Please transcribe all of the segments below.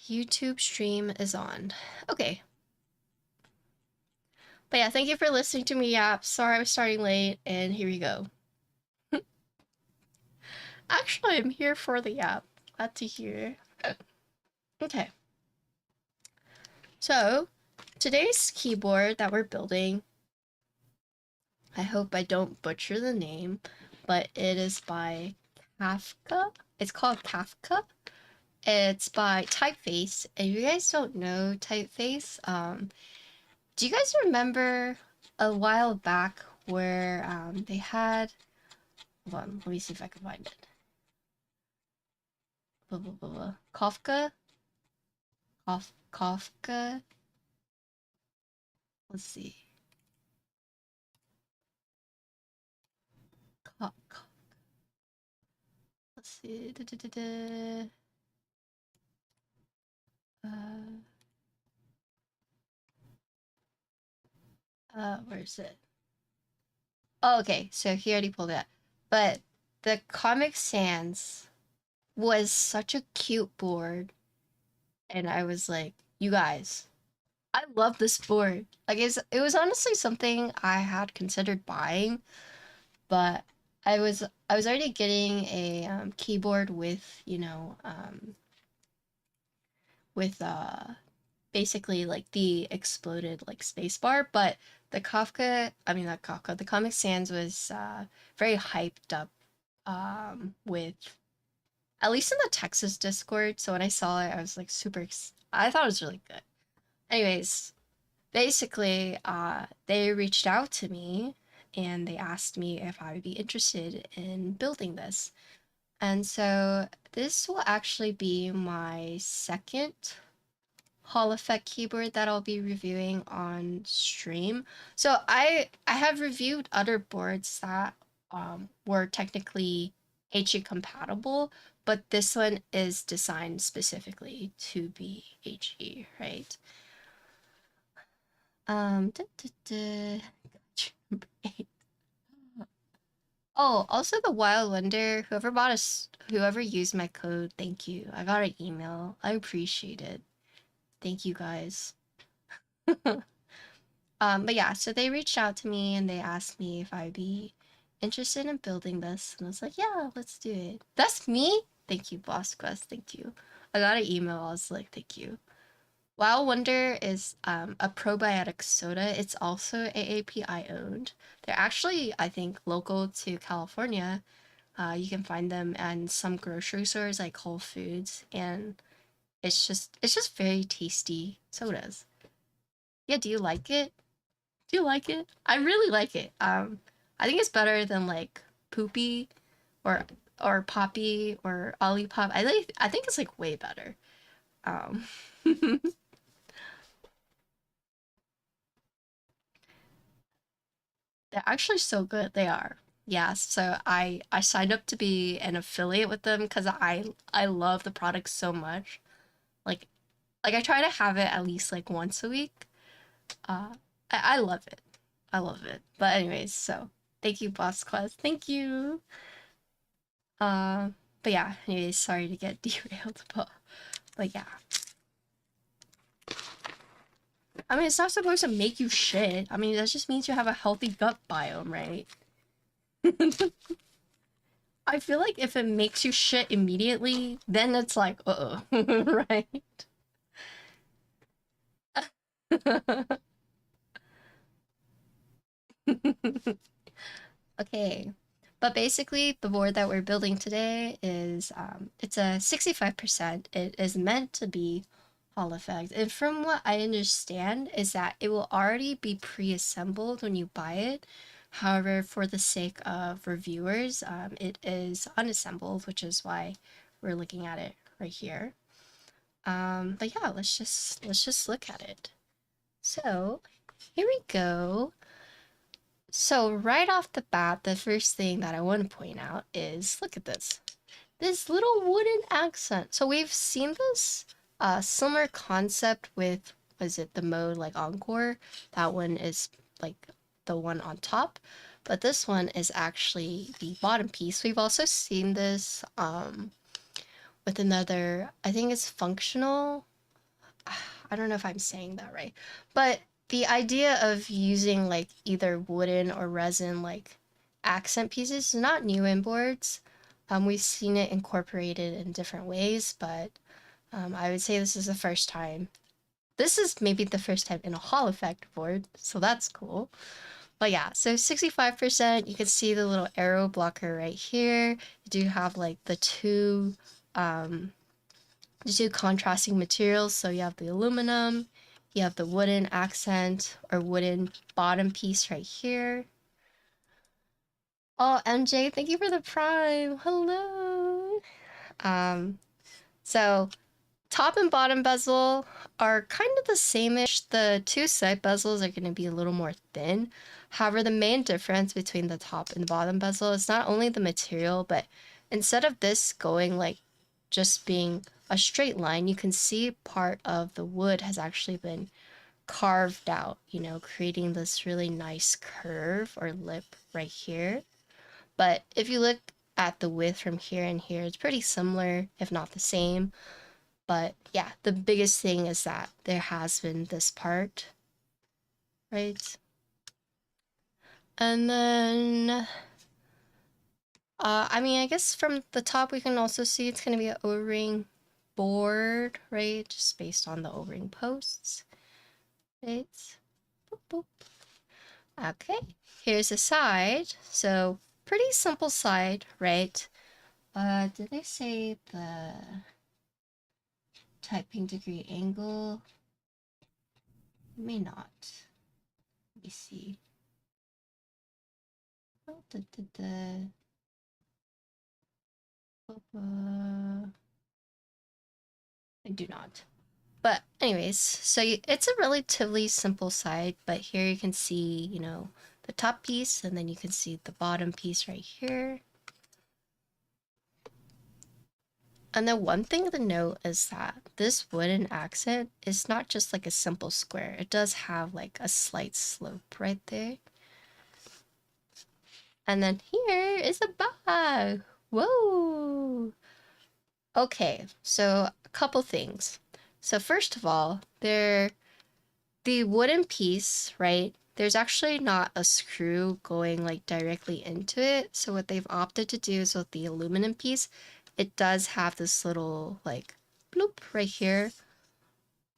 YouTube stream is on. Okay. But yeah, thank you for listening to me yap. Sorry I was starting late, and here we go. Actually, I'm here for the yap. Glad to hear. Okay. So, today's keyboard that we're building, I hope I don't butcher the name, but it is by Kafka. It's called Kafka. It's by Typface. And if you guys don't know Typface, do you guys remember a while back where they had, hold on, let me see if I can find it. Blah, blah, blah, blah. Kafka? Let's see. Let's see. Da, da, da, da. Where is it? Oh, okay, so he already pulled it. But the Comic Sans was such a cute board, and I was like, you guys, I love this board. Like it was honestly something I had considered buying, but I was already getting a keyboard with, with basically like the exploded like spacebar, but not Kafka, the Comic Sans was very hyped up with, at least in the Texas Discord. So when I saw it, I was like I thought it was really good. Anyways, basically, they reached out to me and they asked me if I would be interested in building this. And so this will actually be my second Hall Effect keyboard that I'll be reviewing on stream. So I have reviewed other boards that were technically HE compatible, but this one is designed specifically to be HE, right? Da, da, da. Oh, also the Wild Wonder, whoever used my code, thank you. I got an email. I appreciate it. Thank you guys. But yeah, so they reached out to me and they asked me if I'd be interested in building this, and I was like, yeah, let's do it. That's me? Thank you, Boss Quest. Thank you. I got an email. I was like, thank you. Wild Wonder is a probiotic soda. It's also AAPI owned. They're actually, I think, local to California. You can find them in some grocery stores like Whole Foods, and it's just very tasty sodas. Yeah, do you like it? Do you like it? I really like it. I think it's better than like Poopy or Poppy or Olipop. I think it's like way better. Um They're actually so good. They are. Yeah, so I signed up to be an affiliate with them because I love the product so much. Like I try to have it at least like once a week. Uh I love it. I love it. But anyways, so thank you, Boss Quest. Thank you. Uh, but yeah, anyways, sorry to get derailed, but yeah. I mean, it's not supposed to make you shit. I mean, that just means you have a healthy gut biome, right? I feel like if it makes you shit immediately, then it's like, right? Okay. But basically, the board that we're building today is, it's a 65%. It is meant to be Hall Effect. And from what I understand is that it will already be pre-assembled when you buy it. However, for the sake of reviewers, it is unassembled, which is why we're looking at it right here. But yeah, let's just look at it. So here we go. So right off the bat, the first thing that I want to point out is, look at this. This little wooden accent. So we've seen this similar concept with, was it the mode like Encore? That one is like the one on top, but this one is actually the bottom piece. We've also seen this with another, I think it's functional. I don't know if I'm saying that right, but the idea of using like either wooden or resin like accent pieces is not new in boards. We've seen it incorporated in different ways, but I would say this is the first time. This is maybe the first time in a Hall effect board, so that's cool. But yeah, so 65%, you can see the little arrow blocker right here. You do have like um, the two contrasting materials. So you have the aluminum, you have the wooden accent or wooden bottom piece right here. Oh, MJ, thank you for the prime. Hello. Um, so top and bottom bezel are kind of the same-ish. The two side bezels are going to be a little more thin. However, the main difference between the top and the bottom bezel is not only the material, but instead of this going like just being a straight line, you can see part of the wood has actually been carved out, you know, creating this really nice curve or lip right here. But if you look at the width from here and here, it's pretty similar, if not the same. But yeah, the biggest thing is that there has been this part, right? And then, I mean, I guess from the top we can also see it's going to be an O-ring board, right? Just based on the O-ring posts, right? Boop, boop. Okay, here's the side. So pretty simple side, right? Did they say the typing degree angle? May not. Let me see. Oh, I do not. But anyways, so it's a relatively simple side, but here you can see, you know, the top piece, and then you can see the bottom piece right here. And then one thing to note is that this wooden accent is not just like a simple square. It does have like a slight slope right there. And then here is a bag. Whoa! Okay, so a couple things. So first of all, the wooden piece, right? There's actually not a screw going like directly into it. So what they've opted to do is with the aluminum piece, it does have this little like bloop right here.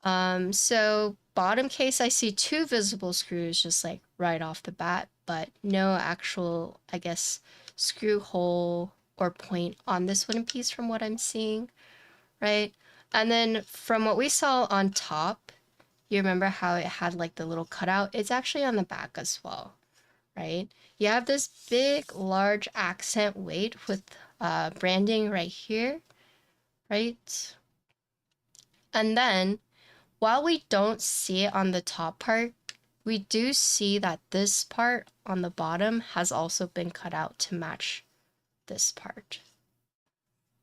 So bottom case, I see two visible screws just like right off the bat, but no actual, I guess, screw hole or point on this wooden piece from what I'm seeing, right? And then from what we saw on top, you remember how it had like the little cutout? It's actually on the back as well, right? You have this big, large accent weight with branding right here, right? And then while we don't see it on the top part, we do see that this part on the bottom has also been cut out to match this part,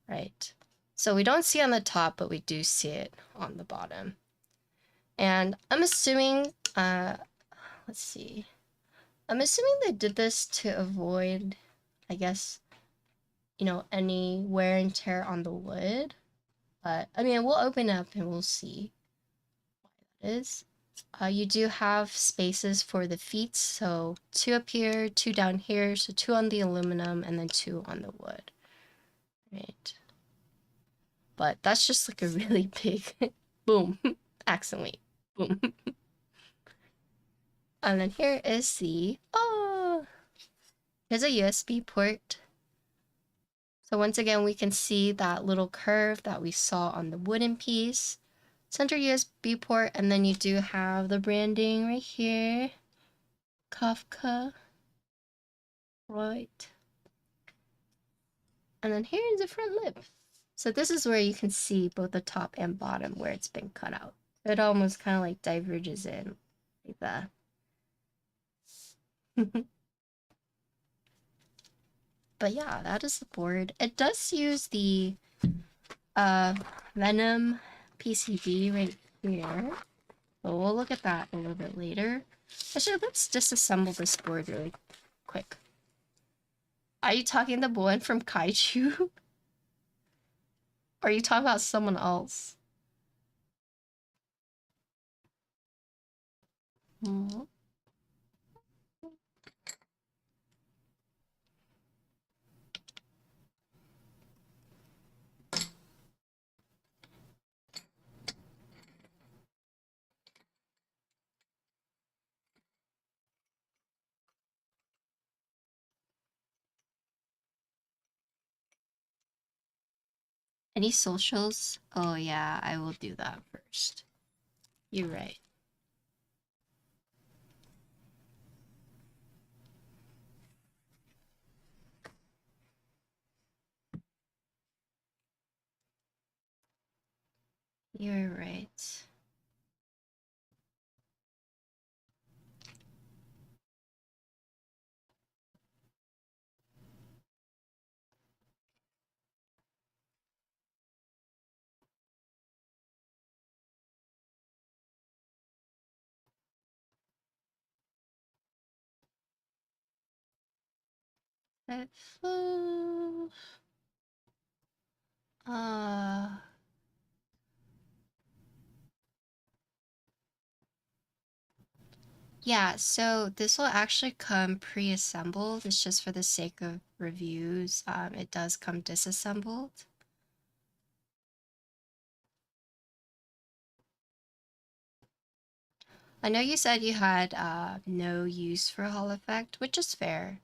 right? So we don't see it on the top, but we do see it on the bottom. And I'm assuming, let's see. I'm assuming they did this to avoid, I guess, you know, any wear and tear on the wood. But I mean, we'll open up and we'll see what it is. You do have spaces for the feet, so two up here, two down here, so two on the aluminum and then two on the wood, right? But that's just like a really big boom, accent weight, boom. And then here is the, oh, here's a USB port. So once again, we can see that little curve that we saw on the wooden piece. Center USB port, and then you do have the branding right here. Kafka. Right. And then here is the front lip. So this is where you can see both the top and bottom where it's been cut out. It almost kind of like diverges in like that. But yeah, that is the board. It does use the Venom PCB right here. But we'll look at that a little bit later. Actually, let's disassemble this board really quick. Are you talking the one from Kaiju? Or are you talking about someone else? Mm. Any socials? Oh yeah, I will do that first. You're right. You're right. That flew. Uh, yeah, so this will actually come pre-assembled. It's just for the sake of reviews. It does come disassembled. I know you said you had no use for Hall Effect, which is fair.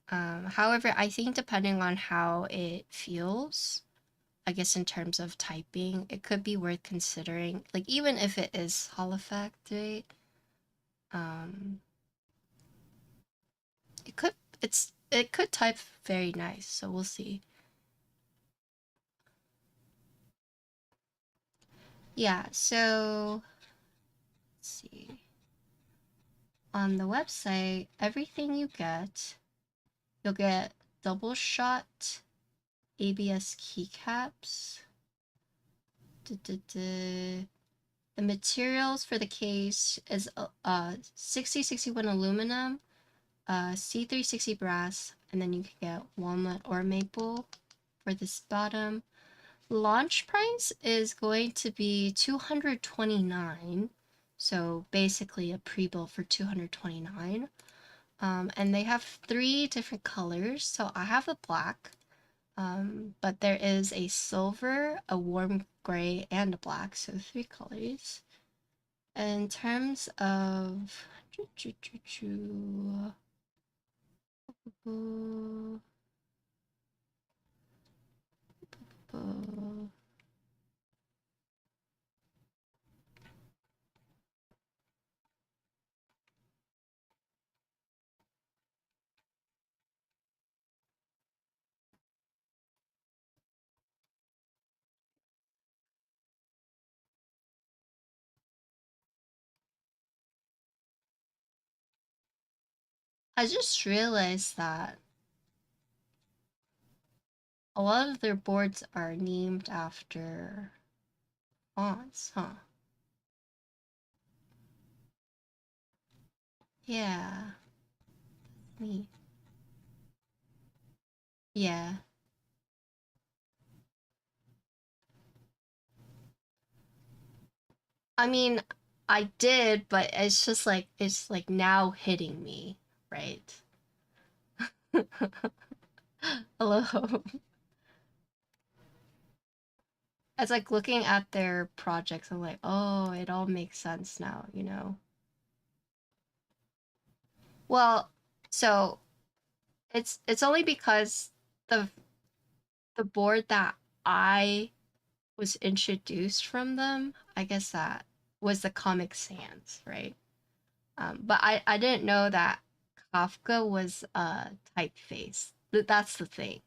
However, I think depending on how it feels, I guess in terms of typing, it could be worth considering. Like even if it is Hall Effect, right? Um, it could it could type very nice, so we'll see. Yeah, so let's see. On the website, everything you'll get double shot ABS keycaps. The materials for the case is 6061 aluminum, C360 brass, and then you can get walnut or maple for this bottom. Launch price is going to be 229, so basically a pre-built for 229. And they have 3 different colors, so I have the black, but there is a silver, a warm gray, and a black, so 3 colors. In terms of I just realized that a lot of their boards are named after fonts, huh? Yeah, neat. Yeah. I mean, I did, but it's just like it's like now hitting me, right? Hello. It's like looking at their projects, I'm like, oh, it all makes sense now, you know? Well, so it's only because the the board that I was introduced from them, I guess that was the Comic Sans, right? But I didn't know that Kafka was a typeface. That's the thing,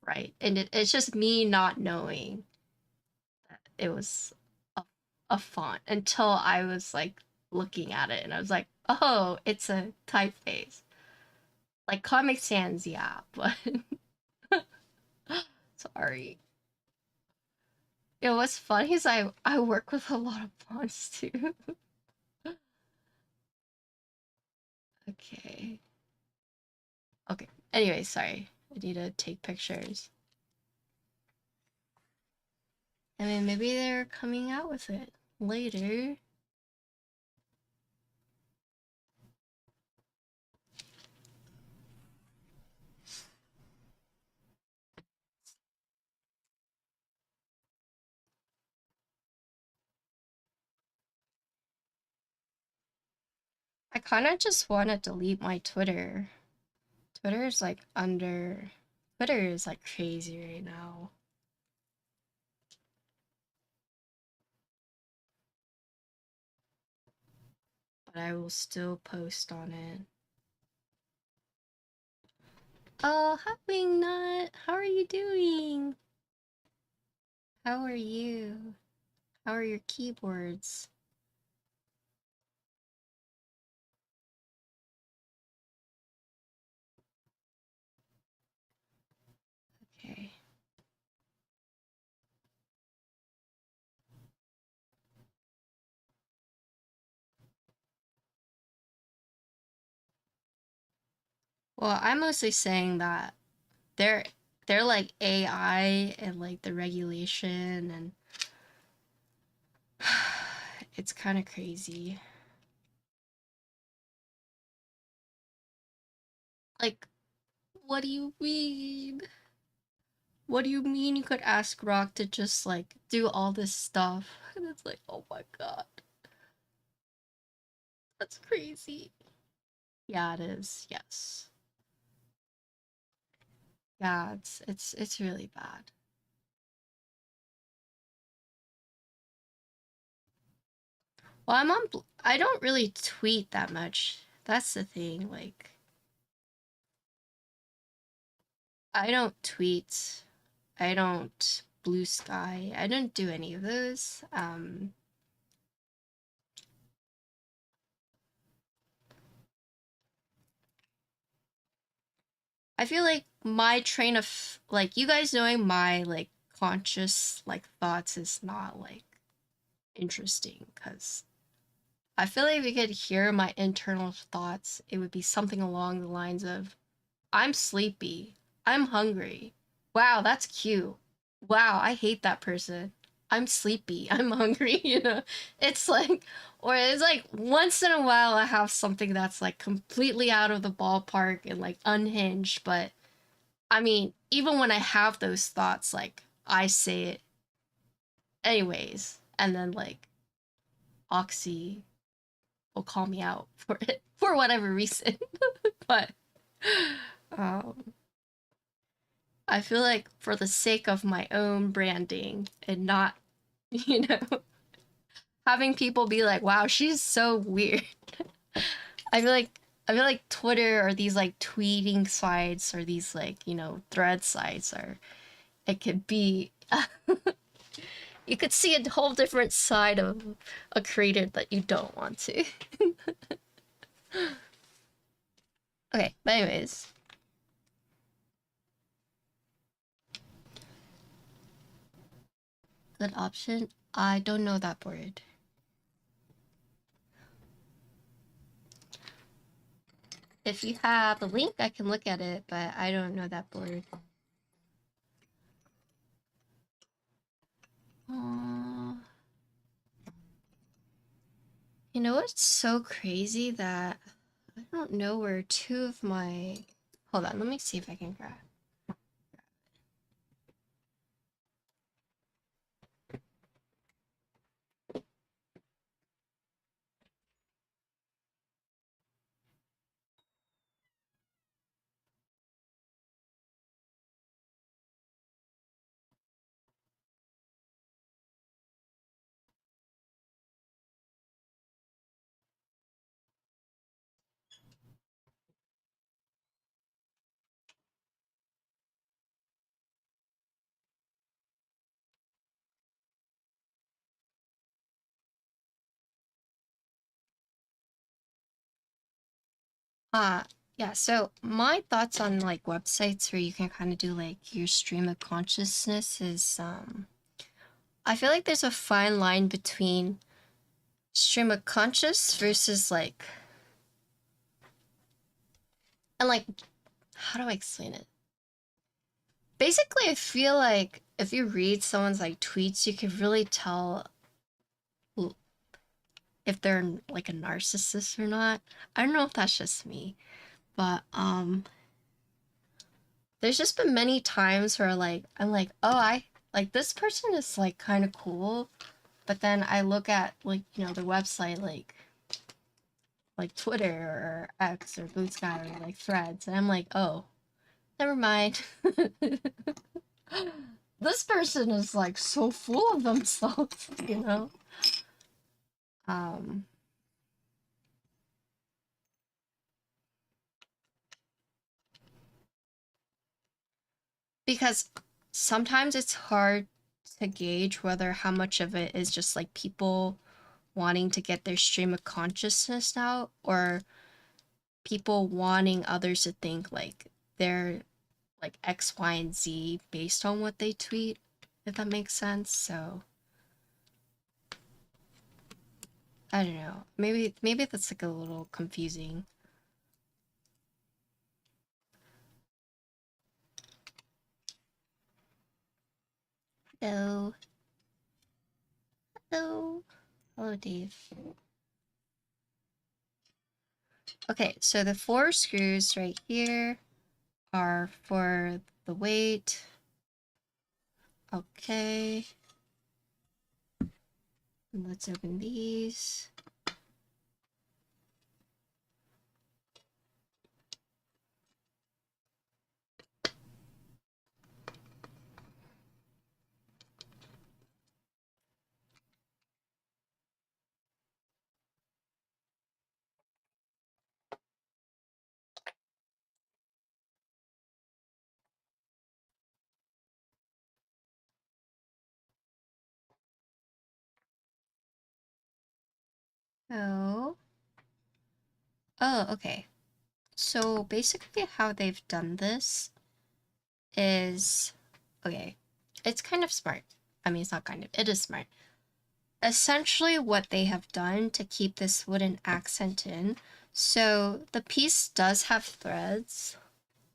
right? And it's just me not knowing that it was a, a font until I was like looking at it and I was like, oh, it's a typeface. Like Comic Sans, yeah, but sorry. You know what's funny is I work with a lot of fonts too. Okay. Okay. Anyway, sorry. I need to take pictures. I mean, maybe they're coming out with it later. I kind of just want to delete my Twitter. Twitter is like under. Twitter is like crazy right now. But I will still post on it. Oh, hi Wingnut! How are you doing? How are you? How are your keyboards? Okay. Well, I'm mostly saying that they're they're like AI and like the regulation and it's kind of crazy. Like, what do you mean? What do you mean you could ask Rock to just like do all this stuff? And it's like, oh my god, that's crazy. Yeah, it is. Yes. Yeah, it's really bad. Well, I don't really tweet that much. That's the thing. Like, I don't tweet. I don't blue sky. I don't do any of those. I feel like my train of like you guys knowing my like conscious like thoughts is not like interesting because I feel like if you could hear my internal thoughts, it would be something along the lines of I'm sleepy. I'm hungry. Wow, that's cute. Wow, I hate that person. I'm sleepy. I'm hungry, you know? It's like, or it's like once in a while I have something that's like completely out of the ballpark and like unhinged, but I mean, even when I have those thoughts, like I say it anyways, and then like Oxy will call me out for it for whatever reason. But um I feel like for the sake of my own branding and not, you know, having people be like, wow, she's so weird. I feel like Twitter or these like tweeting sites or these like, you know, thread sites are it could be you could see a whole different side of a creator that you don't want to. Okay, but anyways. Good option. I don't know that board. If you have the link, I can look at it, but I don't know that board. Uh, you know what's so crazy that I don't know where two of my. Hold on, let me see if I can grab. Uh, yeah, so my thoughts on like websites where you can kind of do like your stream of consciousness is I feel like there's a fine line between stream of conscious versus like and like how do I explain it? Basically, I feel like if you read someone's like tweets, you can really tell if they're like a narcissist or not. I don't know if that's just me, but there's just been many times where like I'm like, oh, I like this person is like kind of cool, but then I look at like, you know, the website like like Twitter or X or Blue Sky or like Threads, and I'm like, oh, never mind. This person is like so full of themselves, you know? Um, because sometimes it's hard to gauge whether how much of it is just like people wanting to get their stream of consciousness out or people wanting others to think like they're like X, Y, and Z based on what they tweet, if that makes sense. So I don't know. Maybe that's like a little confusing. Hello. Hello. Hello, Dave. Okay, so the 4 screws right here are for the weight. Okay. Let's open these. Oh. Oh, okay. So basically how they've done this is, okay, it's kind of smart. I mean, it's not kind of, it is smart. Essentially what they have done to keep this wooden accent in, so the piece does have threads.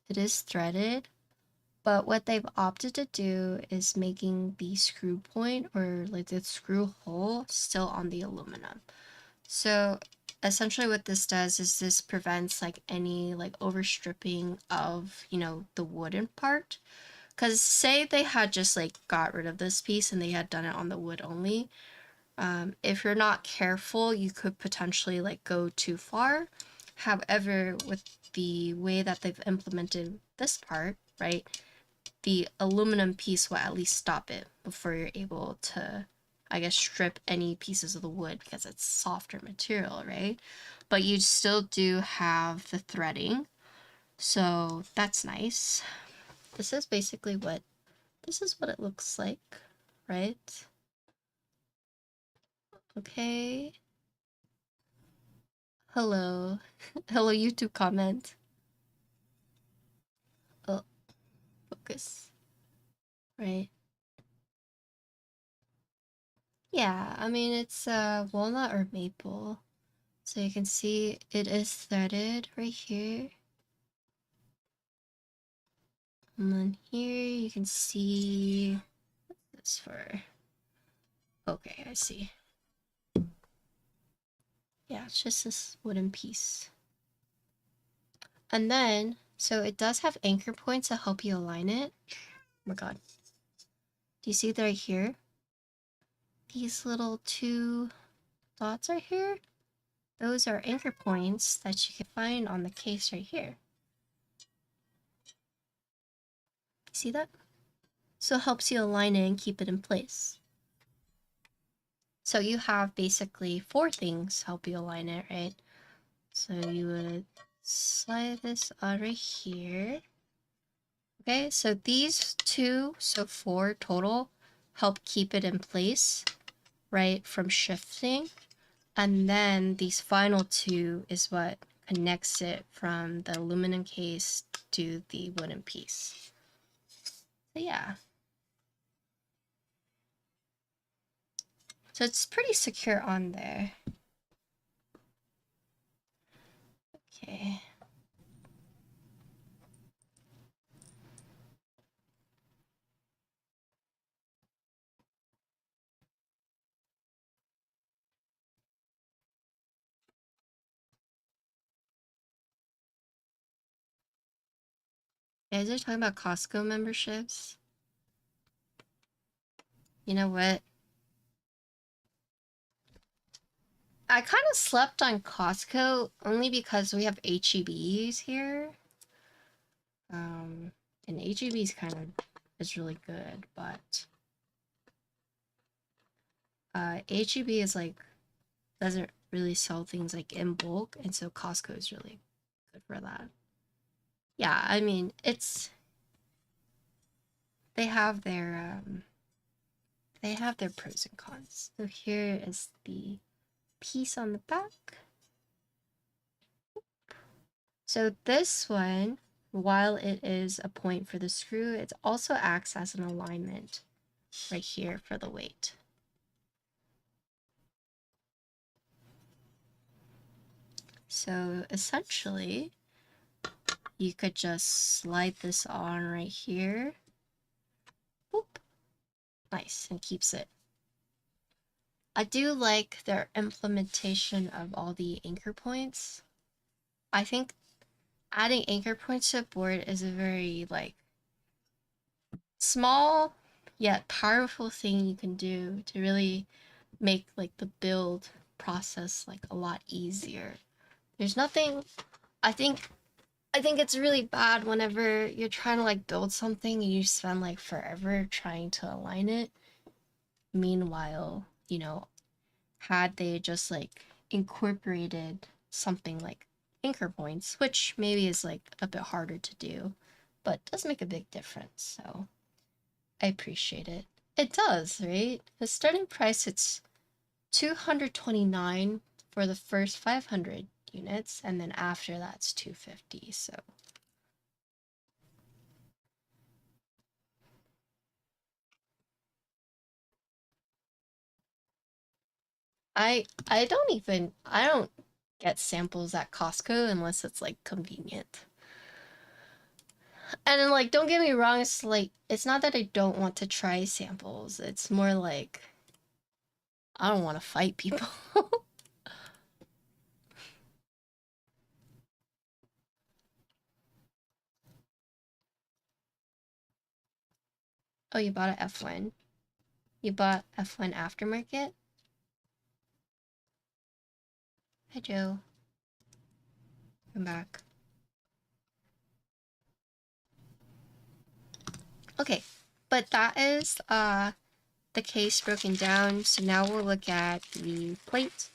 It is threaded, but what they've opted to do is making the screw point or like the screw hole still on the aluminum. So essentially what this does is this prevents like any like overstripping of, you know, the wooden part. Because say they had just like got rid of this piece and they had done it on the wood only, if you're not careful, you could potentially like go too far. However, with the way that they've implemented this part, right, the aluminum piece will at least stop it before you're able to, I guess, strip any pieces of the wood because it's softer material, right? But you still do have the threading, so that's nice. This is basically what it looks like, right? Okay. Hello. Hello, YouTube comment. Oh, focus. Right. Yeah, I mean, it's walnut or maple. So you can see it is threaded right here. And then here you can see this for, okay, I see. Yeah, it's just this wooden piece. And then, so it does have anchor points to help you align it. Oh my god. Do you see right here? These little 2 dots right here? Those are anchor points that you can find on the case right here. See that? So it helps you align it and keep it in place. So you have basically 4 things help you align it, right? So you would slide this out right here. Okay, so these 2, so 4 total, help keep it in place, right, from shifting. And then these final 2 is what connects it from the aluminum case to the wooden piece. So yeah. So it's pretty secure on there. Okay. You guys are talking about Costco memberships. You know what? I kind of slept on Costco only because we have HEBs here. And HEBs kind of is really good, but HEB is like doesn't really sell things like in bulk, and so Costco is really good for that. Yeah, I mean they have their pros and cons. So here is the piece on the back. So this one, while it is a point for the screw, it also acts as an alignment right here for the weight. So essentially, you could just slide this on right here. Boop. Nice, and keeps it. I do like their implementation of all the anchor points. I think adding anchor points to a board is a very like small yet powerful thing you can do to really make like the build process like a lot easier. There's nothing I think it's really bad whenever you're trying to like build something and you spend like forever trying to align it. Meanwhile, you know, had they just like incorporated something like anchor points, which maybe is like a bit harder to do, but does make a big difference. So I appreciate it. It does, right? The starting price it's 229 for the first 500 units, and then after that's 250. So I don't get samples at Costco unless it's like convenient. And then like don't get me wrong, it's like it's not that I don't want to try samples. It's more like I don't want to fight people. Oh, you bought an F1. You bought F1 aftermarket? Hi Joe. Come back. Okay. But that is the case broken down. So now we'll look at the plate.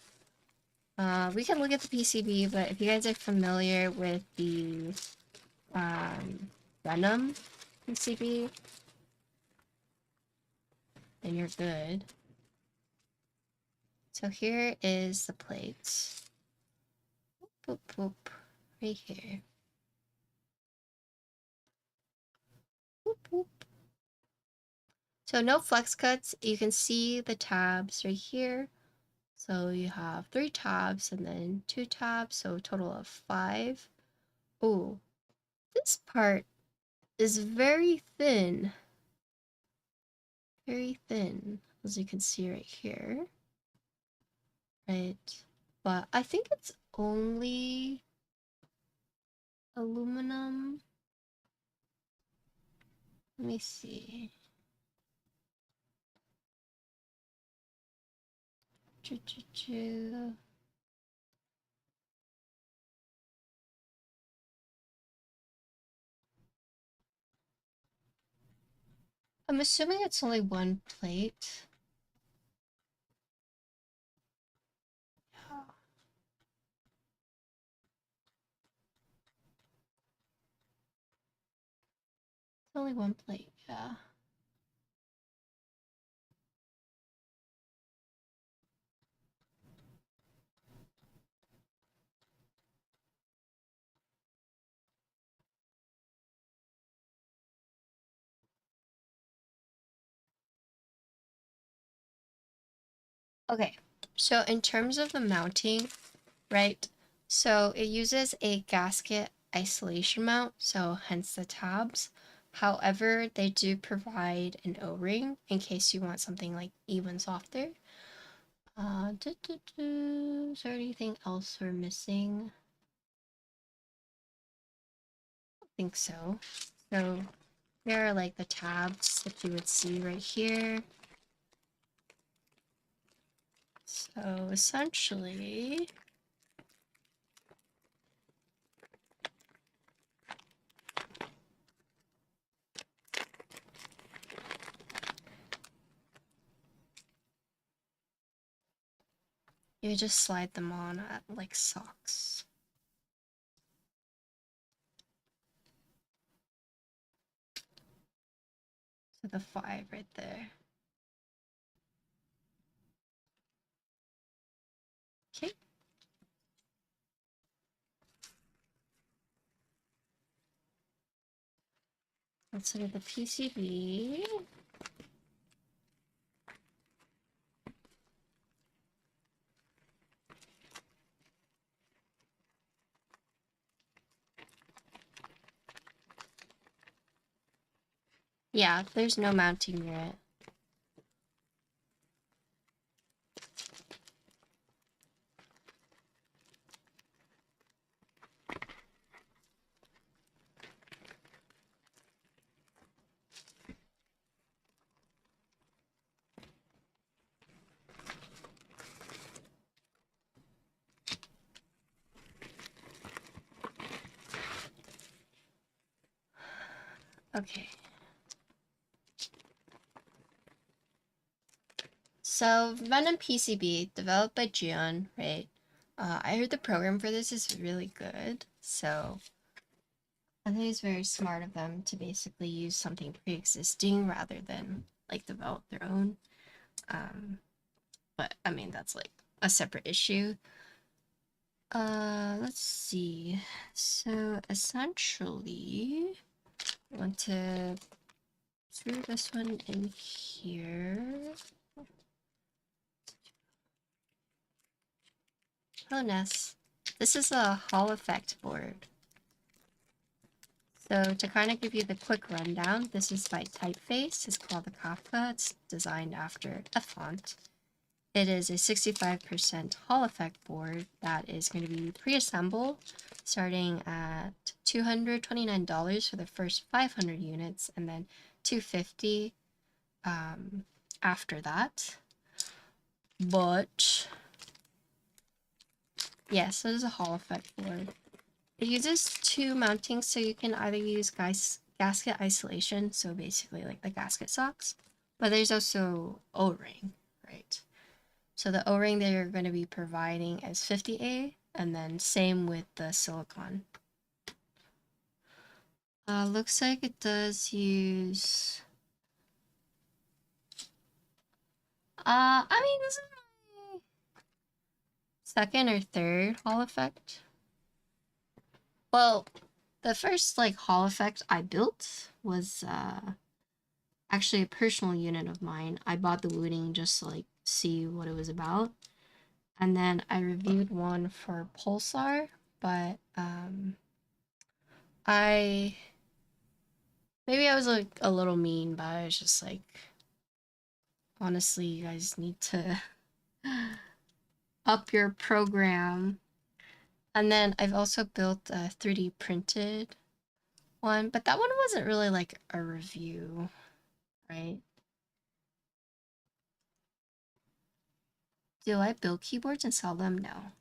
We can look at the PCB, but if you guys are familiar with the Venom PCB, then you're good. So here is the plate. Boop, boop, right here. Boop, boop. So no flex cuts. You can see the tabs right here. So you have 3 tabs and then 2 tabs, so a total of 5. Oh, this part is very thin. Very thin, as you can see right here. Right, but I think it's only aluminum. Let me see. I'm assuming it's only one plate. Yeah. It's only one plate, yeah. Okay, so in terms of the mounting, right? So it uses a gasket isolation mount, so hence the tabs. However, they do provide an O-ring in case you want something like even softer. Is there anything else we're missing? I don't think so. So there are like the tabs that you would see right here. So essentially, you just slide them on at like socks. So the 5 right there. Okay. Let's look at the PCB. Yeah, there's no mounting near it. Okay. So Venom PCB, developed by Gion, right? I heard the program for this is really good, so I think it's very smart of them to basically use something pre-existing rather than like develop their own. But I mean that's like a separate issue. Let's see. So essentially, I want to screw this one in here. Hello, Ness. This is a Hall effect board. So to kind of give you the quick rundown, this is by Typface. It's called the Kafka. It's designed after a font. It is a 65% Hall effect board that is going to be pre-assembled starting at $229 for the first 500 units and then $250 after that. But yes, it is a Hall effect board. It uses 2 mountings, so you can either use gasket isolation, so basically like the gasket socks, but there's also O-ring, right? So the O-ring they're going to be providing is 50A, and then same with the silicone. Looks like it does use... I mean, this is my second or third Hall effect. Well, the first like Hall effect I built was actually a personal unit of mine. I bought the looting just to like see what it was about. And then I reviewed one for Pulsar, but maybe I was like a little mean, but I was just like, honestly, you guys need to up your program. And then I've also built a 3D printed one, but that one wasn't really like a review, right? Do I build keyboards and sell them? No.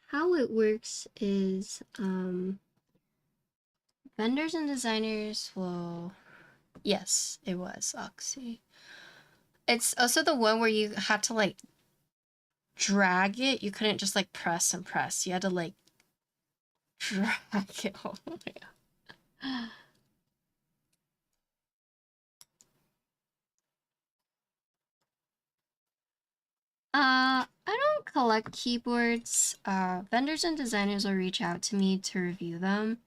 How it works is vendors and designers will... Yes, it was Oxy. It's also the one where you had to like drag it. You couldn't just like press and press. You had to like drag it. Oh my god. I don't collect keyboards. Vendors and designers will reach out to me to review them,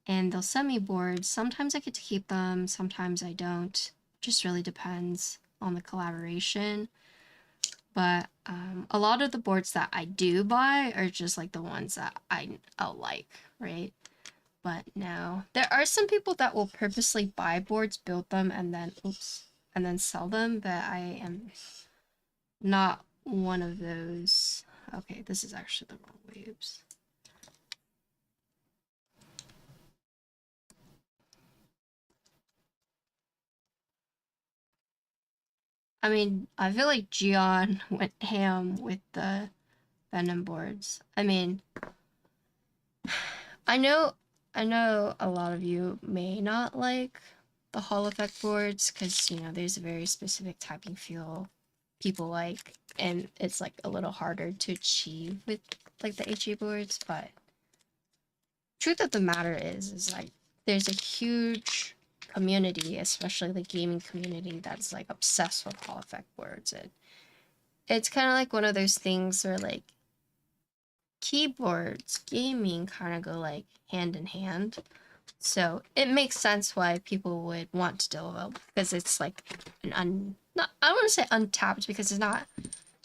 and they'll send me boards. Sometimes I get to keep them, sometimes I don't. Just really depends on the collaboration. But a lot of the boards that I do buy are just like the ones that I'll like, right? But no, there are some people that will purposely buy boards, build them, and then and then sell them. But I am not one of those. Okay, this is actually the wrong way. Oops. I mean, I feel like Gion went ham with the Venom boards. I mean, I know I know a lot of you may not like the Hall effect boards because, you know, there's a very specific typing feel people like, and it's like a little harder to achieve with like the HA boards, but truth of the matter is like there's a huge community, especially the gaming community, that's like obsessed with Hall effect boards. And it's kind of like one of those things where like keyboards, gaming kind of go like hand in hand. So it makes sense why people would want to develop because it's like not I don't want to say untapped because it's not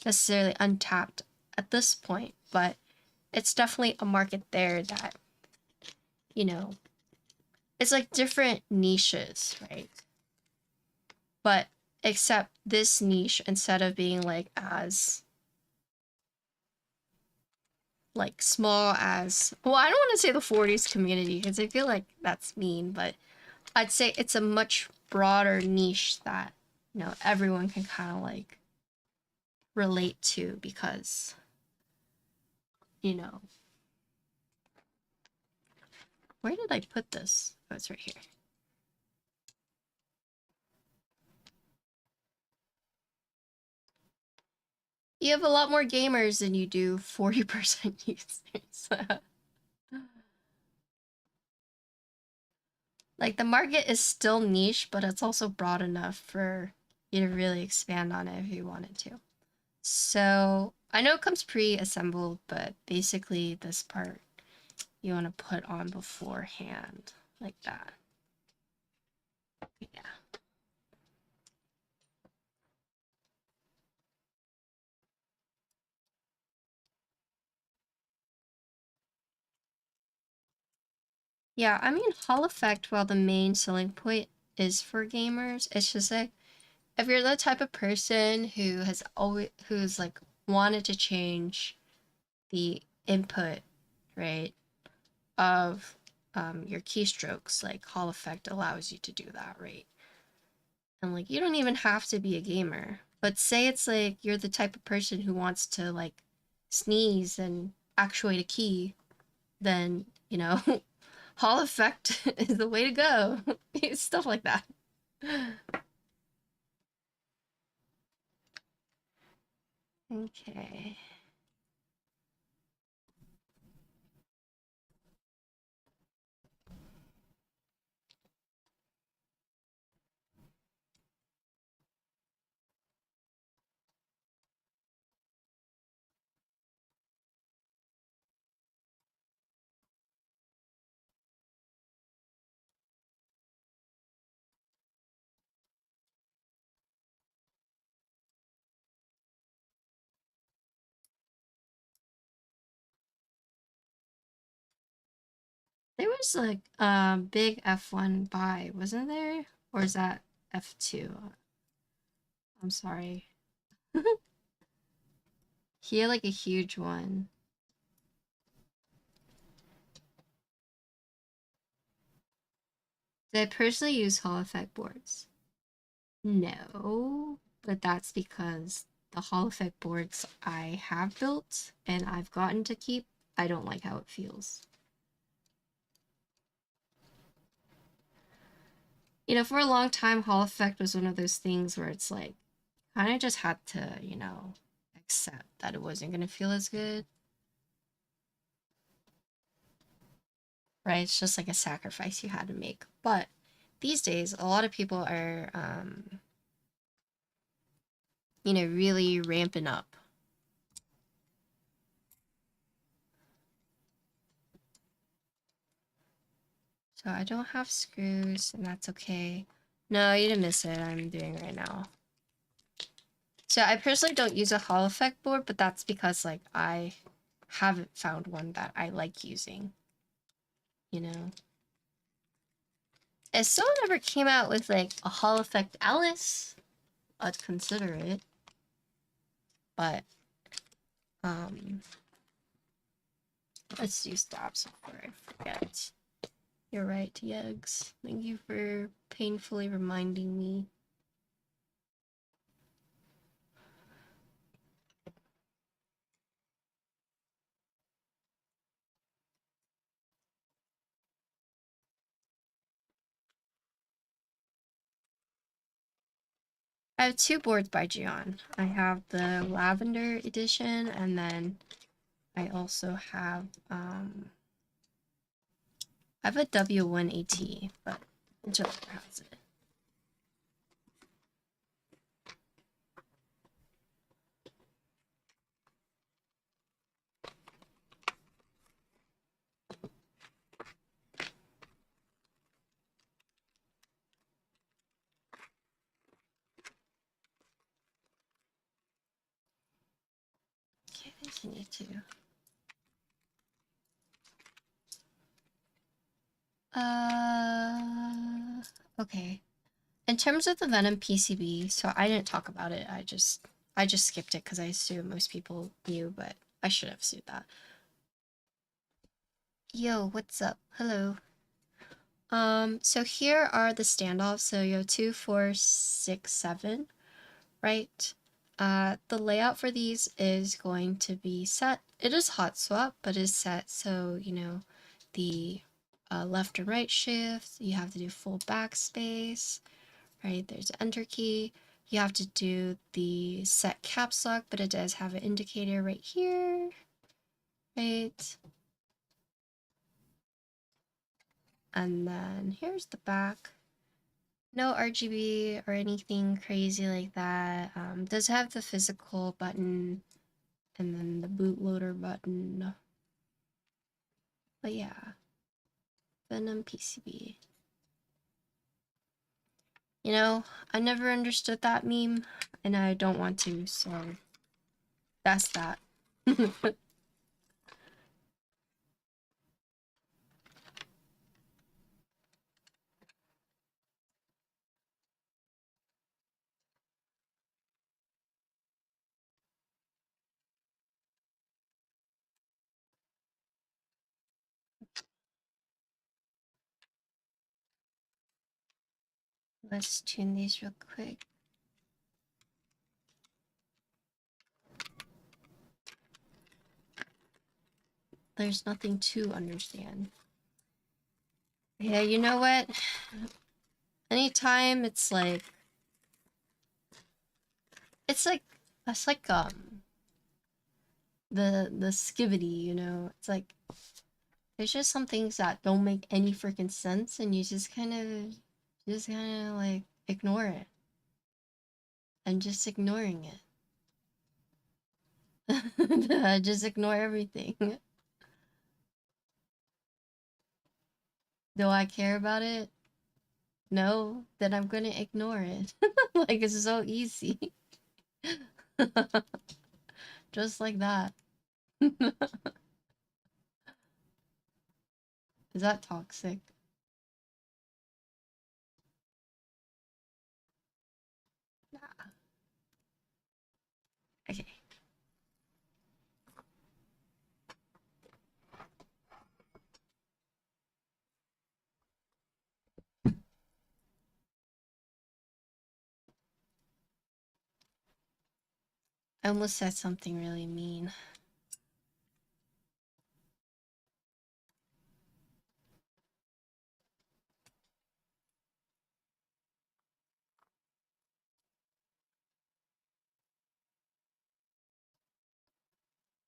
necessarily untapped at this point, but it's definitely a market there that, you know, it's like different niches, right? But except this niche, instead of being like as like small as, well, I don't want to say the 40s community because I feel like that's mean, but I'd say it's a much broader niche that, you know, everyone can kind of like relate to because, you know, where did I put this? Oh, it's right here. You have a lot more gamers than you do 40% users. Like the market is still niche, but it's also broad enough for you to really expand on it if you wanted to. So I know it comes pre-assembled, but basically this part you want to put on beforehand, like that. Yeah. Yeah, I mean, Hall Effect, while the main selling point is for gamers, it's just like if you're the type of person who's like wanted to change the input, right, of your keystrokes, like Hall Effect allows you to do that, right? And like you don't even have to be a gamer. But say it's like you're the type of person who wants to like sneeze and actuate a key, then, you know, Hall Effect is the way to go. Stuff like that. Okay. There was like a big F1 buy, wasn't there? Or is that F2? I'm sorry. He had like a huge one. Did I personally use Hall Effect boards? No, but that's because the Hall Effect boards I have built and I've gotten to keep, I don't like how it feels. You know, for a long time, Hall Effect was one of those things where it's like, kind of just had to, you know, accept that it wasn't going to feel as good, right? It's just like a sacrifice you had to make. But these days, a lot of people are, you know, really ramping up. So I don't have screws, and that's okay. No, you didn't miss it. I'm doing it right now. So I personally don't use a Hall effect board, but that's because like I haven't found one that I like using, you know. If someone ever came out with like a Hall effect Alice, I'd consider it. But um let's do stops before I forget. You're right, Yegs. Thank you for painfully reminding me. I have two boards by Gion. I have the lavender edition, and then I also have I have a W1AT, but whichever has it. Okay, continue to. Okay. In terms of the Venom PCB, so I didn't talk about it. I just skipped it because I assume most people knew, but I should have sued that. Yo, what's up? Hello. So here are the standoffs. So you have 2, 4, 6, 7, right? The layout for these is going to be set. It is hot swap, but is set so, you know, the left and right shift, you have to do full backspace, right? There's the enter key. You have to do the set caps lock, but it does have an indicator right here, right? And then here's the back. No RGB or anything crazy like that. Does have the physical button and then the bootloader button. But yeah, Venom PCB. You know, I never understood that meme, and I don't want to, so that's that. Let's tune these real quick. There's nothing to understand. Yeah, you know what? Anytime it's like it's like the skivity, you know? It's like there's just some things that don't make any freaking sense and you just kind of like ignore it. And just ignoring it. Just ignore everything. Do I care about it? No, then I'm gonna ignore it. Like it's so easy. Just like that. Is that toxic? Nah. Okay. I almost said something really mean.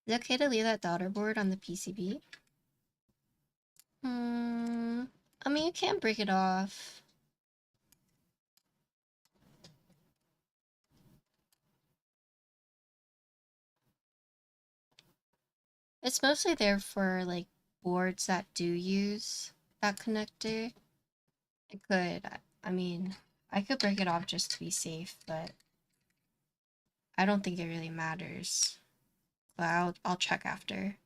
Is it okay to leave that daughter board on the PCB? I mean, you can't break it off. It's mostly there for like boards that do use that connector. It could, I mean, I could break it off just to be safe, but I don't think it really matters. But I'll check after.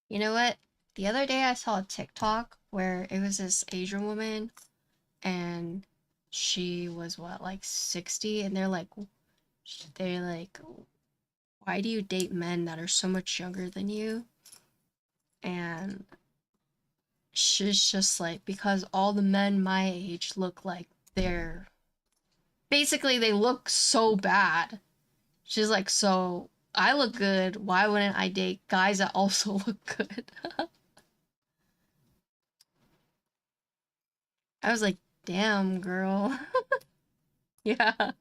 You know what? The other day I saw a TikTok where it was this Asian woman and she was what, like 60, and they're like, why do you date men that are so much younger than you? And she's just like, because all the men my age look like they're basically they look so bad. She's like, so I look good. Why wouldn't I date guys that also look good? I was like, damn, girl. Yeah.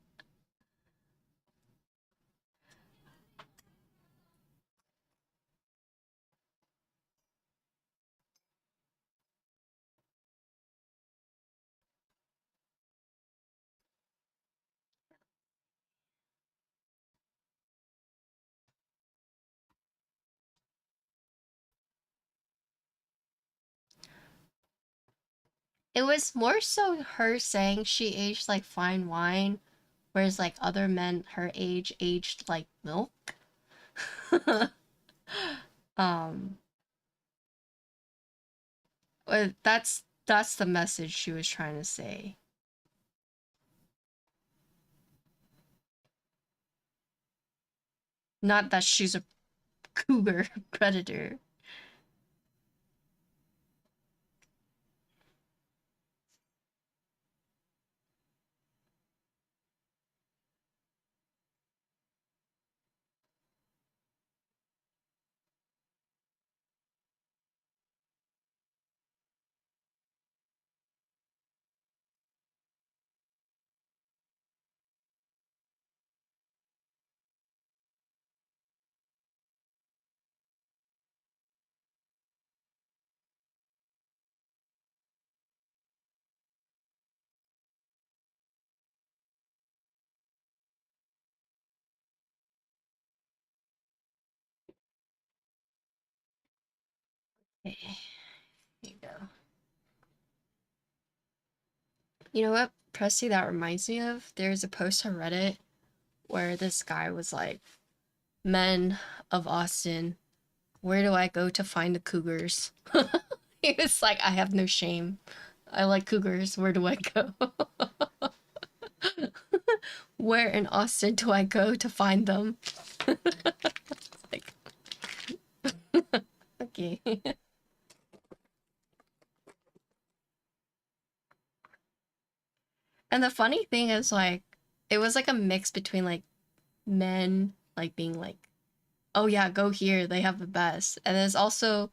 It was more so her saying she aged like fine wine, whereas like other men her age aged like milk. um, that's the message she was trying to say. Not that she's a cougar predator. Okay, here you go. You know what, Pressy, that reminds me of? There's a post on Reddit where this guy was like, men of Austin, where do I go to find the cougars? He was like, I have no shame. I like cougars. Where do I go? Where in Austin do I go to find them? Like, okay. And the funny thing is, like, it was like a mix between like men, like being like, oh yeah, go here, they have the best. And there's also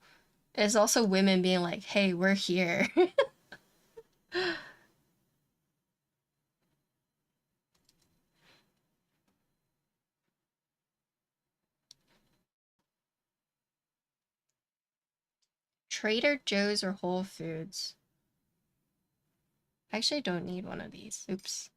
women being like, hey, we're here. Trader Joe's or Whole Foods? I actually don't need one of these. Oops.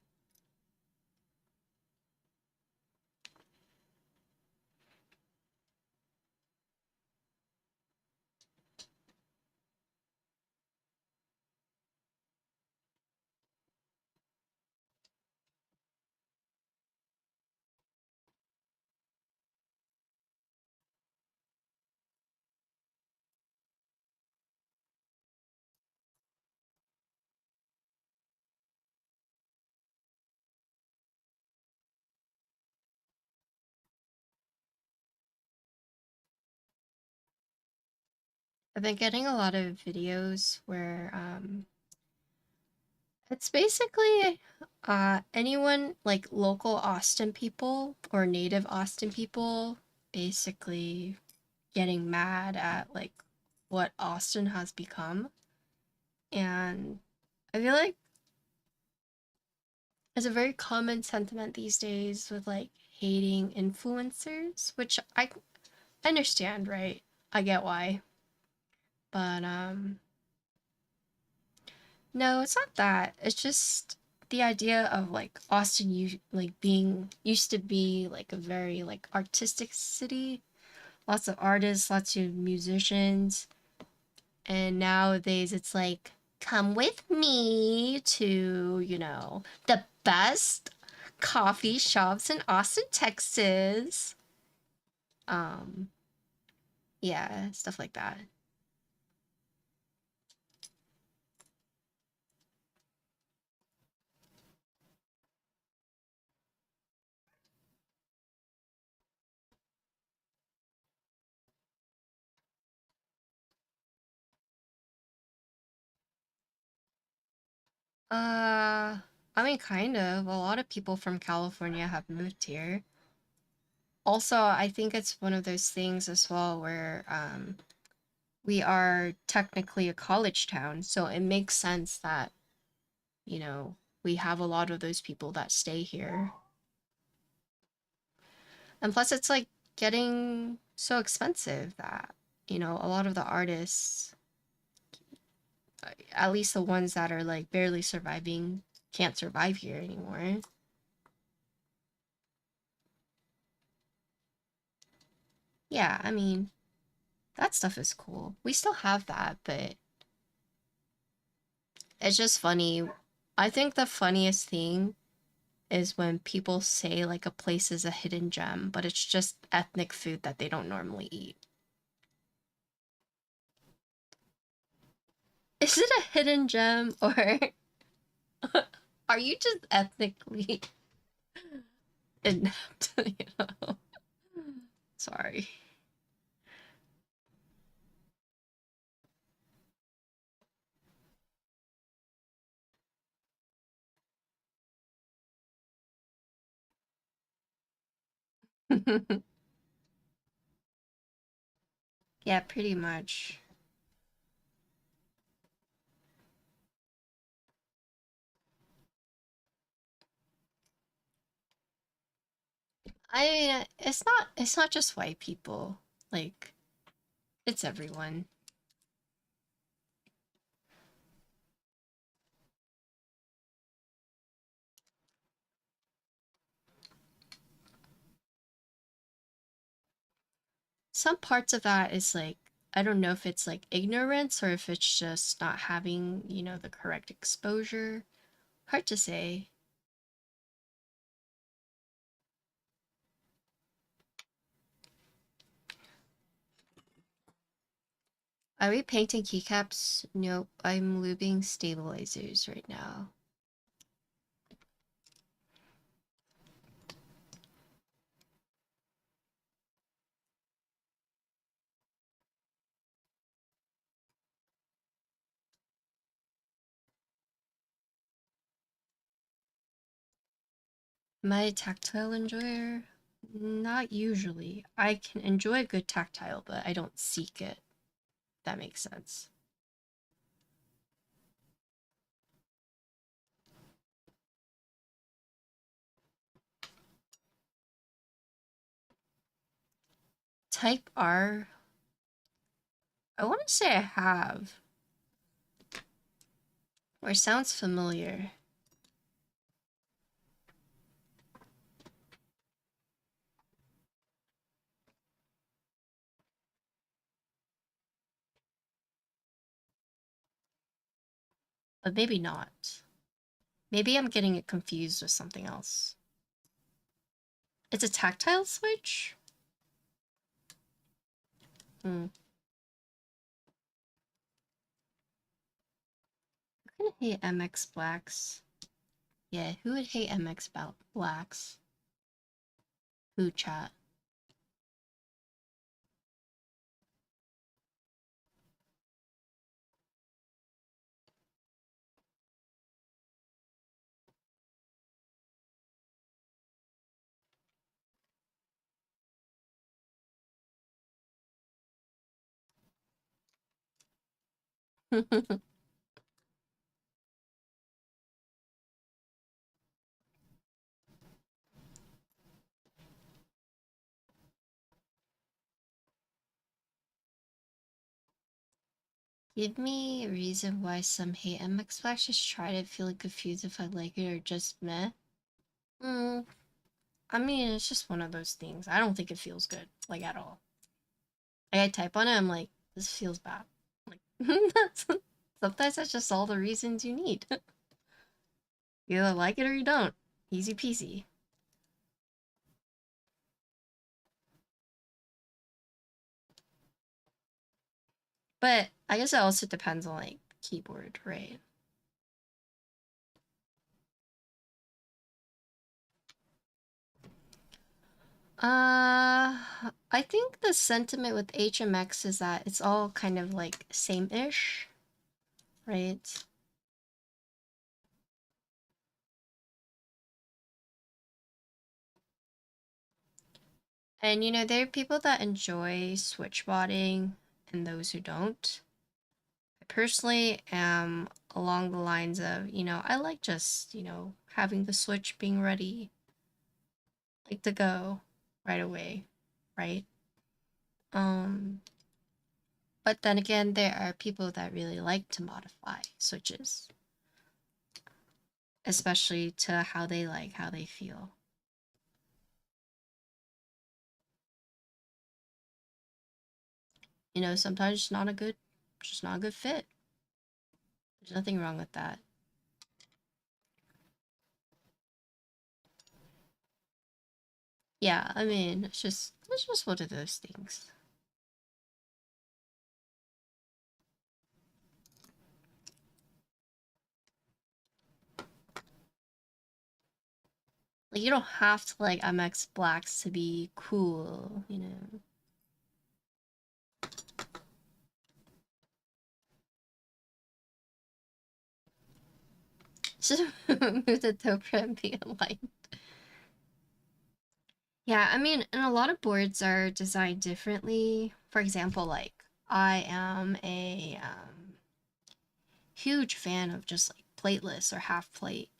I've been getting a lot of videos where it's basically anyone like local Austin people or native Austin people basically getting mad at like what Austin has become. And I feel like it's a very common sentiment these days with like hating influencers, which I understand, right? I get why. But no, it's not that. It's just the idea of like Austin like being used to be like a very like artistic city, lots of artists, lots of musicians, and nowadays it's like come with me to, the best coffee shops in Austin, Texas. Um yeah, stuff like that. I mean, kind of. A lot of people from California have moved here. Also, I think it's one of those things as well where we are technically a college town, so it makes sense that, you know, we have a lot of those people that stay here. And plus, it's like getting so expensive that, a lot of the artists, at least the ones that are like barely surviving, can't survive here anymore. Yeah, I mean, that stuff is cool. We still have that, but it's just funny. I think the funniest thing is when people say like a place is a hidden gem, but it's just ethnic food that they don't normally eat. Is it a hidden gem or are you just ethnically inept? Sorry. Yeah, pretty much. It's not just white people. Like it's everyone. Some parts of that is like I don't know if it's like ignorance or if it's just not having, the correct exposure. Hard to say. Are we painting keycaps? Nope, I'm lubing stabilizers right now. Am I a tactile enjoyer? Not usually. I can enjoy good tactile, but I don't seek it. That makes sense. Type R. I want to say I have. Or sounds familiar. But maybe not. Maybe I'm getting it confused with something else. It's a tactile switch? Hmm. Who would hate MX Blacks? Yeah, who would hate MX Blacks? Who chat? Give me a reason why some hate MX Blacks. Just try to feel confused if I like it or just meh. Hmm. I mean, it's just one of those things. I don't think it feels good, like at all. Like, I type on it, I'm like, this feels bad. Like, sometimes that's just all the reasons you need. You either like it or you don't. Easy peasy. But I guess it also depends on like keyboard, right? I think the sentiment with HMX is that it's all kind of like same-ish, right? And you know, there are people that enjoy switch modding and those who don't. I personally am along the lines of, you know, I like just, you know, having the switch being ready, like to go right away, right? Um, but then again, there are people that really like to modify switches, especially to how they like, how they feel. You know, sometimes just not a good fit. There's nothing wrong with that. Yeah, I mean, it's just one of those things. Like you don't have to like MX blacks to be cool, you know. Just move the Topra and be aligned. Yeah, I mean, and a lot of boards are designed differently. For example, like I am a huge fan of just like plateless or half plate.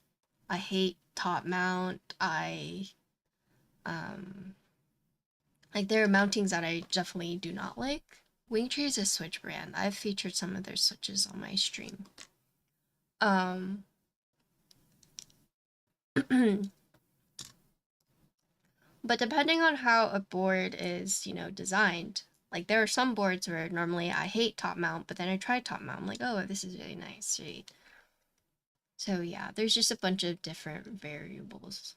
I hate top mount. I like there are mountings that I definitely do not like. Wingtree is a Switch brand. I've featured some of their switches on my stream. Um but depending on how a board is, you know, designed, like there are some boards where normally I hate top mount, but then I try top mount. I'm like, oh, this is really nice, right? So yeah, there's just a bunch of different variables.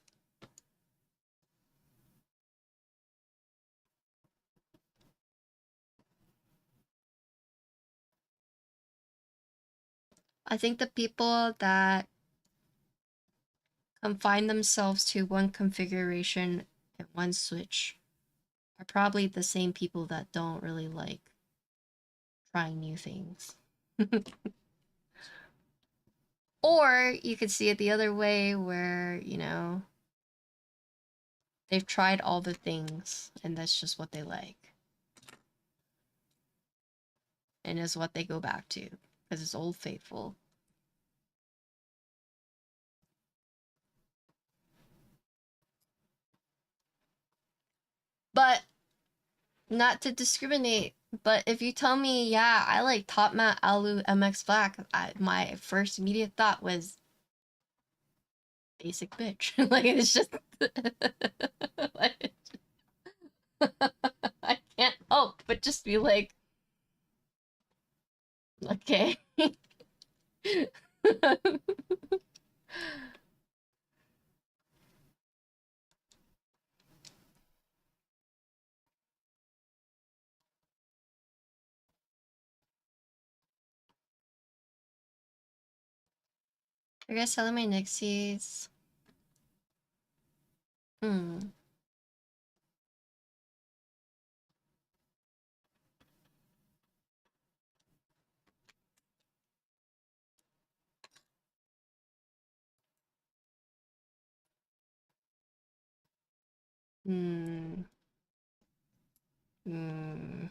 I think the people that confine themselves to one configuration and one switch are probably the same people that don't really like trying new things. Or you could see it the other way where, you know, they've tried all the things and that's just what they like. And is what they go back to because it's old faithful. But not to discriminate, but if you tell me, yeah, I like Top Mat Alu MX Black, my first immediate thought was basic bitch. Like it's just like, I can't help but just be like, okay. I guess selling my Nixies. Hmm. Hmm. Hmm.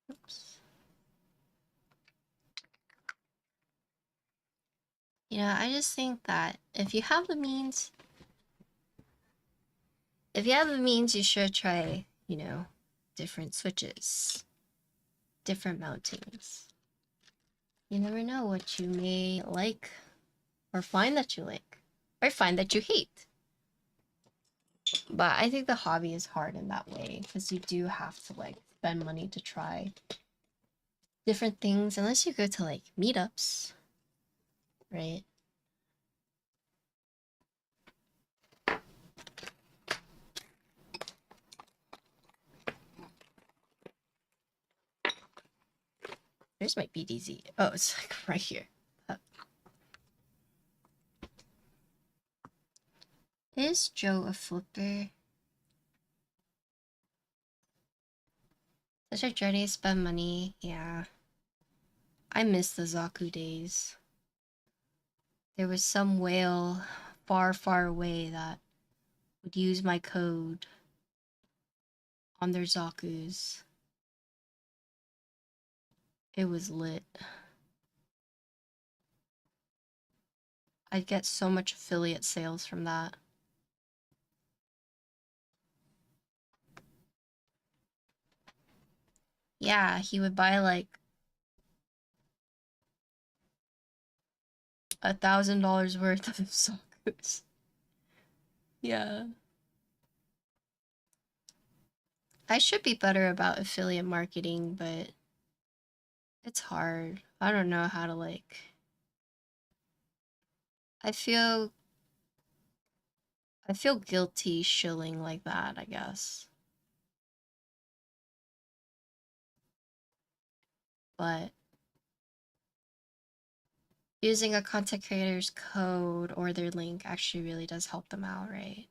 Oops. You know, I just think that if you have the means, you should try, you know, different switches, different mountings. You never know what you may like or find that you like or find that you hate. But I think the hobby is hard in that way because you do have to like spend money to try different things unless you go to like meetups, right? There's my BDZ. Oh, it's like right here. Is Joe a flipper? Such a journey to spend money. Yeah. I miss the Zaku days. There was some whale far, far away that would use my code on their Zakus. It was lit. I'd get so much affiliate sales from that. Yeah, he would buy like $1,000 worth of Zakus. Yeah. I should be better about affiliate marketing, but it's hard. I don't know how to like. I feel I feel guilty shilling like that, I guess. But using a content creator's code or their link actually really does help them out, right?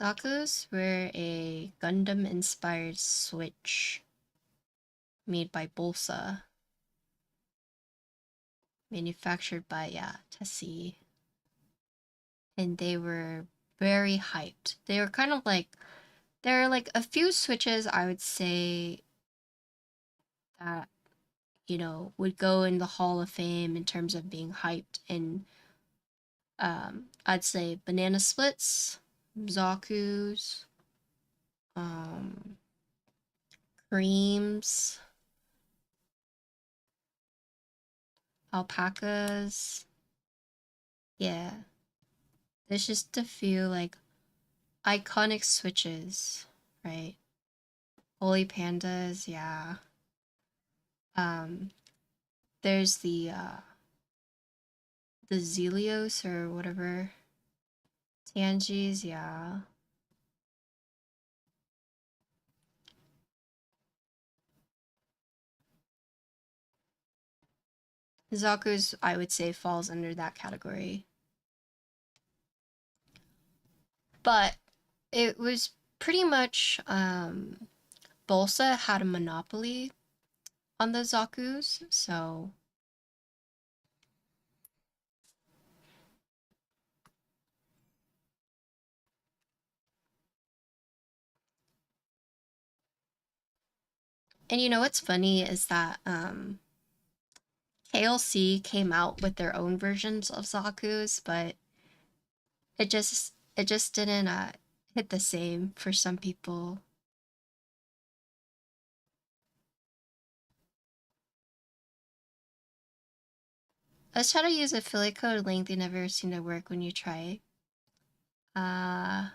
Zaku's were a Gundam-inspired Switch made by Bolsa, manufactured by, yeah, Tessie. And they were very hyped. They were kind of like, there are like a few Switches I would say that, would go in the Hall of Fame in terms of being hyped. And I'd say Banana Splits, Zaku's, um, Creams, Alpacas. Yeah, there's just a few like iconic Switches, right? Holy Pandas, yeah. Um, there's the Zelios or whatever. Tangies, yeah. Zaku's, I would say, falls under that category. But it was pretty much Bolsa had a monopoly on the Zaku's, so and what's funny is that KLC came out with their own versions of Zaku's, but it just didn't hit the same for some people. Let's try to use affiliate code link. They never seem to work when you try. Uh,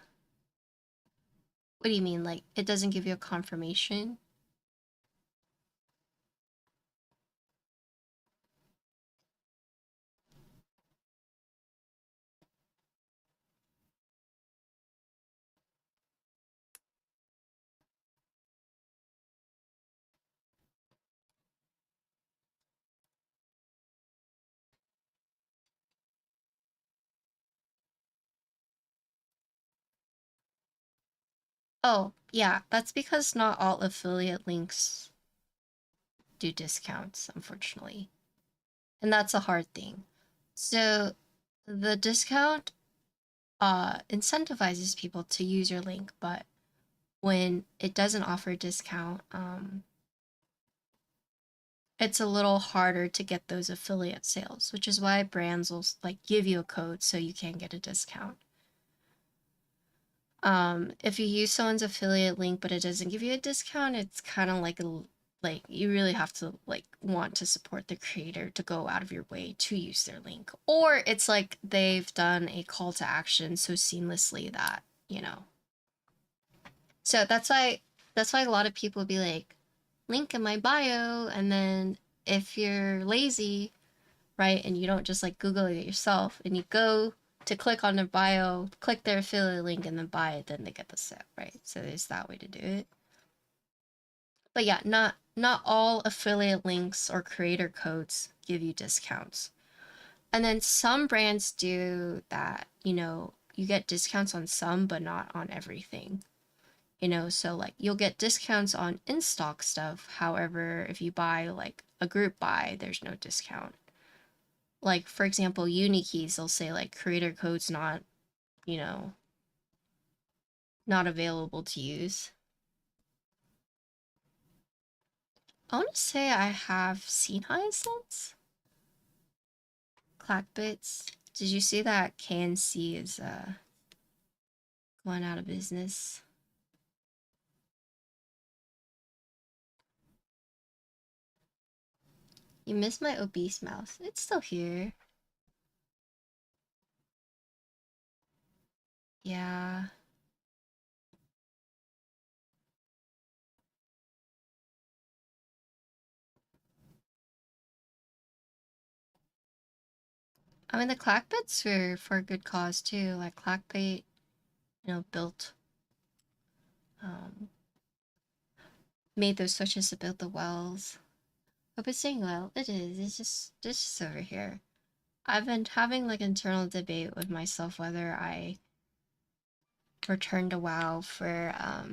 what do you mean? Like it doesn't give you a confirmation? Oh, yeah, that's because not all affiliate links do discounts, unfortunately. And that's a hard thing. So the discount incentivizes people to use your link, but when it doesn't offer a discount, it's a little harder to get those affiliate sales, which is why brands will like give you a code so you can get a discount. If you use someone's affiliate link but it doesn't give you a discount, it's kind of like you really have to like want to support the creator to go out of your way to use their link. Or it's like they've done a call to action so seamlessly that, you know. So that's why a lot of people be like, link in my bio, and then if you're lazy, right, and you don't just like Google it yourself and you go to click on their bio, click their affiliate link and then buy it, then they get the set, right? So there's that way to do it. But yeah, not all affiliate links or creator codes give you discounts. And then some brands do that, you get discounts on some, but not on everything. You know, so like you'll get discounts on in stock stuff. However, if you buy like a group buy, there's no discount. Like for example, Unikeys, they'll say like creator code's not, you know, not available to use. I want to say I have seen Hyacinths. Clackbits. Did you see that KNC is going out of business? You missed my obese mouse. It's still here. Yeah. I mean, the clackbits were for a good cause too. Like clackbait, built, um, made those switches to build the wells. Hope it's doing well. It is. It's just over here. I've been having like internal debate with myself whether I return to WoW for a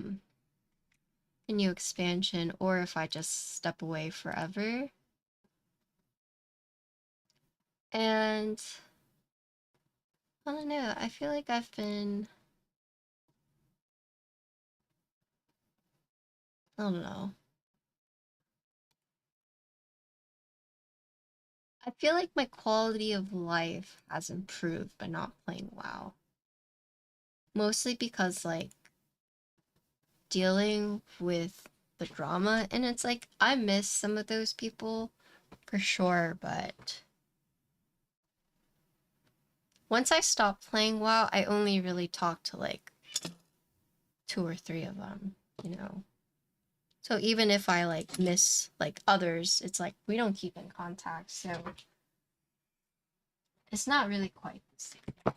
new expansion or if I just step away forever. And I don't know. I feel like I've been. I don't know. I feel like my quality of life has improved by not playing WoW. Mostly because, like, dealing with the drama, and it's like, I miss some of those people for sure, but once I stopped playing WoW, I only really talked to, like, two or three of them, you know? So even if I, like, miss, like, others, it's like, we don't keep in contact, so it's not really quite the same.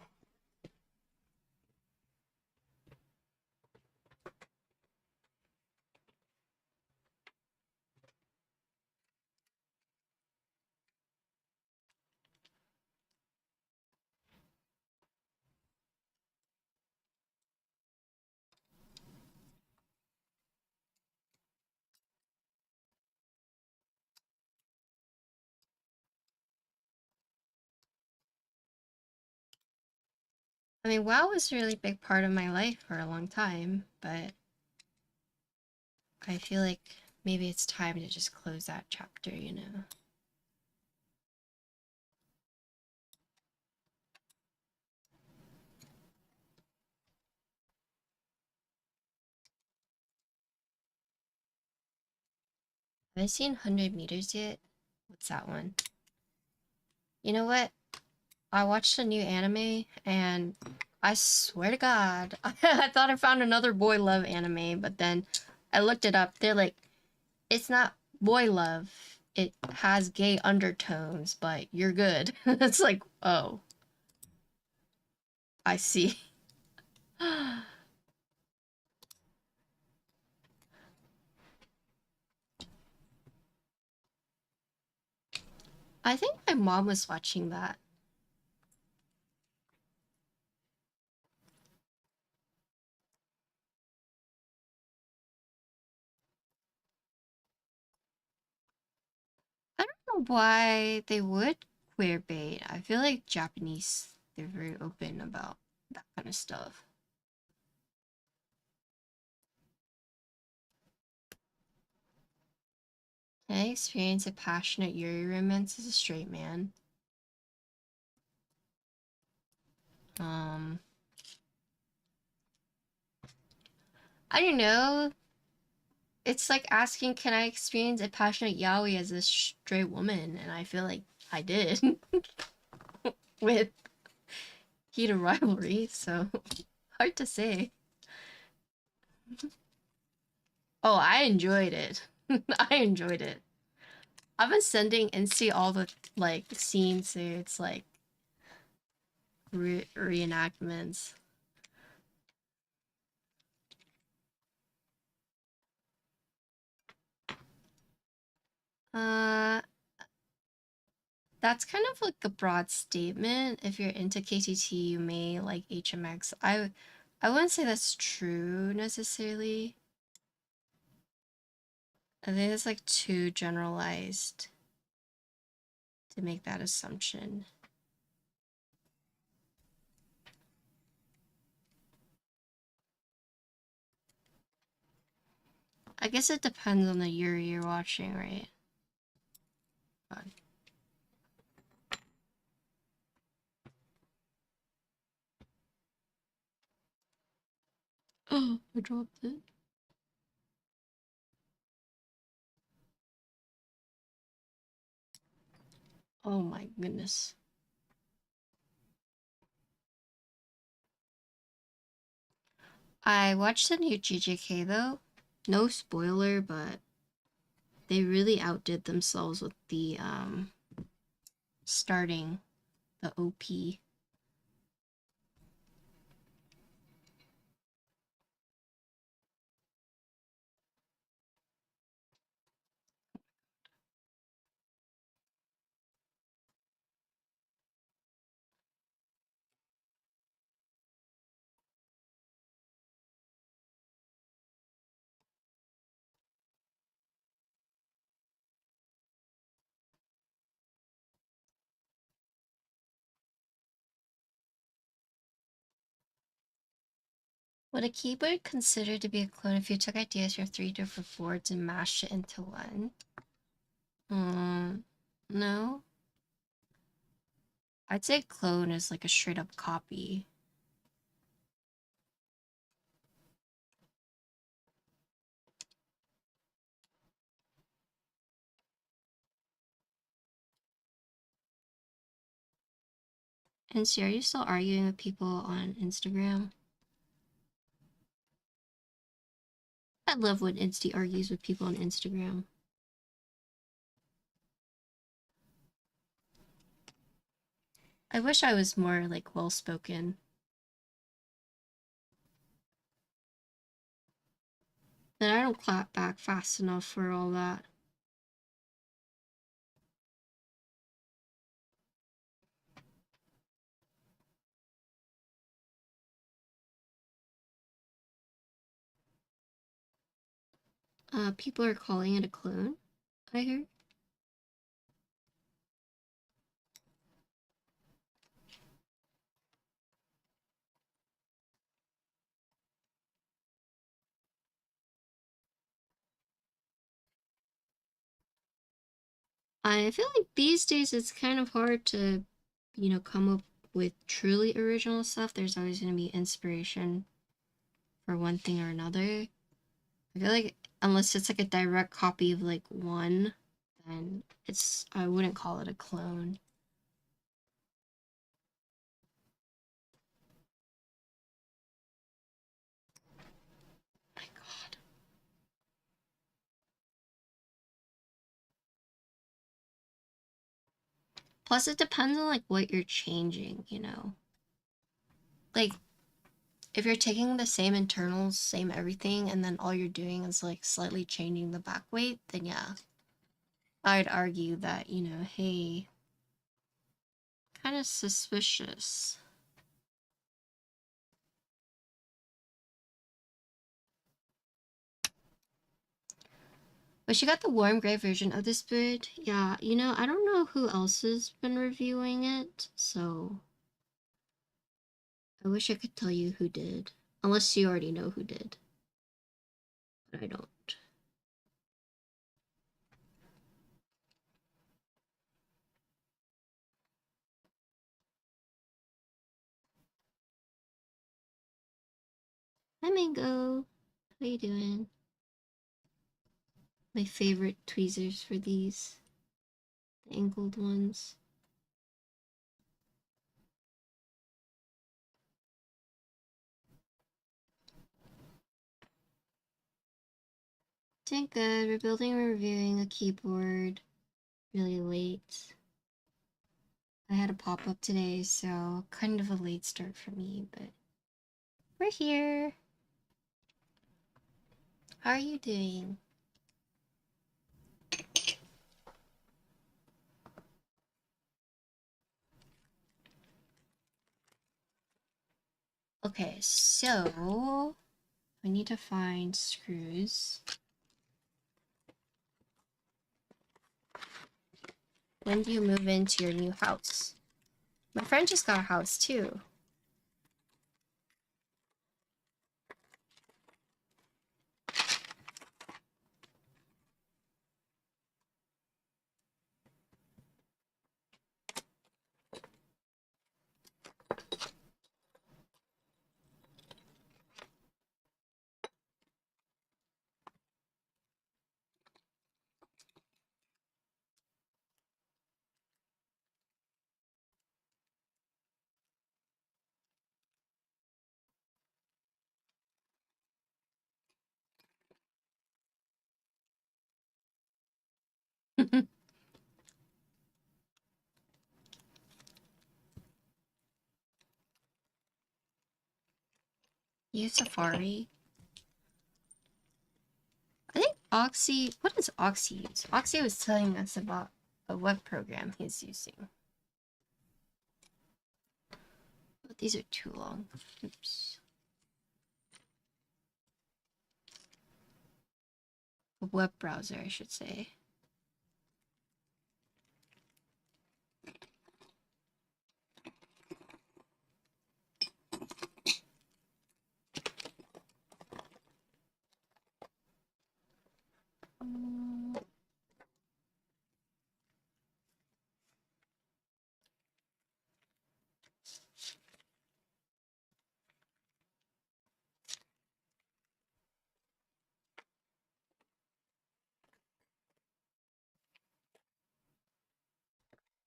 I mean, WoW was a really big part of my life for a long time, but I feel like maybe it's time to just close that chapter, you know? Have I seen 100 meters yet? What's that one? You know what? I watched a new anime and I swear to God, I thought I found another boy love anime, but then I looked it up. They're like, it's not boy love. It has gay undertones, but you're good. It's like, oh, I see. I think my mom was watching that. I don't know why they would queer bait. I feel like Japanese, they're very open about that kind of stuff. Can I experience a passionate Yuri romance as a straight man? Um, I don't know. It's like asking, can I experience a passionate yaoi as a straight woman? And I feel like I did with heated rivalry, so hard to say. Oh, I enjoyed it. I enjoyed it. I've been sending NC all the like scenes, so it's like reenactments. Uh, That's kind of like a broad statement. If you're into KTT, you may like HMX. I wouldn't say that's true necessarily. I think it's like too generalized to make that assumption. I guess it depends on the year you're watching, right? God. Oh, I dropped it. Oh my goodness. I watched the new GJK though. No spoiler, but they really outdid themselves with the starting the OP. Would a keyboard consider to be a clone if you took ideas from 3 different boards and mashed it into one? No. I'd say clone is like a straight up copy. And see, are you still arguing with people on Instagram? I love when Insty argues with people on Instagram. I wish I was more like well spoken. Then I don't clap back fast enough for all that. People are calling it a clone, I heard. I feel like these days it's kind of hard to, come up with truly original stuff. There's always going to be inspiration for one thing or another. I feel like unless it's like a direct copy of like one, then I wouldn't call it a clone. My God. Plus, it depends on like what you're changing. Like if you're taking the same internals, same everything, and then all you're doing is like slightly changing the back weight, then yeah, I'd argue that, hey, kind of suspicious. But she got the warm gray version of this bird. Yeah, I don't know who else has been reviewing it, so I wish I could tell you who did. Unless you already know who did. But I don't. Hi Mango. How you doing? My favorite tweezers for these. The angled ones. Doing good. We're building and reviewing a keyboard really late. I had a pop-up today, so kind of a late start for me, but we're here. How are you doing? Okay, so we need to find screws. When do you move into your new house? My friend just got a house too. Use Safari. I think Oxy. What does Oxy use? Oxy was telling us about a web program he's using. But these are too long. Oops. A web browser, I should say.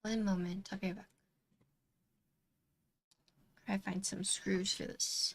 One moment, I'll be back. Try to find some screws for this.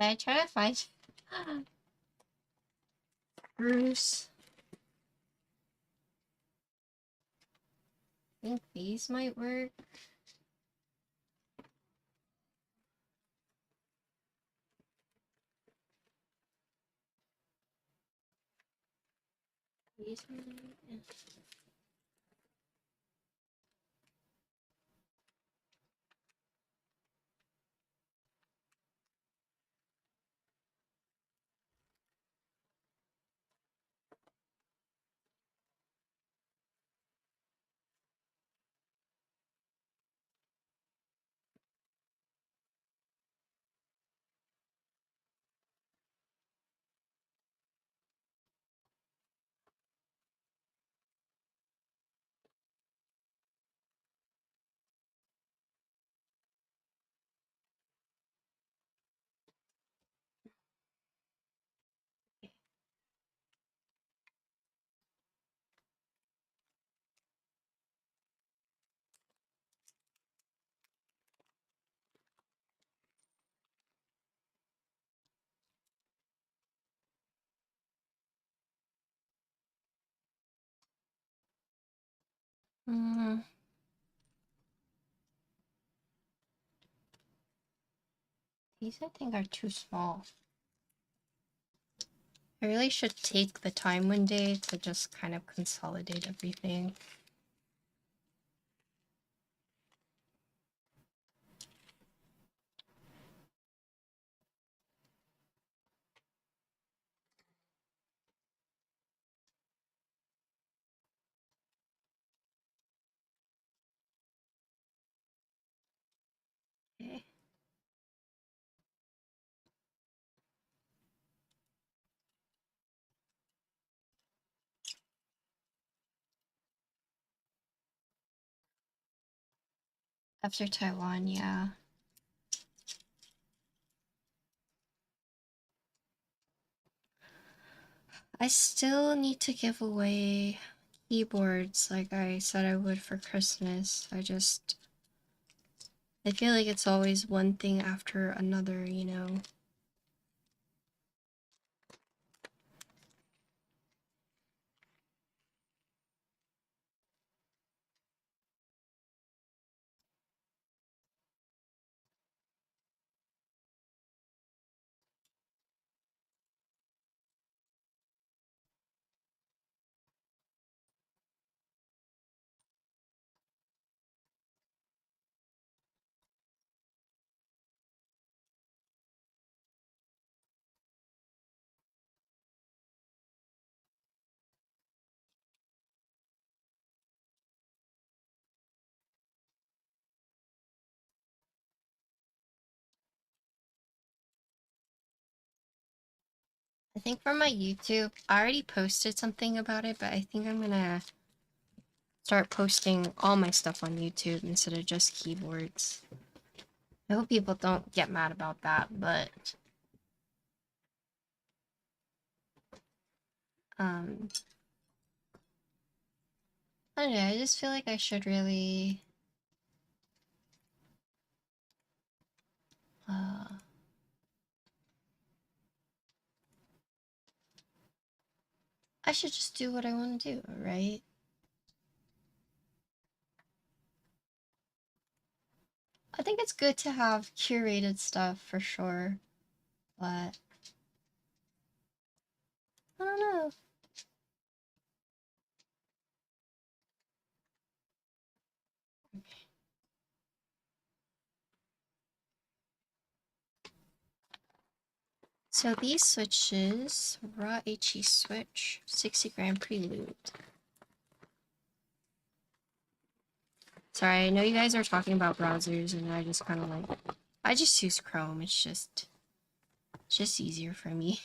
I try to find Bruce. I think these might work. These might... Mm, these I think are too small. I really should take the time one day to just kind of consolidate everything. Okay. After Taiwan, yeah. I still need to give away keyboards like I said I would for Christmas. I feel like it's always one thing after another, you know? I think for my YouTube, I already posted something about it, but I think I'm gonna start posting all my stuff on YouTube instead of just keyboards. I hope people don't get mad about that, but um I don't know, I just feel like I should really uh I should just do what I want to do, right? I think it's good to have curated stuff for sure, but I don't know. So these switches, raw HE switch, 60-gram prelude. Sorry, I know you guys are talking about browsers and I just kind of like, I just use Chrome. It's just easier for me.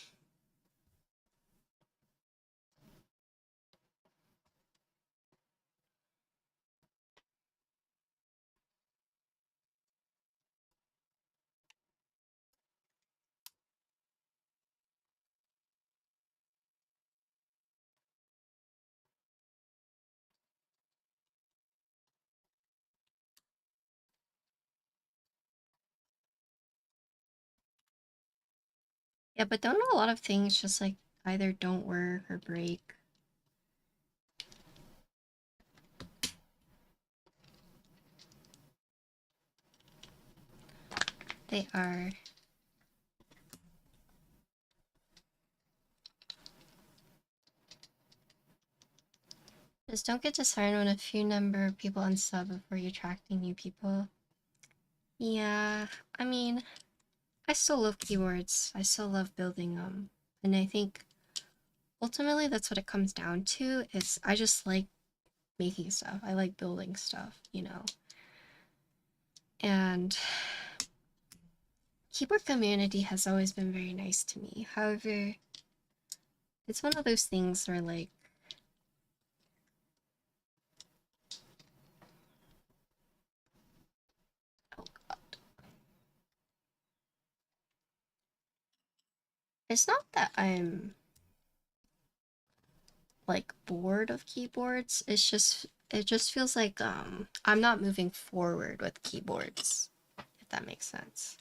Yeah, but don't a lot of things just like either don't work or break? They are. Just don't get disheartened when a few number of people unsub before you're attracting new people. Yeah, I mean, I still love keywords. I still love building them. And I think ultimately that's what it comes down to is I just like making stuff. I like building stuff, you know. And keyboard community has always been very nice to me. However, it's one of those things where like oh god. It's not that I'm like bored of keyboards. It just feels like I'm not moving forward with keyboards, if that makes sense.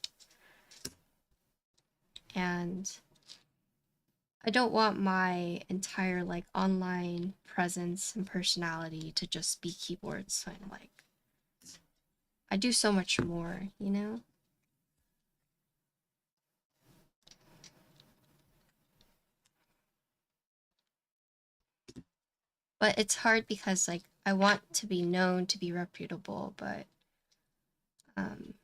And I don't want my entire like online presence and personality to just be keyboards. So I'm like I do so much more, you know? But it's hard because like I want to be known to be reputable, but um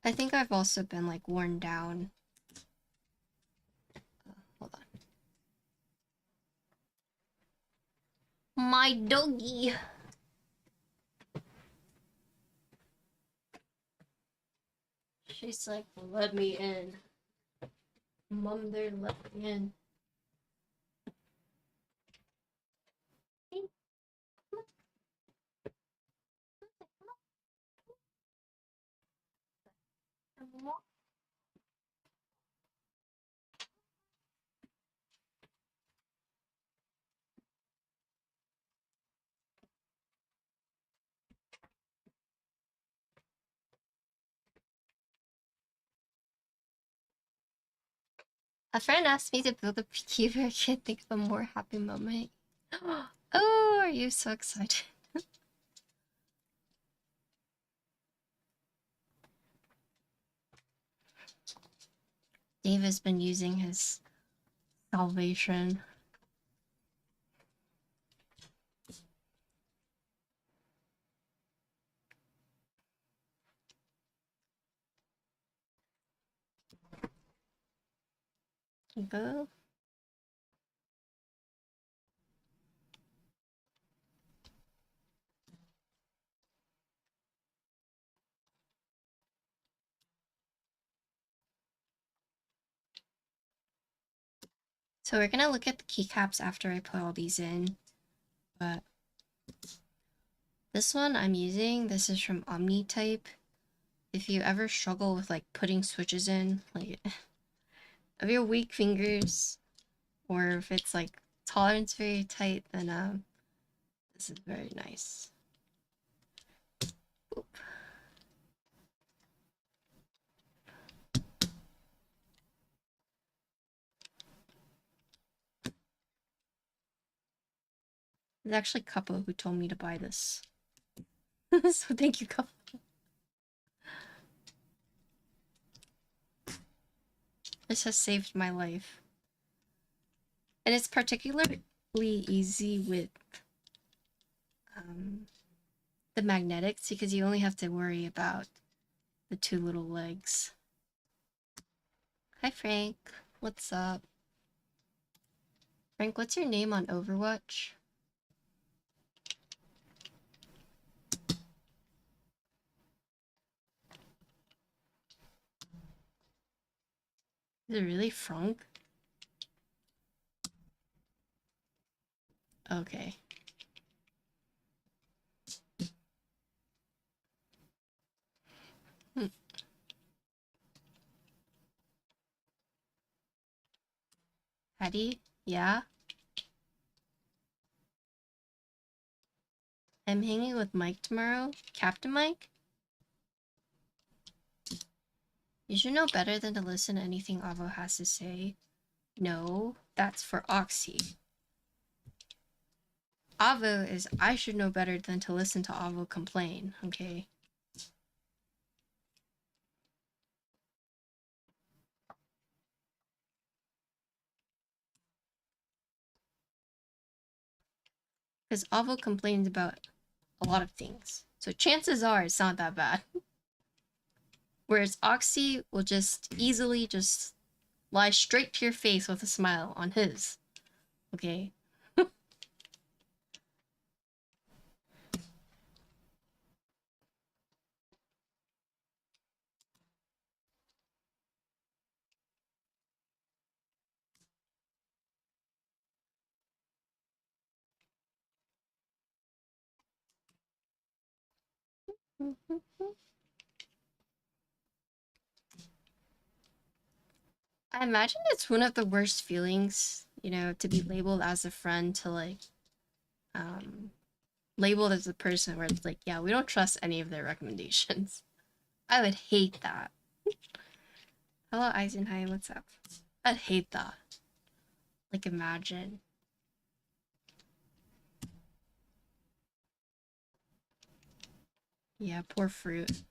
I think I've also been like worn down. Hold on. My doggy. She's like, let me in. Mom, there, let me in. A friend asked me to build a keyboard. I can't think of a more happy moment. Oh, are you so excited? Dave has been using his salvation. Go. So we're gonna look at the keycaps after I put all these in. But this one I'm using, this is from OmniType. If you ever struggle with like putting switches in, like if you're weak fingers, or if it's like tolerance very tight, then this is very nice. Oop. It's actually Kappa who told me to buy this. So thank you, Kappa. This has saved my life. And it's particularly easy with the magnetics because you only have to worry about the two little legs. Hi, Frank. What's up? Frank, what's your name on Overwatch? Is it really Frank? Okay. Patty? Yeah? I'm hanging with Mike tomorrow. Captain Mike? You should know better than to listen to anything Avo has to say. No, that's for Oxy. Avo is I should know better than to listen to Avo complain, okay? Because Avo complains about a lot of things. So chances are it's not that bad. Whereas Oxy will just easily just lie straight to your face with a smile on his. Okay? I imagine it's one of the worst feelings, to be labeled as a friend, to like um labeled as a person where it's like, yeah, we don't trust any of their recommendations. I would hate that. Hello Eisenheim, what's up? I'd hate that. Like imagine. Yeah, poor fruit.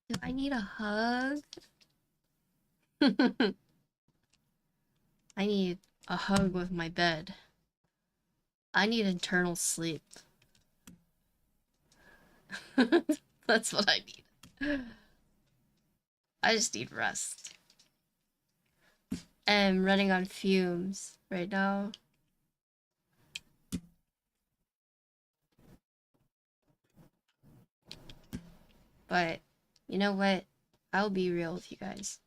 Do I need a hug? I need a hug with my bed. I need internal sleep. That's what I need. I just need rest. I'm running on fumes right now. But you know what? I'll be real with you guys.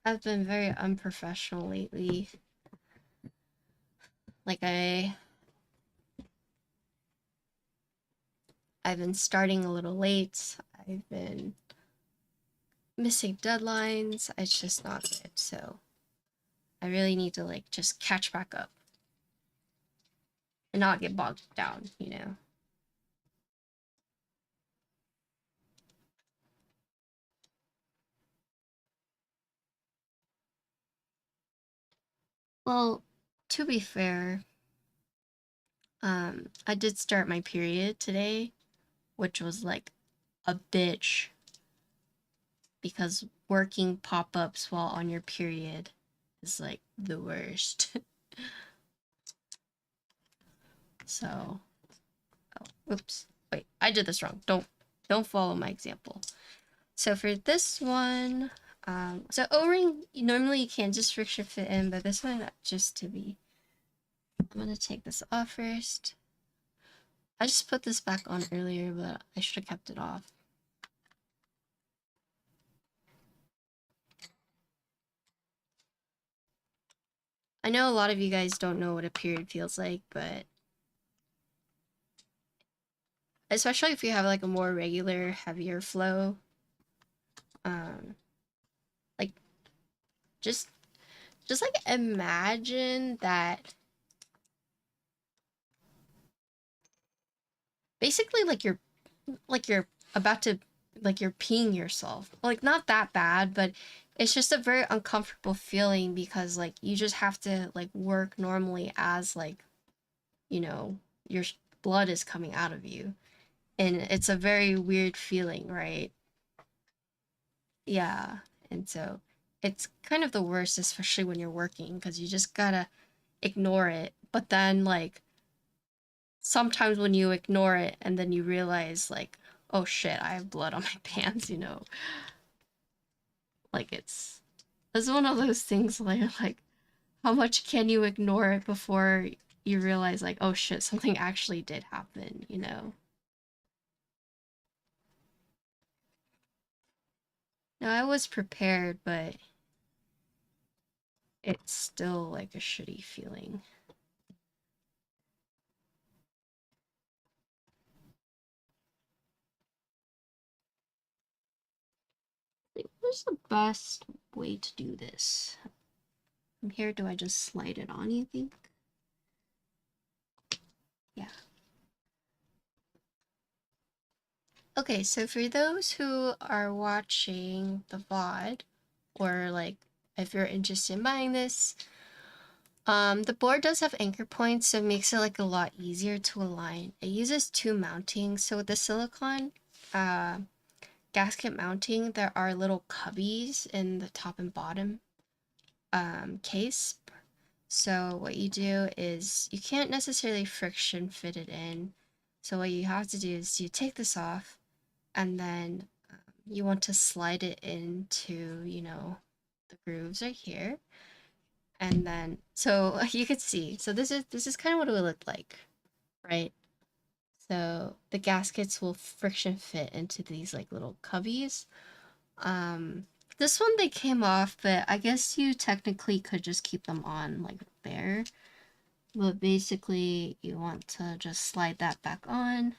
I've been very unprofessional lately. Like I've been starting a little late. I've been missing deadlines. It's just not good. So I really need to like just catch back up and not get bogged down. Well, to be fair, I did start my period today, which was like a bitch because working pop-ups while on your period is like the worst. So, oh, oops. Wait, I did this wrong. Don't follow my example. So for this one, so O-ring, normally you can just friction fit in, but this one just to be, I'm gonna take this off first. I just put this back on earlier, but I should have kept it off. I know a lot of you guys don't know what a period feels like, but especially if you have like a more regular, heavier flow, um, like just like imagine that basically like you're about to like you're peeing yourself. Like not that bad, but it's just a very uncomfortable feeling because like you just have to like work normally as like, your blood is coming out of you. And it's a very weird feeling, right? Yeah. And so it's kind of the worst, especially when you're working, because you just gotta ignore it. But then like sometimes when you ignore it and then you realize like, oh shit, I have blood on my pants, you know. Like it's one of those things where like how much can you ignore it before you realize like, oh shit, something actually did happen, you know. Now I was prepared, but it's still like a shitty feeling. Like, what's the best way to do this? From here, do I just slide it on, you think? Yeah. Okay, so for those who are watching the VOD, or like if you're interested in buying this, the board does have anchor points, so it makes it like a lot easier to align. It uses two mountings, so with the silicone gasket mounting, there are little cubbies in the top and bottom case. So what you do is you can't necessarily friction fit it in. So what you have to do is you take this off, and then you want to slide it into, you know, the grooves right here. And then so you could see. So this is kind of what it would look like, right? So the gaskets will friction fit into these like little cubbies. Um this one they came off, but I guess you technically could just keep them on like there. But basically you want to just slide that back on,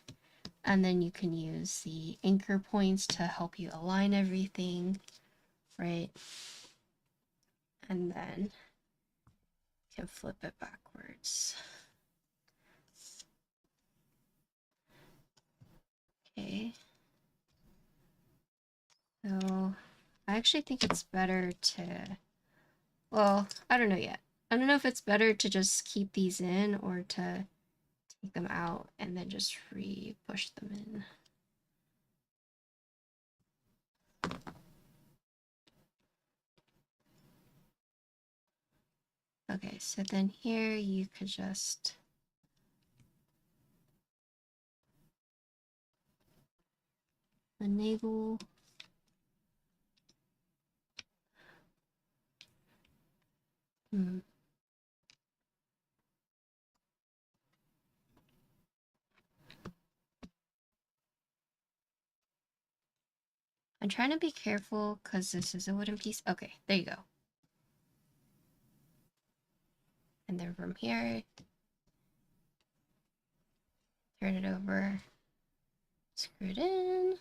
and then you can use the anchor points to help you align everything, right? And then you can flip it backwards. Okay. So I actually think it's better to, well, I don't know yet. I don't know if it's better to just keep these in or to take them out and then just re-push them in. Okay, so then here you could just enable. I'm trying to be careful because this is a wooden piece. Okay, there you go. And then from here, turn it over, screw it in.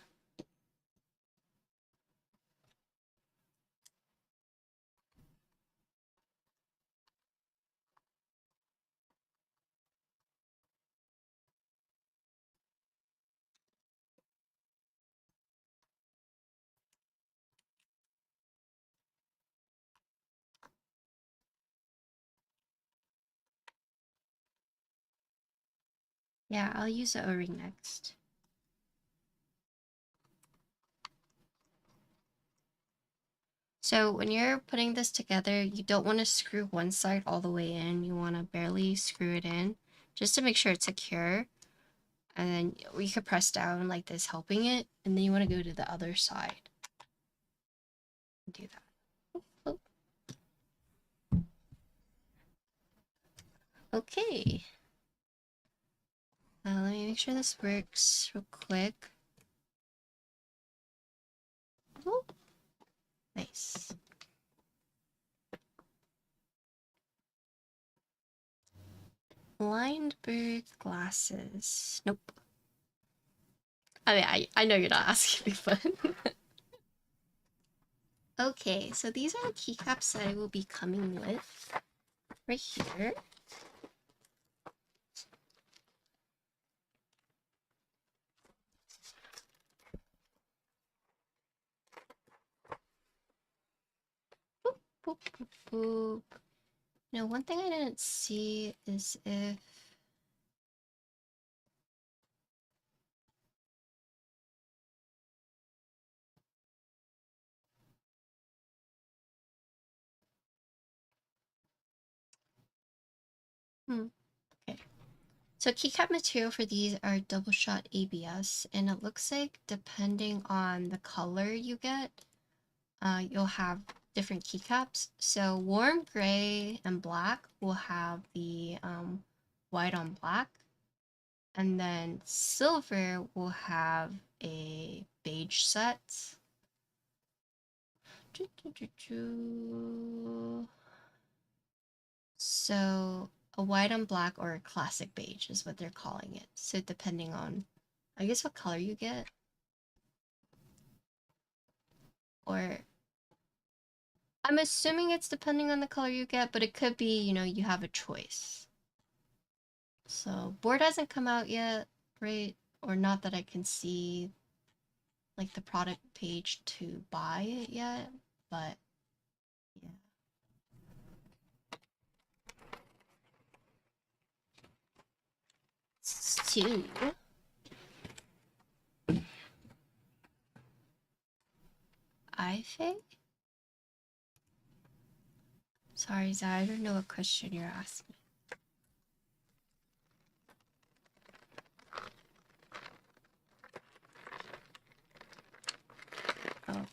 Yeah, I'll use the O-ring next. So when you're putting this together, you don't want to screw one side all the way in. You want to barely screw it in just to make sure it's secure. And then you could press down like this, helping it. And then you want to go to the other side and do that. Oh. Okay. Let me make sure this works real quick. Oh, nice. Lindbergh glasses. Nope. I mean, I know you're not asking me, but... Okay, so these are the keycaps that I will be coming with right here. Boop, boop, boop, boop. Now, one thing I didn't see is if... Okay. So keycap material for these are double shot ABS, and it looks like depending on the color you get, you'll have different keycaps. So warm gray and black will have the white on black, and then silver will have a beige set. So a white on black or a classic beige is what they're calling it. So depending on, I guess, what color you get, or I'm assuming it's depending on the color you get, but it could be, you have a choice. So board hasn't come out yet, right? Or not that I can see like the product page to buy it yet, but yeah. Two. I think. Sorry, Zai, I don't know what question you're asking. Oh.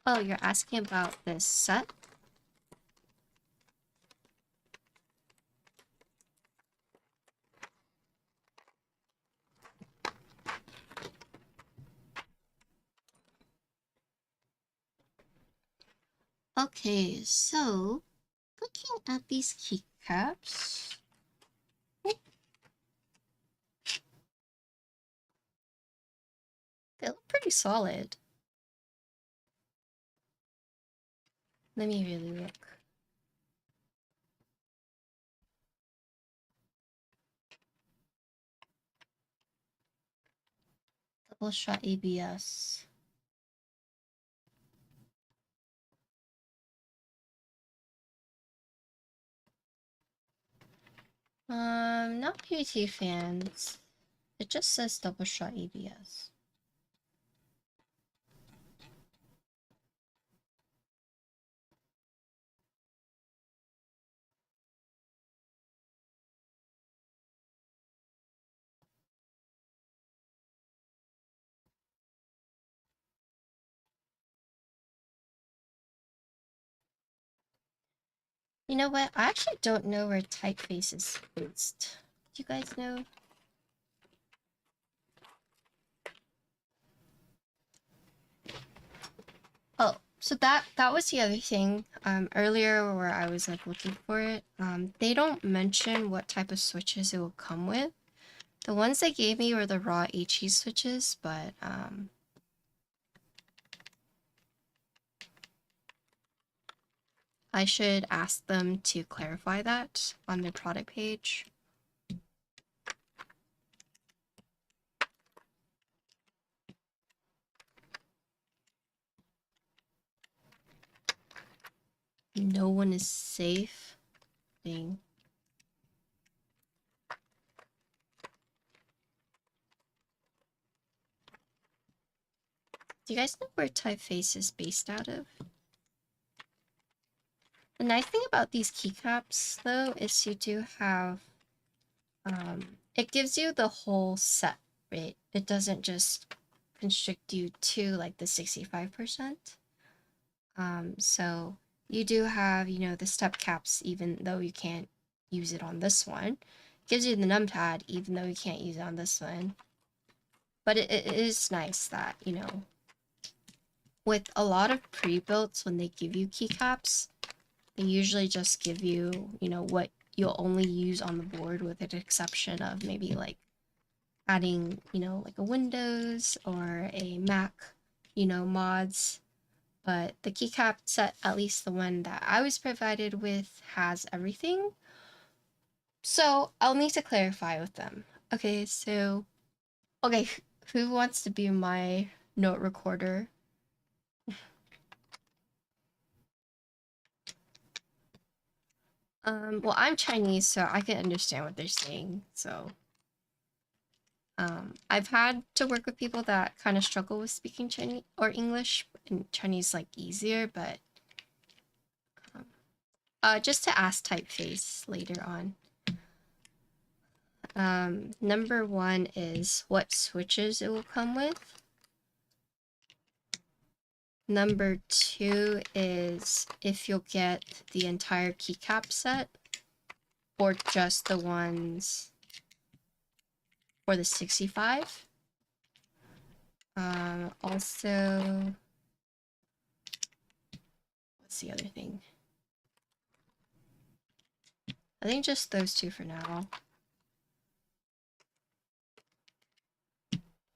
Oh, you're asking about this set? Okay, so looking at these keycaps, they look pretty solid. Let me really look. Double shot ABS. Not PVT fans. It just says double shot ABS. You know what? I actually don't know where Typface is based. Do you guys know? Oh, so that was the other thing. Earlier where I was like looking for it. They don't mention what type of switches it will come with. The ones they gave me were the raw HE switches, but I should ask them to clarify that on their product page. No one is safe. Thing. Do you guys know where Typeface is based out of? The nice thing about these keycaps, though, is you do have, it gives you the whole set, right? It doesn't just constrict you to, like, the 65%. So you do have, the step caps, even though you can't use it on this one. It gives you the numpad, even though you can't use it on this one. But it is nice that, with a lot of pre-builts, when they give you keycaps, they usually just give you, what you'll only use on the board, with an exception of maybe like adding, like a Windows or a Mac, mods. But the keycap set, at least the one that I was provided with, has everything. So I'll need to clarify with them. Okay, so, okay, who wants to be my note recorder? Well, I'm Chinese, so I can understand what they're saying. So, I've had to work with people that kind of struggle with speaking Chinese or English, and Chinese like easier, but um, just to ask Typeface later on. Number one is what switches it will come with. Number two is if you'll get the entire keycap set or just the ones for the 65. Also, what's the other thing? I think just those two for now.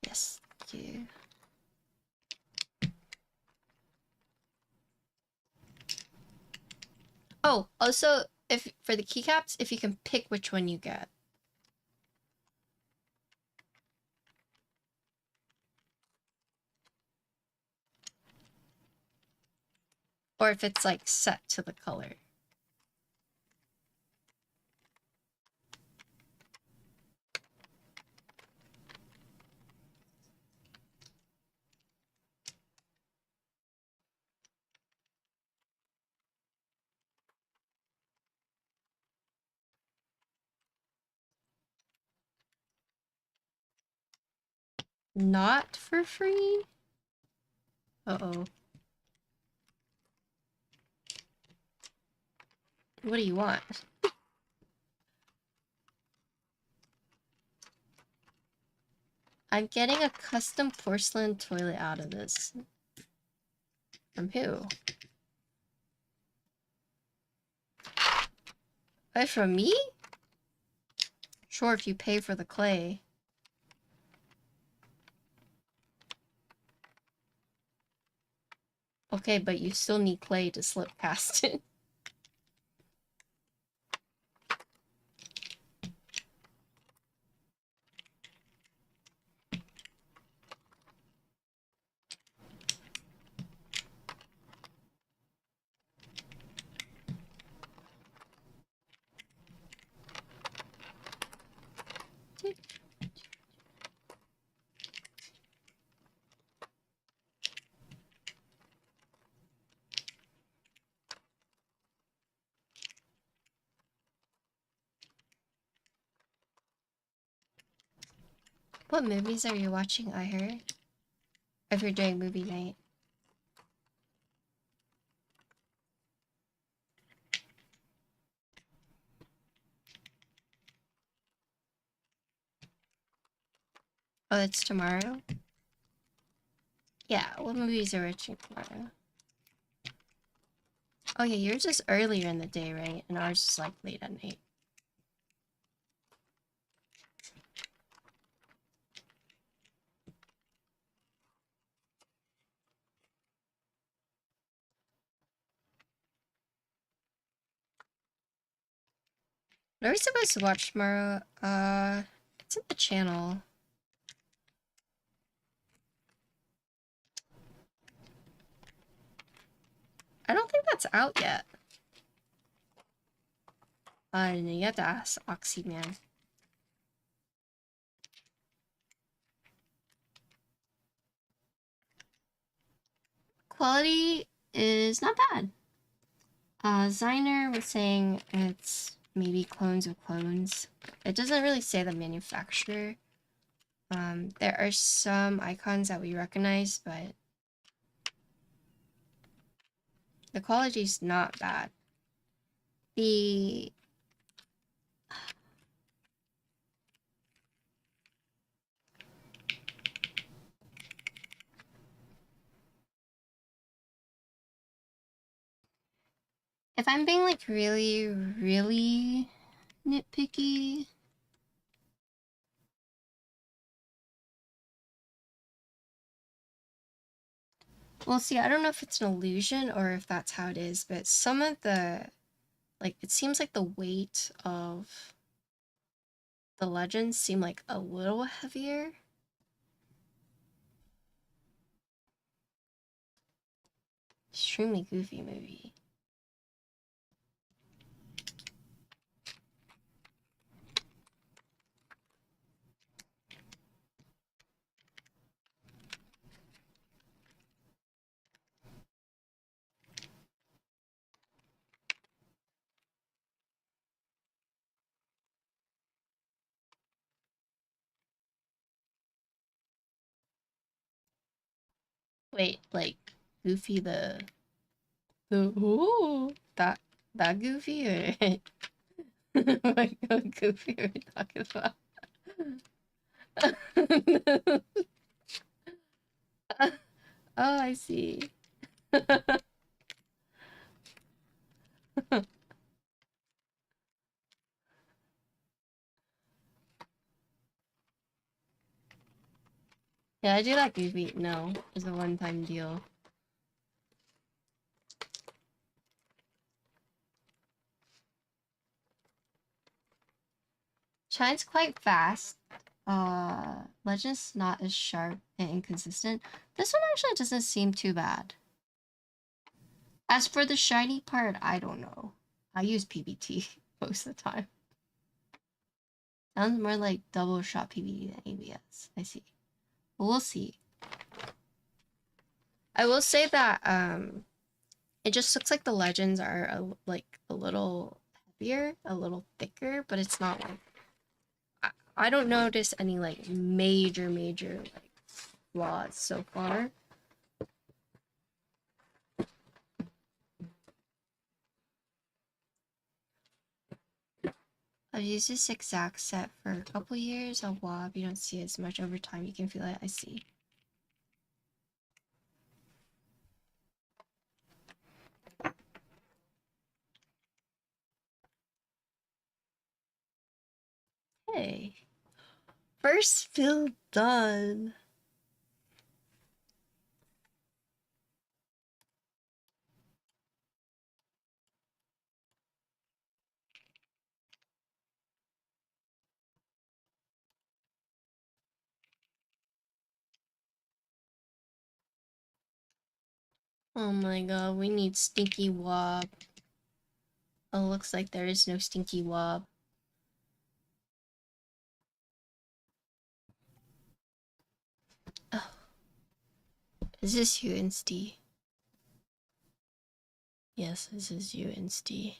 Yes, thank you. Oh, also, if for the keycaps, if you can pick which one you get. Or if it's like set to the color. Not for free? Uh-oh. What do you want? I'm getting a custom porcelain toilet out of this. From who? Oh, from me? Sure, if you pay for the clay. Okay, but you still need clay to slip past it. What movies are you watching, I heard? If you're doing movie night. Oh, it's tomorrow? Yeah, what movies are we watching tomorrow? Oh yeah, yours is earlier in the day, right? And ours is like late at night. What are we supposed to watch tomorrow? It's in the channel. I don't think that's out yet. You have to ask Oxy Man. Quality is not bad. Zyner was saying it's maybe clones of clones. It doesn't really say the manufacturer. There are some icons that we recognize, but the quality's not bad. The if I'm being like really, really nitpicky, well, see, I don't know if it's an illusion or if that's how it is, but some of the, like, it seems like the weight of the legends seem like a little heavier. Extremely goofy movie. Wait, like Goofy the ooh that Goofy or like what Goofy are we talking about? Oh, I see. Yeah, I do that Goofy. No, it's a one-time deal. Shine's quite fast. Legend's not as sharp and inconsistent. This one actually doesn't seem too bad. As for the shiny part, I don't know. I use PBT most of the time. Sounds more like double shot PBT than ABS. I see. But we'll see. I will say that it just looks like the legends are like a little heavier, a little thicker, but it's not like I don't notice any like major like flaws so far. I've used this exact set for a couple years. A wob, you don't see as much over time. You can feel it. I see. Hey, first fill done. Oh my god, we need stinky wob. Oh, looks like there is no stinky wob. Oh, is this you, Insty? Yes, this is you, Insty.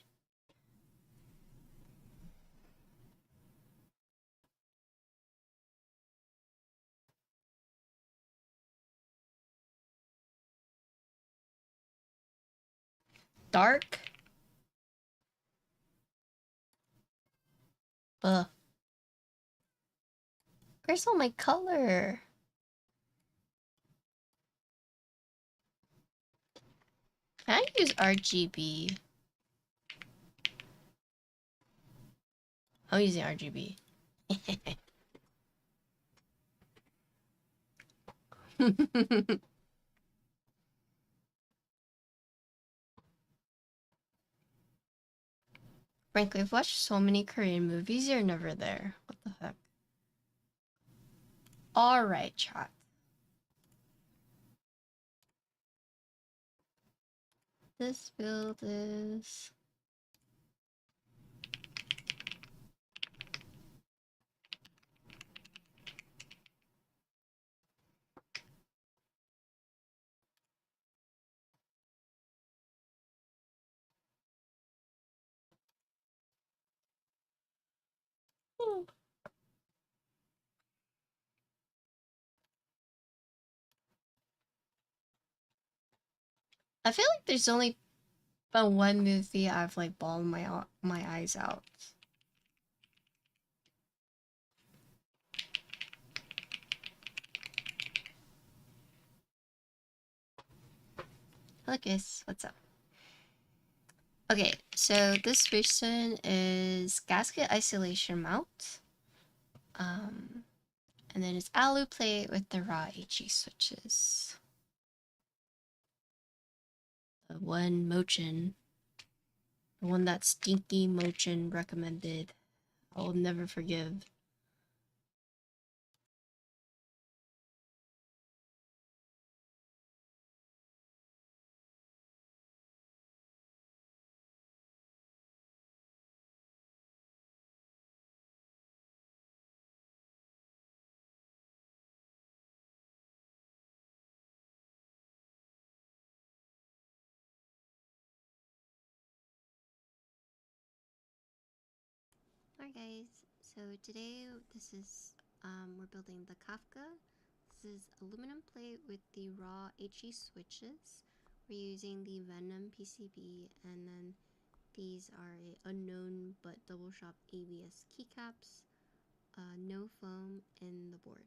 Dark? Ugh. Where's all my color? Can I use RGB? I'm using RGB. Frankly, I've watched so many Korean movies, you're never there. What the heck? Alright, chat. This build is... I feel like there's only been one movie I've like bawled my eyes out. Lucas, what's up? Okay, so this person is gasket isolation mount. And then it's alu plate with the raw HE switches. The one Mochin. The one that stinky Mochin recommended. I will never forgive. Alright guys, so today this is we're building the Kafka This is aluminum plate with the raw HE switches. We're using the Venom PCB, and then these are a unknown but double shot ABS keycaps, no foam in the board.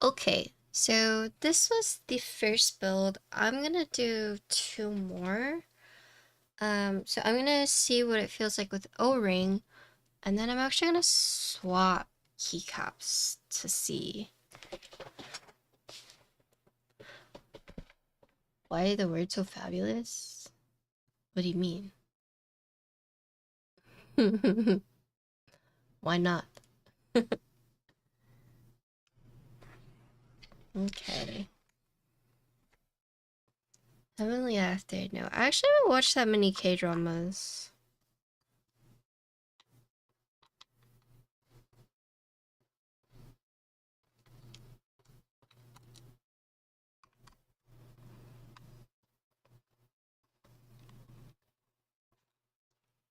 Okay, so this was the first build. I'm gonna do 2 more. So I'm gonna see what it feels like with O-ring, and then I'm actually gonna swap keycaps to see. Why the word so fabulous? What do you mean? Why not? Okay. Heavenly After. No, I actually haven't watched that many K-dramas.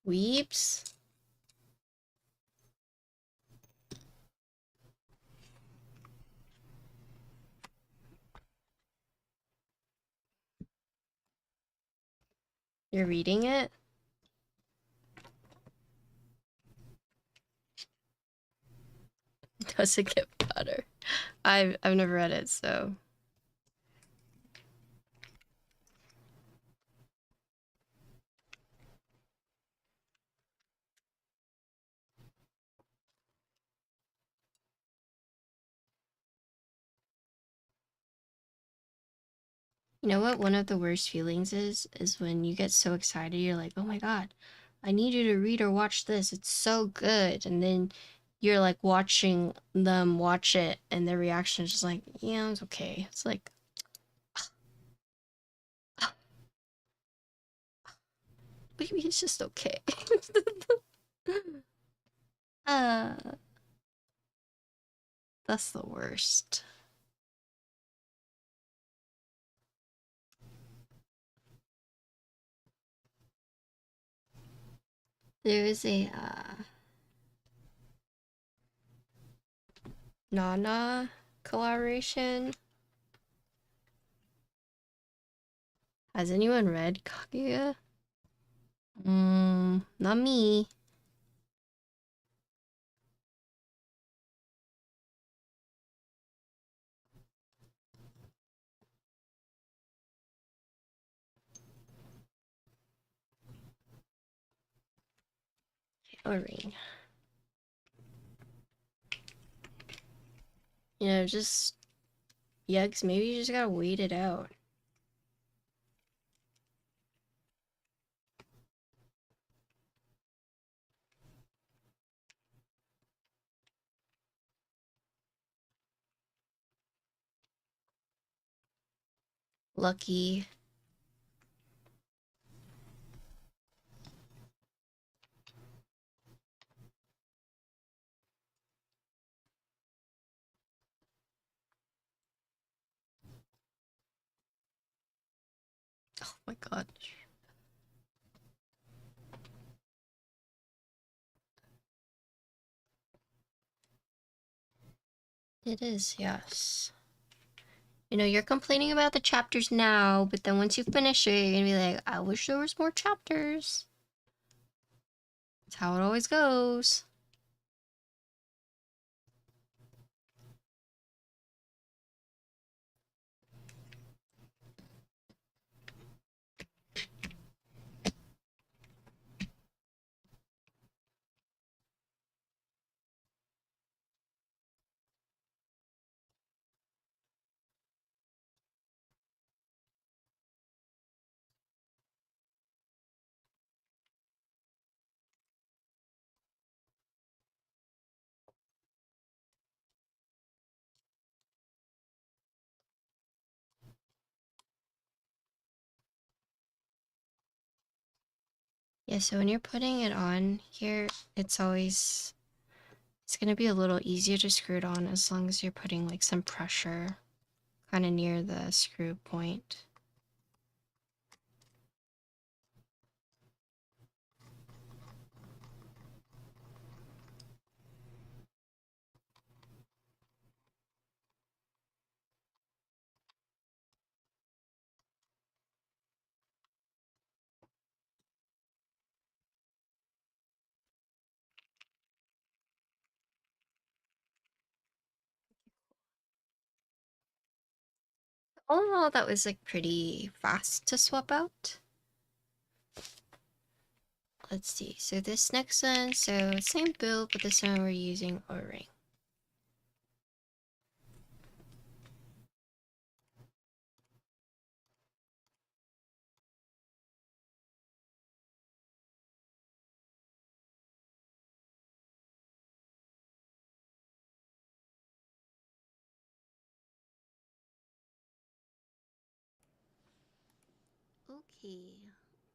Weeps? You're reading it? Does it get better? I've never read it, so. You know what one of the worst feelings is when you get so excited, you're like, oh my god, I need you to read or watch this. It's so good. And then you're like watching them watch it and their reaction is just like, yeah, it's okay. It's like, maybe it's just okay. uh, that's the worst. There is a Nana collaboration. Has anyone read Kaguya? Not me. O-ring. You know, just Yugs, maybe you just gotta wait it out. Lucky. Oh my god. It is, yes. You know, you're complaining about the chapters now, but then once you finish it, you're gonna be like, I wish there was more chapters. That's how it always goes. Yeah, so when you're putting it on here, it's always, it's gonna be a little easier to screw it on as long as you're putting like some pressure kind of near the screw point. All in all, that was like pretty fast to swap out. Let's see, so this next one, so same build, but this one we're using O-ring. Okay,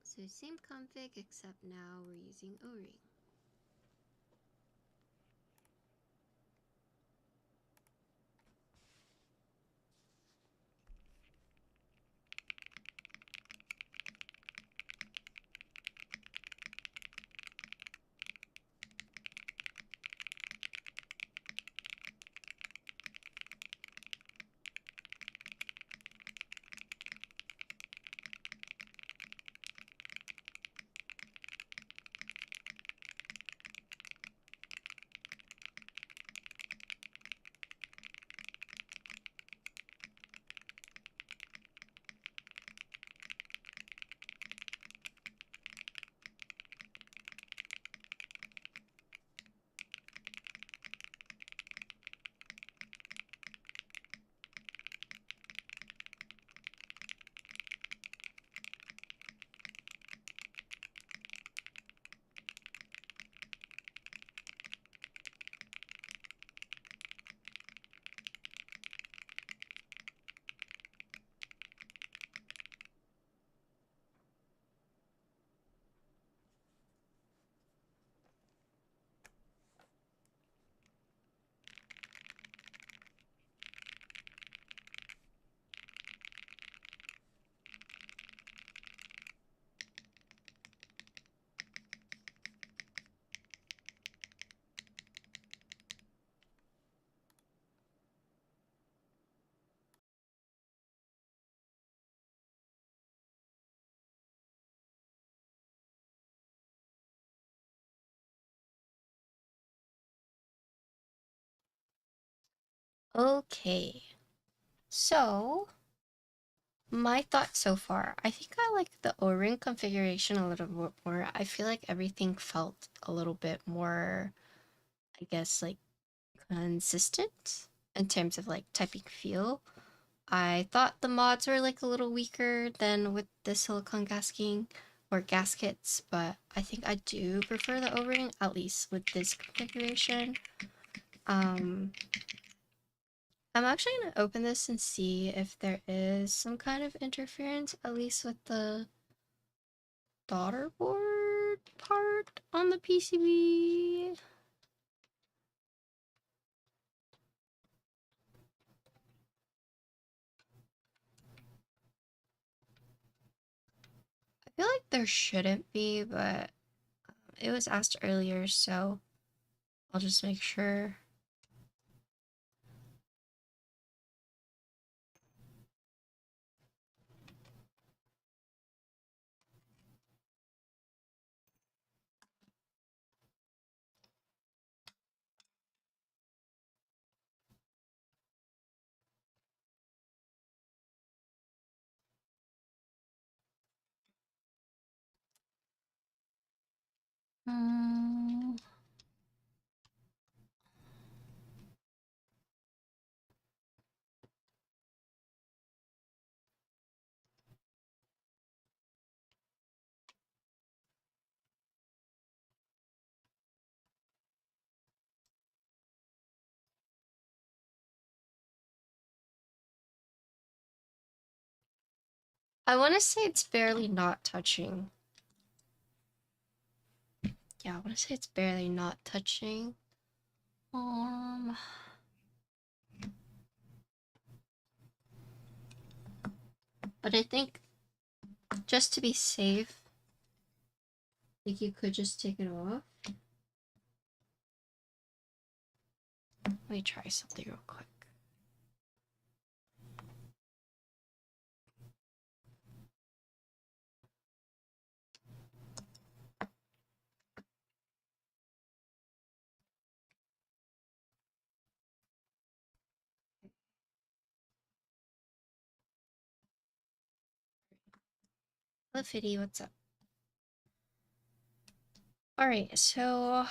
so same config except now we're using O-ring. Okay, so my thoughts so far, I think I like the O-ring configuration a little bit more. I feel like everything felt a little bit more, I guess, like consistent in terms of like typing feel. I thought the mods were like a little weaker than with the silicone gasking or gaskets, but I think I do prefer the O-ring, at least with this configuration. Um, I'm actually gonna open this and see if there is some kind of interference, at least with the daughter board part on the PCB. I feel like there shouldn't be, but it was asked earlier, so I'll just make sure. Mm, I want to say it's barely not touching. Yeah, I want to say it's barely not touching. Um, but I think just to be safe, like you could just take it off. Let me try something real quick. Hello, Fiddy, what's up? Alright, so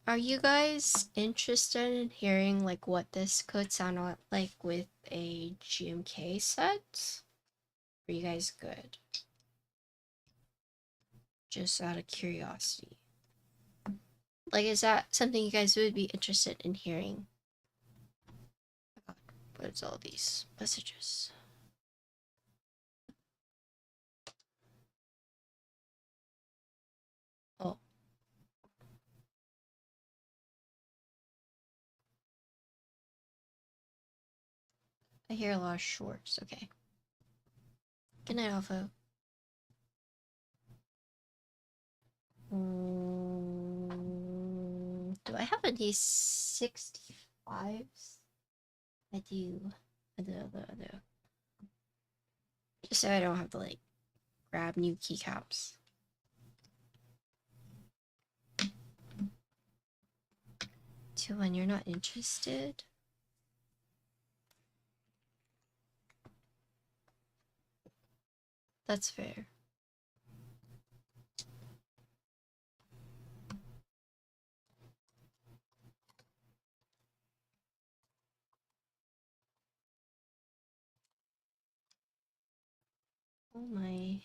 are you guys interested in hearing like what this could sound like with a GMK set? Are you guys good? Just out of curiosity. Like, is that something you guys would be interested in hearing? Oh my God, what is all these messages? Oh, I hear a lot of shorts. Okay. Good night, Alpha. Do I have any 65s? I do. I do. Just so I don't have to like grab new keycaps. So when you're not interested, that's fair. Oh my.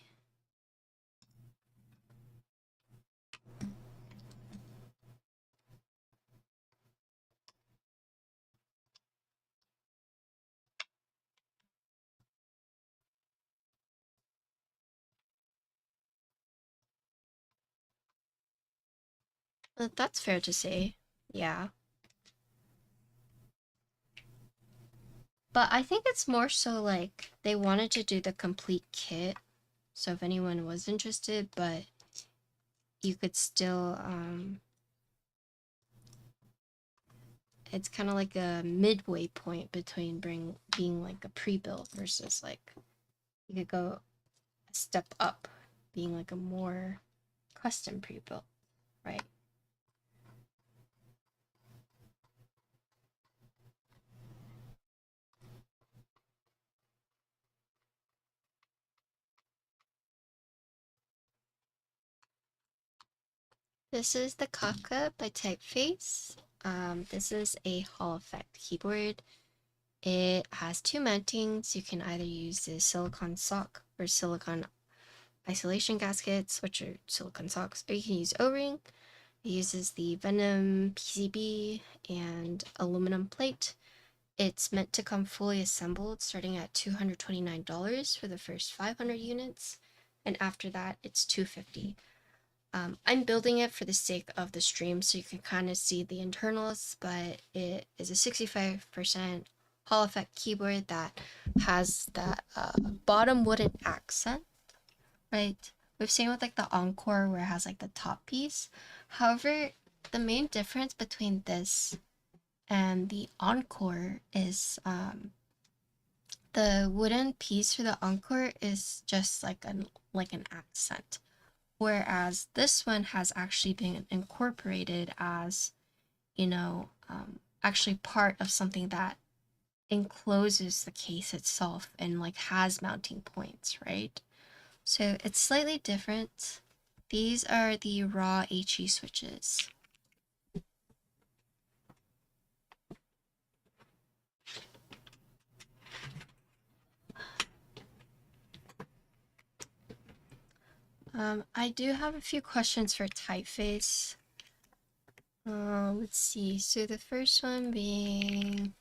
That's fair to say. Yeah. But I think it's more so like they wanted to do the complete kit. So if anyone was interested, but you could still it's kind of like a midway point between being like a pre-built versus like you could go a step up being like a more custom pre-built, right? This is the Kafka by Typface. This is a Hall effect keyboard. It has two mountings. You can either use the silicon sock or silicon isolation gaskets, which are silicon socks, or you can use O-ring. It uses the Venom PCB and aluminum plate. It's meant to come fully assembled, starting at $229 for the first 500 units, and after that, it's $250. I'm building it for the sake of the stream so you can kind of see the internals, but it is a 65% Hall effect keyboard that has that bottom wooden accent, right? We've seen with like the Encore where it has like the top piece. However, the main difference between this and the Encore is the wooden piece for the Encore is just like an accent, whereas this one has actually been incorporated as, you know, actually part of something that encloses the case itself and like has mounting points, right? So it's slightly different. These are the raw HE switches. I do have a few questions for Typface. Let's see. So the first one being,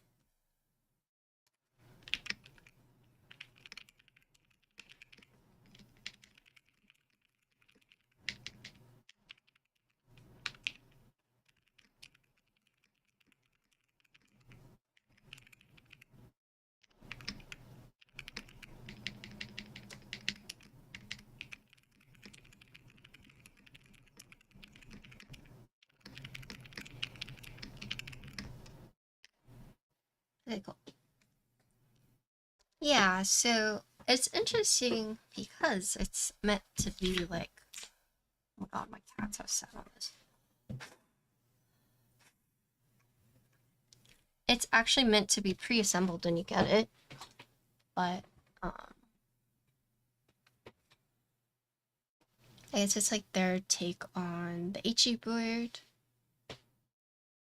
okay, cool. Yeah, so it's interesting because it's meant to be like, oh my god, my cats have sat on this. It's actually meant to be pre-assembled when you get it, but it's just like their take on the HE board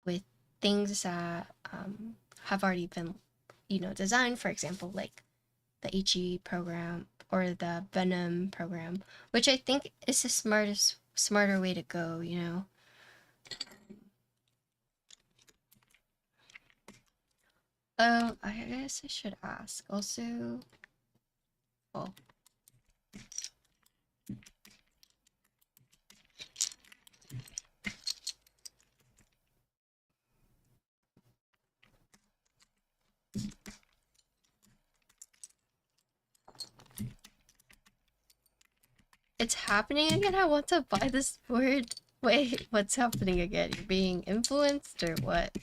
with things that have already been, designed. For example, like the HE program or the Venom program, which I think is the smarter way to go. Oh, I guess I should ask also. Well, it's happening again. I want to buy this board. Wait, what's happening again? You're being influenced or what?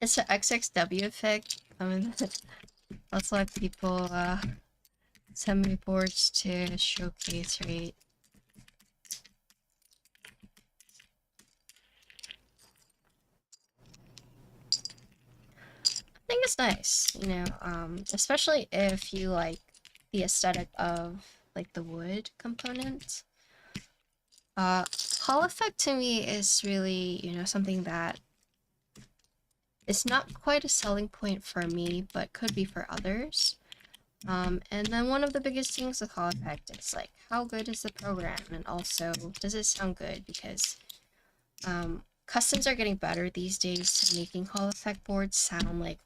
It's the XXW effect. I mean, that's why people send me boards to showcase, right? I think it's nice, especially if you like the aesthetic of like the wood component. Hall effect to me is really, something that is not quite a selling point for me, but could be for others. And then one of the biggest things with Hall effect is like, how good is the program? And also, does it sound good? Because customs are getting better these days to making Hall effect boards sound like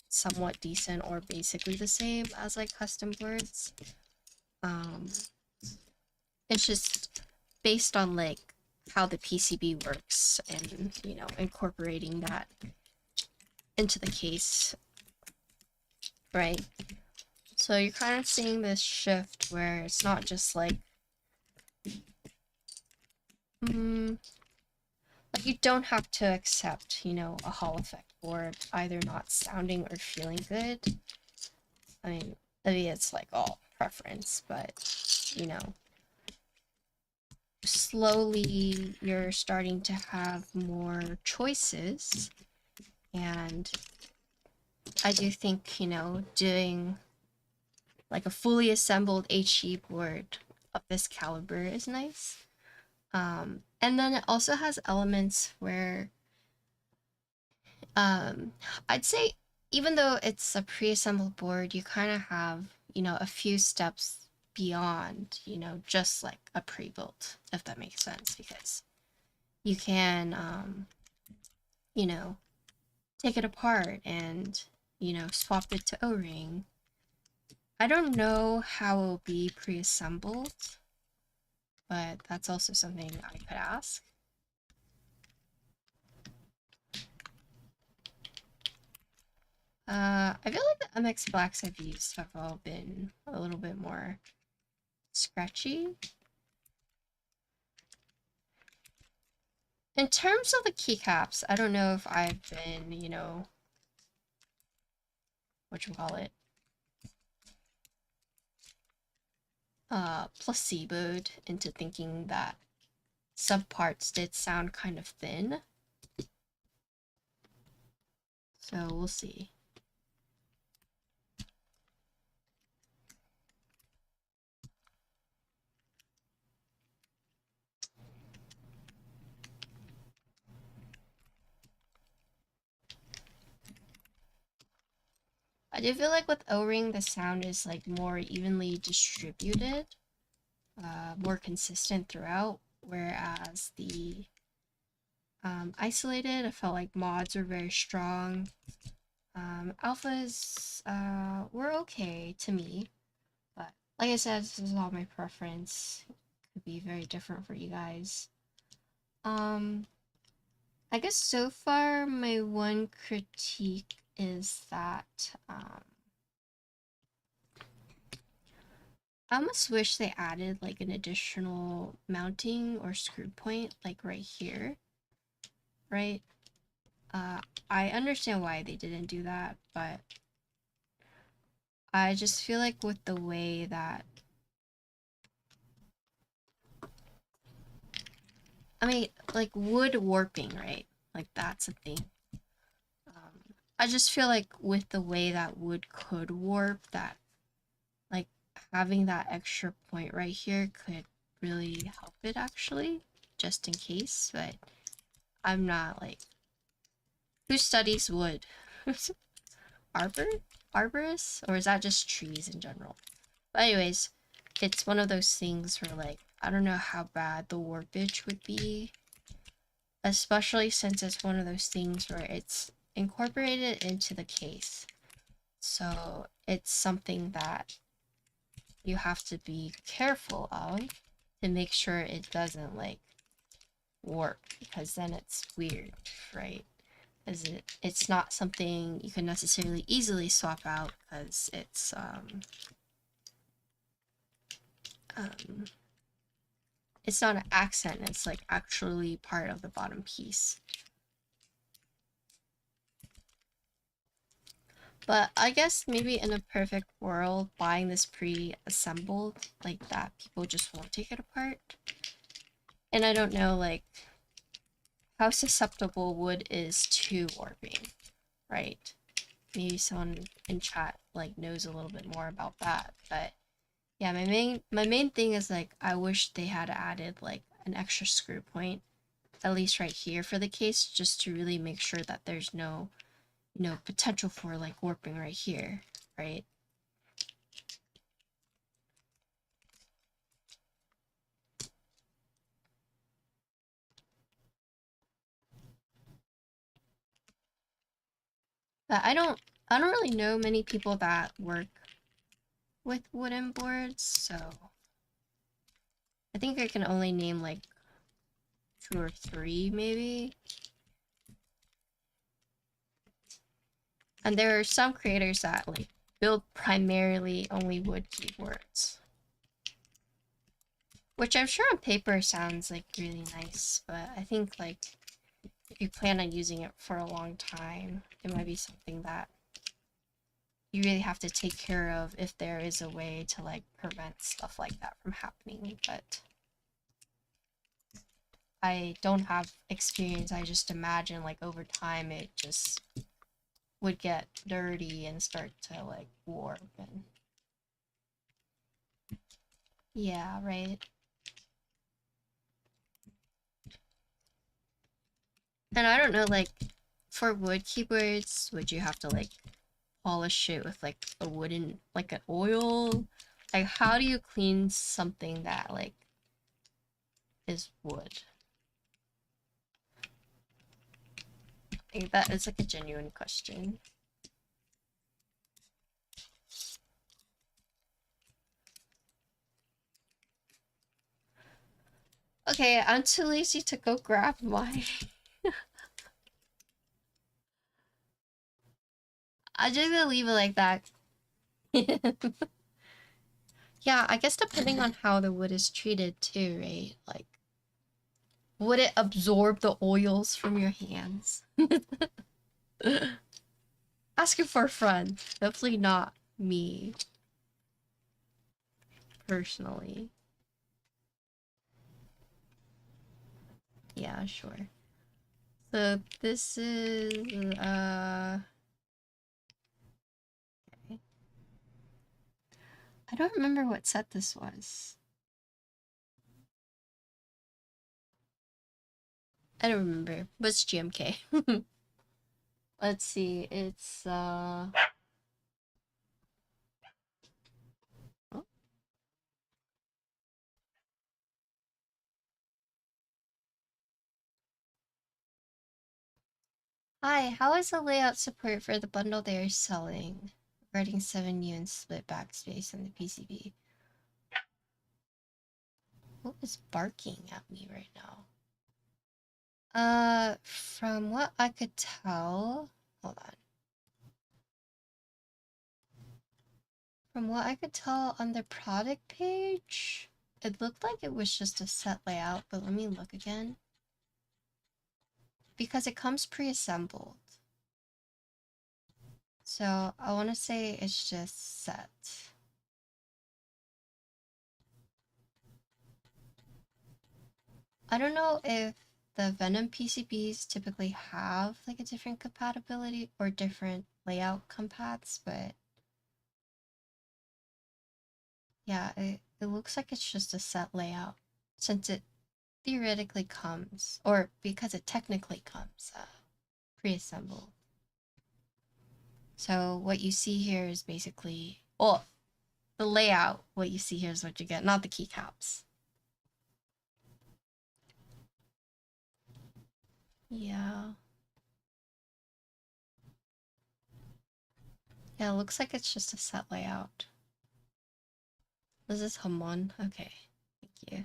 somewhat decent or basically the same as like custom boards. It's just based on like how the PCB works and incorporating that into the case, right? So you're kind of seeing this shift where it's not just like like you don't have to accept, a Hall effect board either not sounding or feeling good. I mean, maybe it's like all preference, but slowly you're starting to have more choices, and I do think, doing like a fully assembled HE board of this caliber is nice. And then it also has elements where um, I'd say even though it's a pre-assembled board, you kind of have, a few steps beyond, just like a pre-built, if that makes sense, because you can, you know, take it apart and, swap it to O-ring. I don't know how it will be pre-assembled, but that's also something I could ask. I feel like the MX Blacks I've used have all been a little bit more scratchy. In terms of the keycaps, I don't know if I've been, whatchamacallit, placeboed into thinking that some parts did sound kind of thin. So we'll see. I do feel like with O-ring, the sound is like more evenly distributed, more consistent throughout, whereas the isolated, I felt like mods were very strong. Alphas were okay to me, but like I said, this is all my preference. Could be very different for you guys. I guess so far my one critique is that I almost wish they added like an additional mounting or screw point like right here, right? I understand why they didn't do that, but I just feel like with the way that, I mean, like wood warping, right? Like that's a thing. I just feel like with the way that wood could warp, that like having that extra point right here could really help it actually, just in case, but I'm not like, who studies wood? Arbor? Arborists? Or is that just trees in general? But anyways, it's one of those things where like, I don't know how bad the warpage would be, especially since it's one of those things where it's incorporated into the case. So it's something that you have to be careful of to make sure it doesn't like warp, because then it's weird, right? As it's not something you can necessarily easily swap out because it's not an accent, it's like actually part of the bottom piece. But I guess maybe in a perfect world, buying this pre-assembled like that, people just won't take it apart. And I don't know like how susceptible wood is to warping, right? Maybe someone in chat like knows a little bit more about that, but yeah, my main thing is like I wish they had added like an extra screw point, at least right here for the case, just to really make sure that there's no, potential for like warping right here, right? But I don't really know many people that work with wooden boards, so I think I can only name like 2 or 3 maybe. And there are some creators that like build primarily only wood keyboards, which I'm sure on paper sounds like really nice, but I think like if you plan on using it for a long time, it might be something that you really have to take care of if there is a way to like prevent stuff like that from happening. But I don't have experience. I just imagine like over time it just would get dirty and start to like warp. And Yeah, right. And I don't know, like, for wood keyboards, would you have to, like, polish it with, like, a wooden, like, an oil? Like, how do you clean something that, like, is wood? I think that is, like, a genuine question. Okay, I'm too lazy to go grab mine. I'm just gonna leave it like that. Yeah, I guess depending on how the wood is treated too, right? Like, would it absorb the oils from your hands? Asking for a friend. Hopefully not me, personally. Yeah, sure. So this is, okay. I don't remember what set this was. I don't remember. What's GMK? Let's see, it's, oh. Hi, how is the layout support for the bundle they are selling? Regarding 7U and split backspace on the PCB. What is barking at me right now? From what I could tell, hold on. From what I could tell on the product page, it looked like it was just a set layout, but let me look again. Because it comes pre-assembled. So I want to say it's just set. I don't know if the Venom PCBs typically have like a different compatibility or different layout compats, but yeah, it looks like it's just a set layout since it theoretically comes, or because it technically comes pre-assembled. So what you see here is basically, well, the layout, what you see here is what you get, not the keycaps. Yeah. Yeah, it looks like it's just a set layout. This is Hamon. Okay, thank you.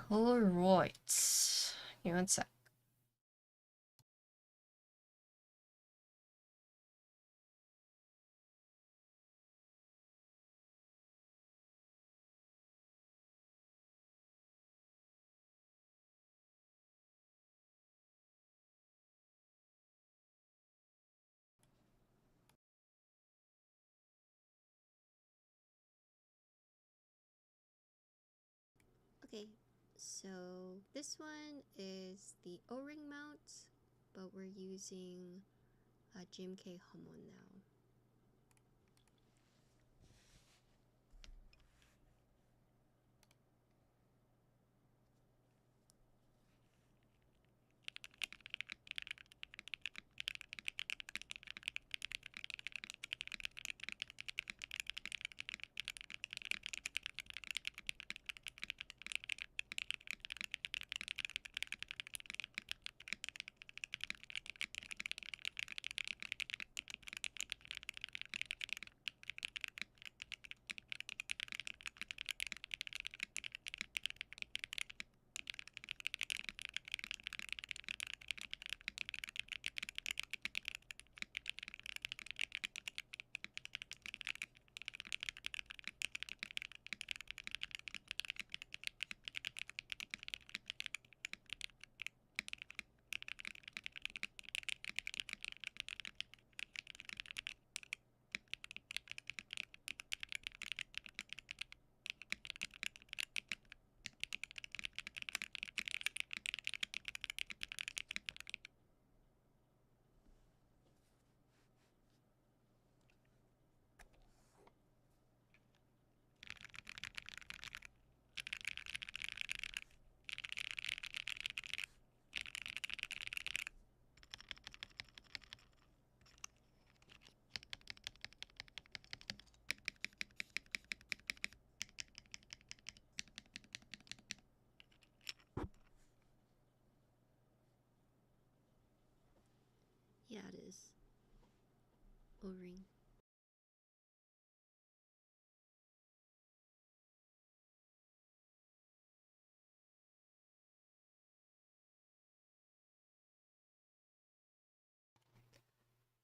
Alright. Give me one sec. Okay, so this one is the O-ring mount, but we're using GMK Hamon now. ring.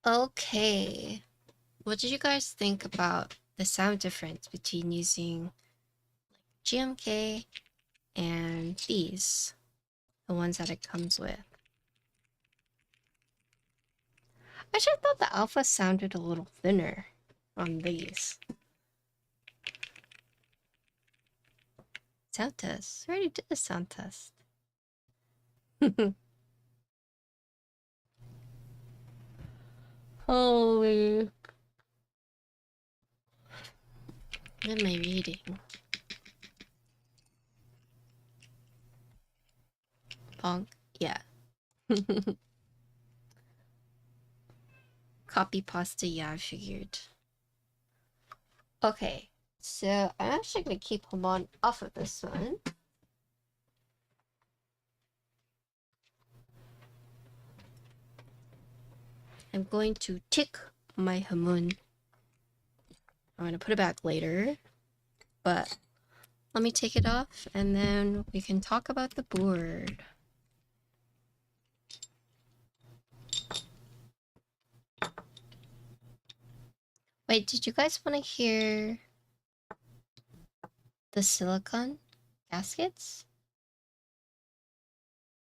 Okay. What did you guys think about the sound difference between using GMK and these, the ones that it comes with? Actually, I thought the alpha sounded a little thinner on these. Sound test. I already did a sound test. Holy. What am I reading? Bonk? Yeah. Copy pasta, yeah, I figured. Okay, so I'm actually gonna keep him on off of this one. I'm going to tick my hamun. I'm gonna put it back later, but let me take it off and then we can talk about the board. Wait, did you guys want to hear the silicone gaskets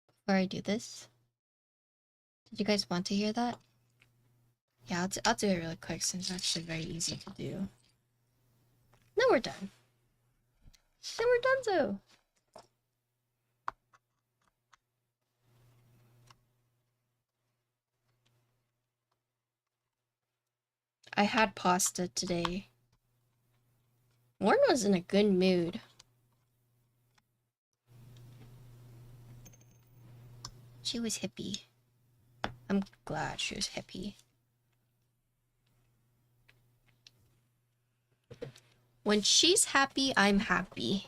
before I do this? Did you guys want to hear that? Yeah, I'll do it really quick since it's actually very easy to do. Now we're done. Then we're done, so. I had pasta today. Warren was in a good mood. She was hippie. I'm glad she was hippie. When she's happy, I'm happy.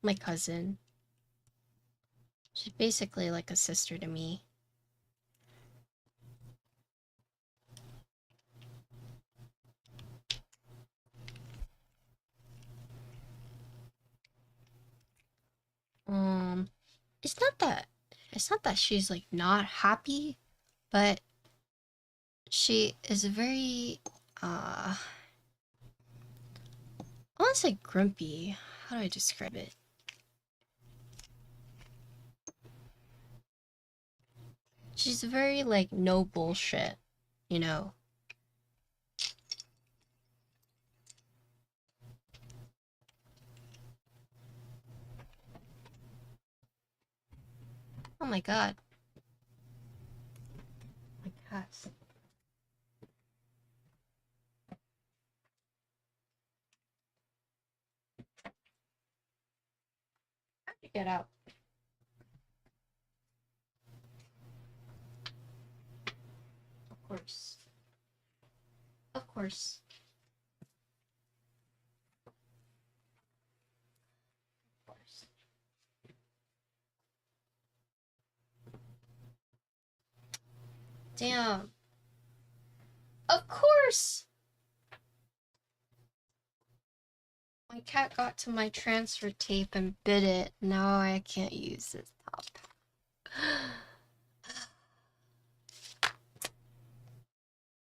My cousin. She's basically like a sister to me. It's not that she's like not happy, but she is very I want to say grumpy. How do I describe it? She's very like no bullshit, you know. Oh my god. My cats. How'd you get out? Of course. Of course. Of course. Damn. Of course! My cat got to my transfer tape and bit it. Now I can't use this top.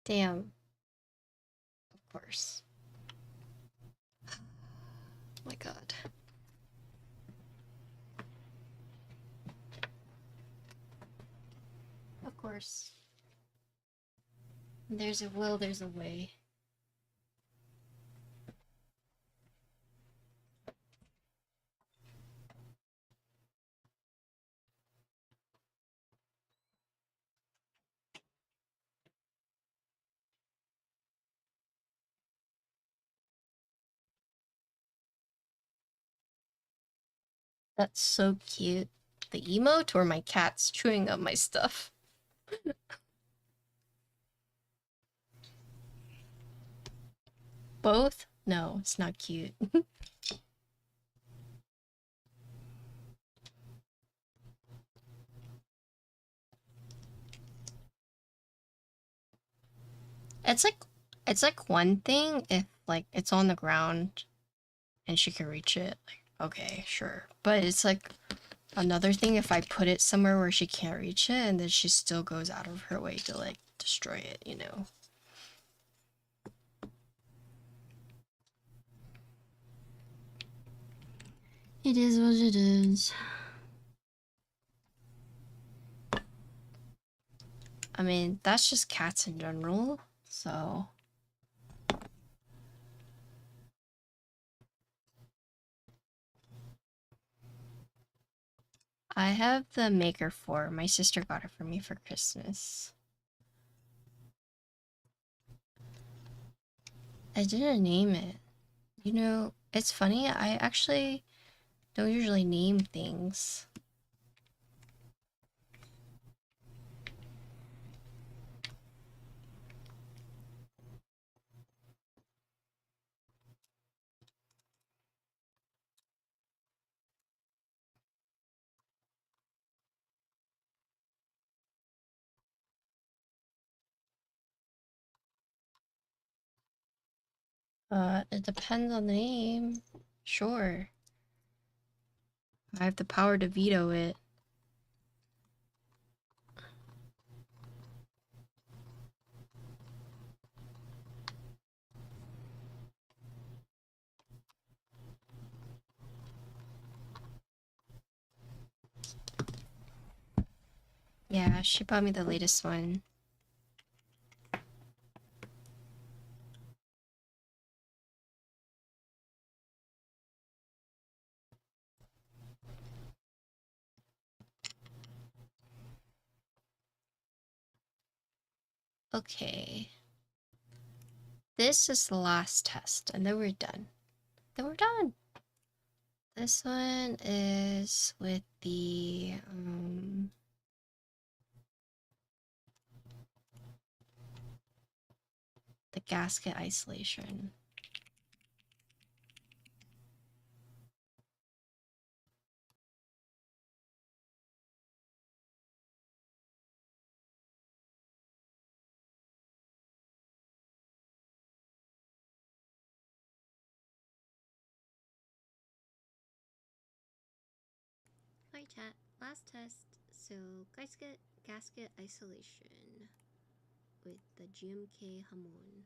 Damn. Of course. Oh my god. Of course. There's a will, there's a way. That's so cute. The emote or my cat's chewing up my stuff? Both? No, it's not cute. It's like one thing if like it's on the ground and she can reach it, like okay, sure. But it's like another thing if I put it somewhere where she can't reach it and then she still goes out of her way to like destroy it, you know. It is what it is. I mean, that's just cats in general, so. I have the Maker 4. My sister got it for me for Christmas. I didn't name it. You know, it's funny, I actually don't usually name things. It depends on the name. Sure. I have the power to veto it. Yeah, she bought me the latest one. Okay. This is the last test, and then we're done. Then we're done. This one is with the gasket isolation. Hi chat, last test. So gasket isolation with the GMK Hamon.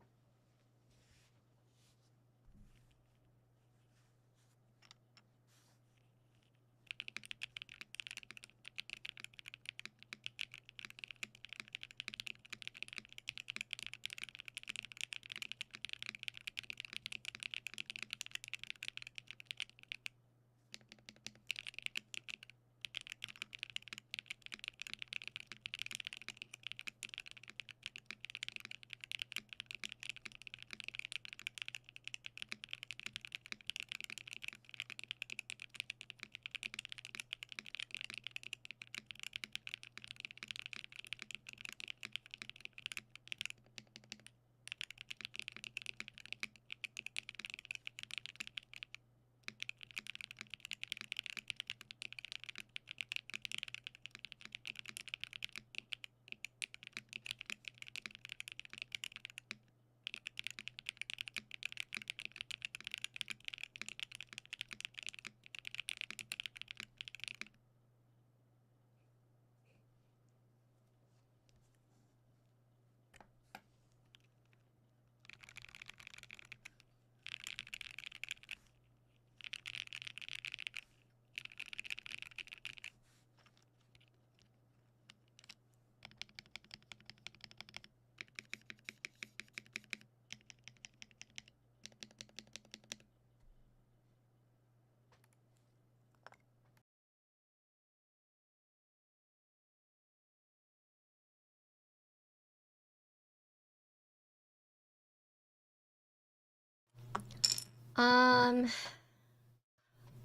Um,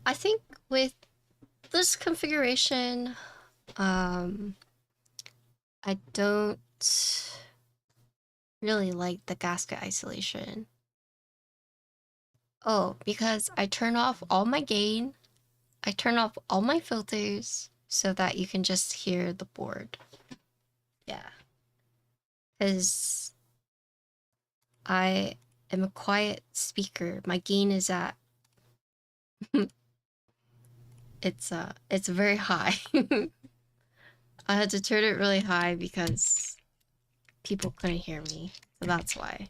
I think with this configuration, um, I don't really like the gasket isolation. Oh, because I turn off all my gain, I turn off all my filters so that you can just hear the board. Yeah. Because I am a quiet speaker. My gain is at it's very high. I had to turn it really high because people couldn't hear me. So that's why.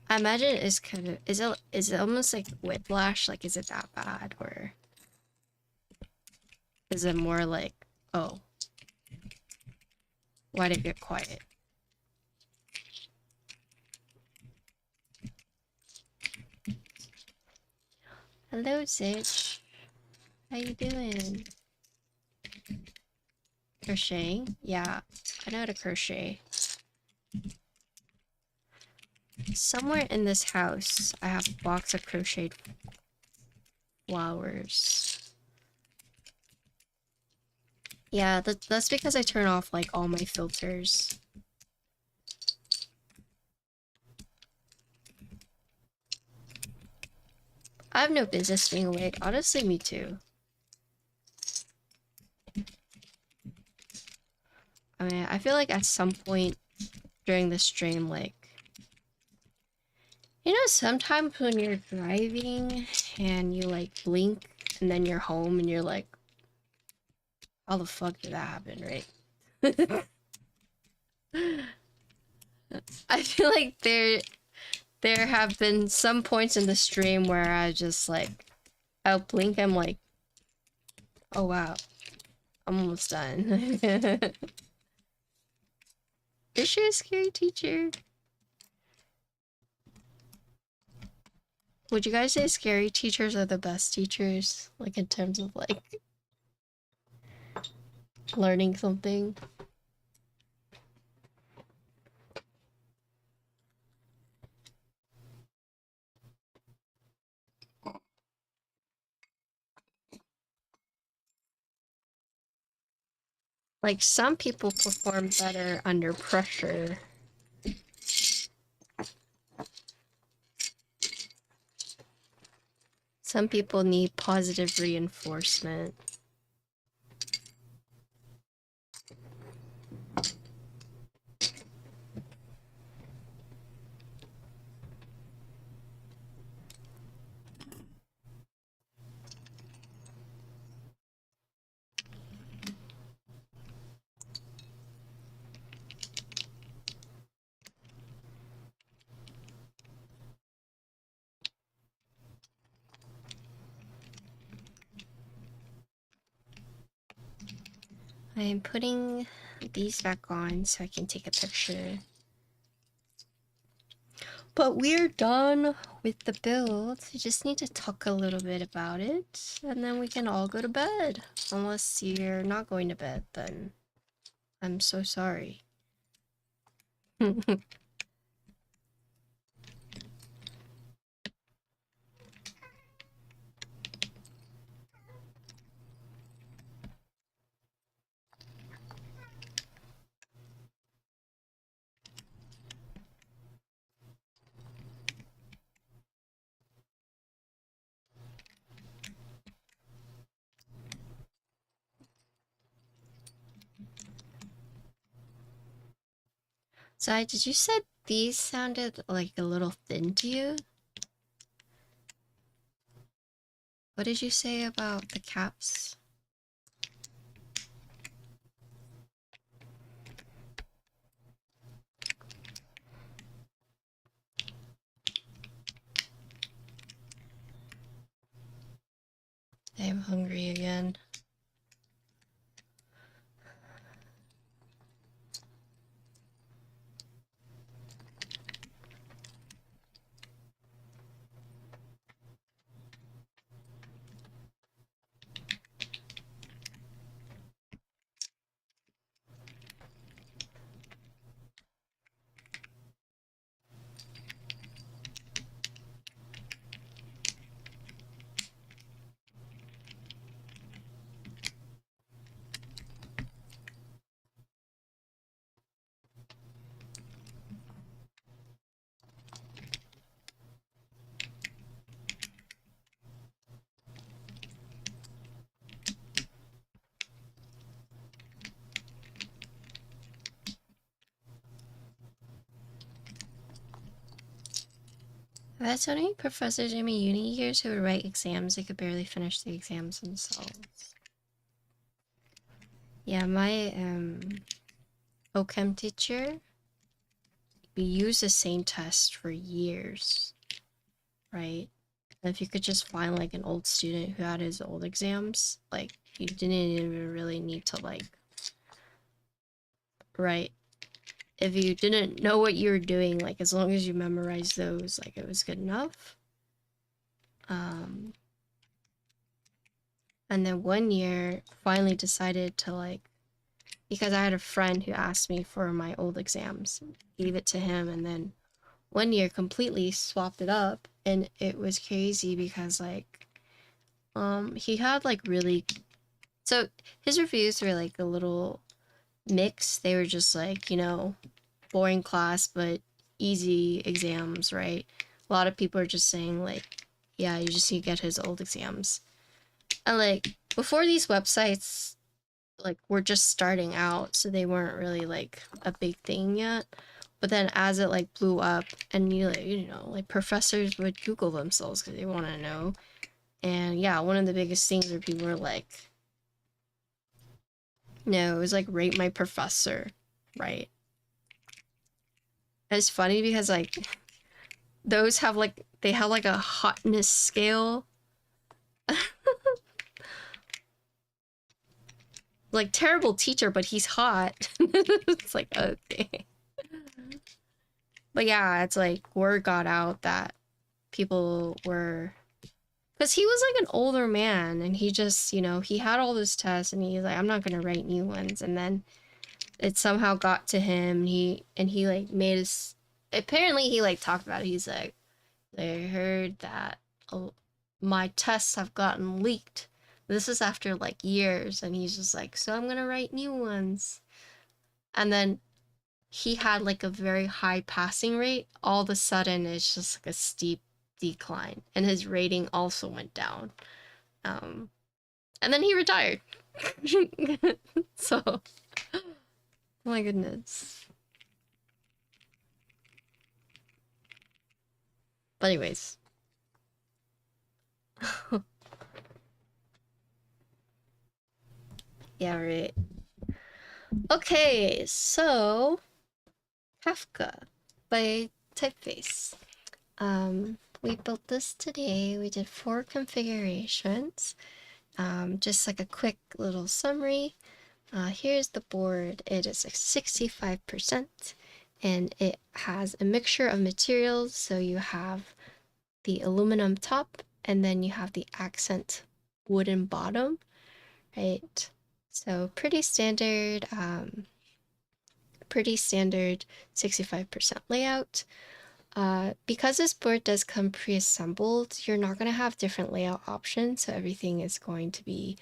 I imagine it's kind of is it almost like whiplash? Like is it that bad or is it more like, oh, why'd it get quiet? Hello, Sitch. How you doing? Crocheting? Yeah, I know how to crochet. Somewhere in this house, I have a box of crocheted flowers. Yeah, that's because I turn off like all my filters. I have no business being awake. Honestly, me too. I mean, I feel like at some point during the stream, like, you know, sometimes when you're driving and you like blink and then you're home and you're like, how the fuck did that happen, right? I feel like there have been some points in the stream where I just like I'll blink, I'm like, oh wow, I'm almost done. Is she a scary teacher? Would you guys say scary teachers are the best teachers? Like in terms of like learning something? Like some people perform better under pressure. Some people need positive reinforcement. I am putting these back on so I can take a picture. But we're done with the build. We just need to talk a little bit about it, and then we can all go to bed. Unless you're not going to bed, then I'm so sorry. So, did you said these sounded like a little thin to you? What did you say about the caps? I am hungry again. That's so many professors in my uni years who would write exams. They could barely finish the exams themselves. Yeah, my OChem teacher, we used the same test for years, right? And if you could just find like an old student who had his old exams, like you didn't even really need to like write. If you didn't know what you were doing, like as long as you memorized those, like it was good enough. And then one year finally decided to like, because I had a friend who asked me for my old exams, gave it to him, and then one year completely swapped it up, and it was crazy because like he had like really, so his reviews were like a little mixed. They were just like, you know, boring class but easy exams, right? A lot of people are just saying like, yeah, you just need to get his old exams. And like before, these websites like were just starting out, so they weren't really like a big thing yet. But then as it like blew up, and you know, like professors would Google themselves because they want to know. And yeah, one of the biggest things where people were like, no, it was like rate my professor, right? And it's funny because like those have like, they have like a hotness scale. Like terrible teacher, but he's hot. It's like, okay. But yeah, it's like word got out that people were, because he was like an older man, and he just, you know, he had all those tests, and he's like, I'm not gonna write new ones. And then it somehow got to him, and he like made his, apparently he like talked about it. He's like, I heard that my tests have gotten leaked. This is after like years, and he's just like, so I'm gonna write new ones. And then he had like a very high passing rate. All of a sudden, it's just like a steep decline, and his rating also went down. Um, and then he retired. So, oh my goodness. But anyways, yeah, right. Okay, so Kafka by Typface. We built this today. We did 4 configurations. Just like a quick little summary. Here's the board. It is 65%, and it has a mixture of materials. So you have the aluminum top, and then you have the accent wooden bottom, right? So pretty standard 65% layout. Because this board does come pre-assembled, you're not going to have different layout options, so everything is going to be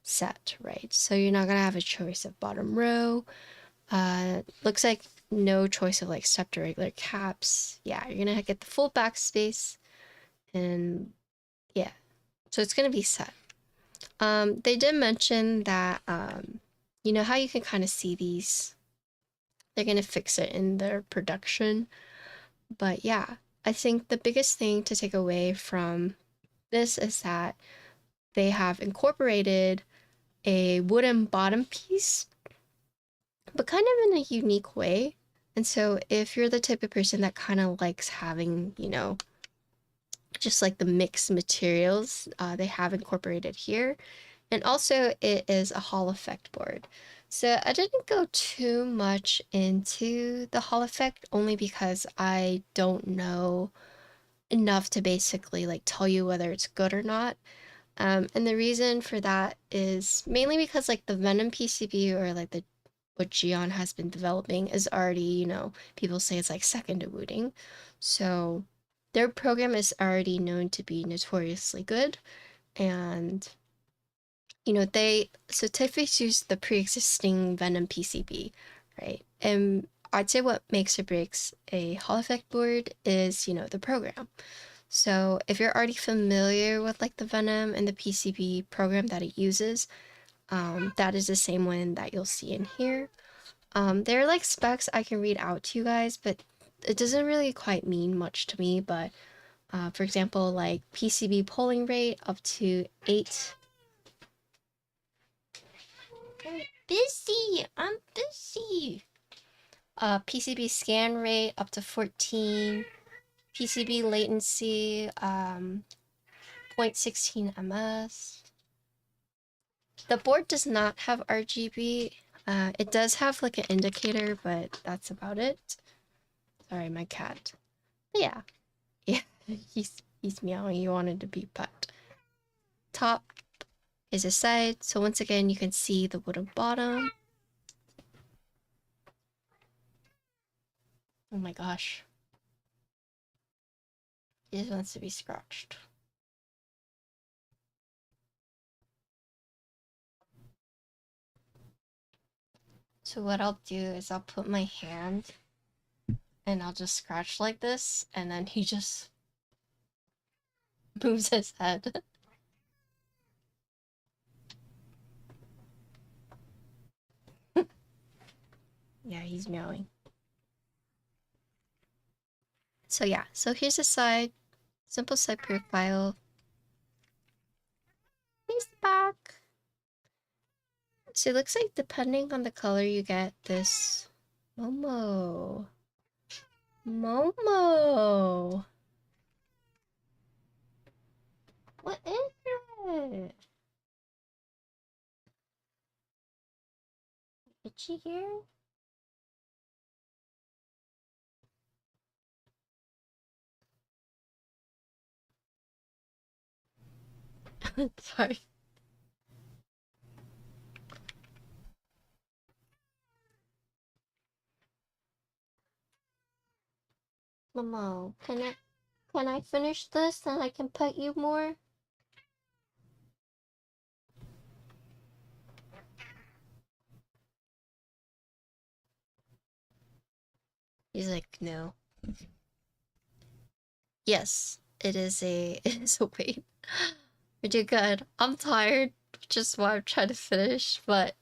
set, right? So you're not going to have a choice of bottom row. Looks like no choice of like step to regular caps. Yeah, you're going to get the full backspace, and yeah, so it's going to be set. They did mention that, you know how you can kind of see these? They're going to fix it in their production. But yeah, I think the biggest thing to take away from this is that they have incorporated a wooden bottom piece, but kind of in a unique way. And so if you're the type of person that kind of likes having, you know, just like the mixed materials, they have incorporated here. And also it is a Hall effect board. So I didn't go too much into the Hall effect, only because I don't know enough to basically like tell you whether it's good or not. And the reason for that is mainly because like the Venom PCB, or like the what Geon has been developing, is already, you know, people say it's like second to Wooting. So their program is already known to be notoriously good. And you know, so Typface used the pre-existing Venom PCB, right? And I'd say what makes or breaks a Hall effect board is, you know, the program. So if you're already familiar with like the Venom and the PCB program that it uses, that is the same one that you'll see in here. There are like specs I can read out to you guys, but it doesn't really quite mean much to me. But For example, like PCB polling rate up to 8. I'm busy. I'm busy. PCB scan rate up to 14. PCB latency 0.16 ms. The board does not have RGB. It does have like an indicator, but that's about it. Sorry, my cat. But yeah, yeah, he's meowing. He wanted to be pet. Top is a side, so once again you can see the wooden bottom. Oh my gosh, he just wants to be scratched. So what I'll do is I'll put my hand and I'll just scratch like this, and then he just moves his head. Yeah, he's meowing. So yeah, so here's a side, simple side profile. He's back. So it looks like depending on the color you get this Momo. Momo. What is it? Itchy here? Sorry. Momo, can I finish this and I can pet you more? He's like, no. Yes, it is a it is a weight. You're doing good. I'm tired, which is why I'm trying to finish, but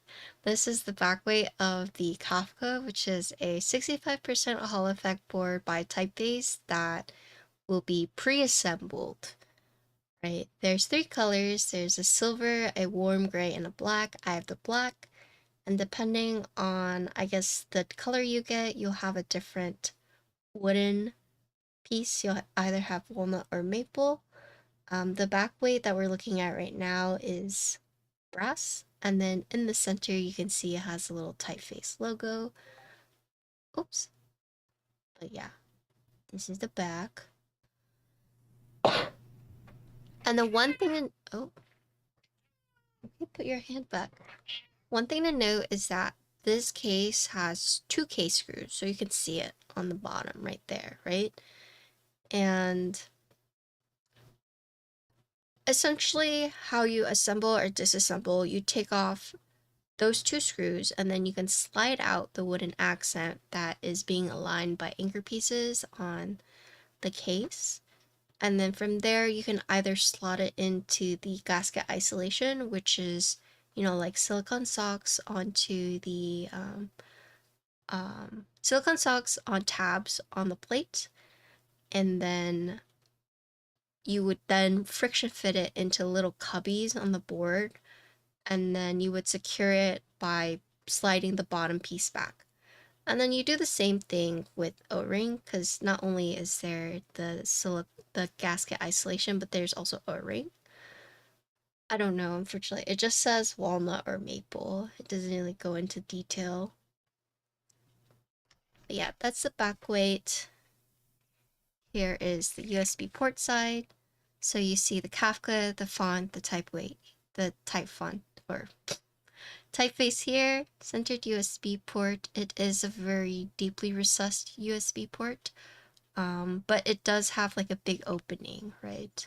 this is the back weight of the Kafka, which is a 65% Hall effect board by Typface that will be pre-assembled. Right? There's 3 colors. There's a silver, a warm gray, and a black. I have the black. And depending on, I guess, the color you get, you'll have a different wooden piece. You'll either have walnut or maple. The back weight that we're looking at right now is brass. And then in the center, you can see it has a little typeface logo. Oops. But yeah, this is the back. And the one thing, oh, okay, put your hand back. One thing to note is that this case has 2 case screws, so you can see it on the bottom right there, right? And essentially how you assemble or disassemble, you take off those 2 screws and then you can slide out the wooden accent that is being aligned by anchor pieces on the case. And then from there, you can either slot it into the gasket isolation, which is, you know, like silicone socks onto the silicone socks on tabs on the plate, and then you would then friction fit it into little cubbies on the board, and then you would secure it by sliding the bottom piece back. And then you do the same thing with O-ring, because not only is there the gasket isolation, but there's also O-ring. I don't know, unfortunately. It just says walnut or maple. It doesn't really go into detail. But yeah, that's the back weight. Here is the USB port side. So you see the Kafka, the font, the type weight, the type font, or typeface here, centered USB port. It is a very deeply recessed USB port, but it does have like a big opening, right?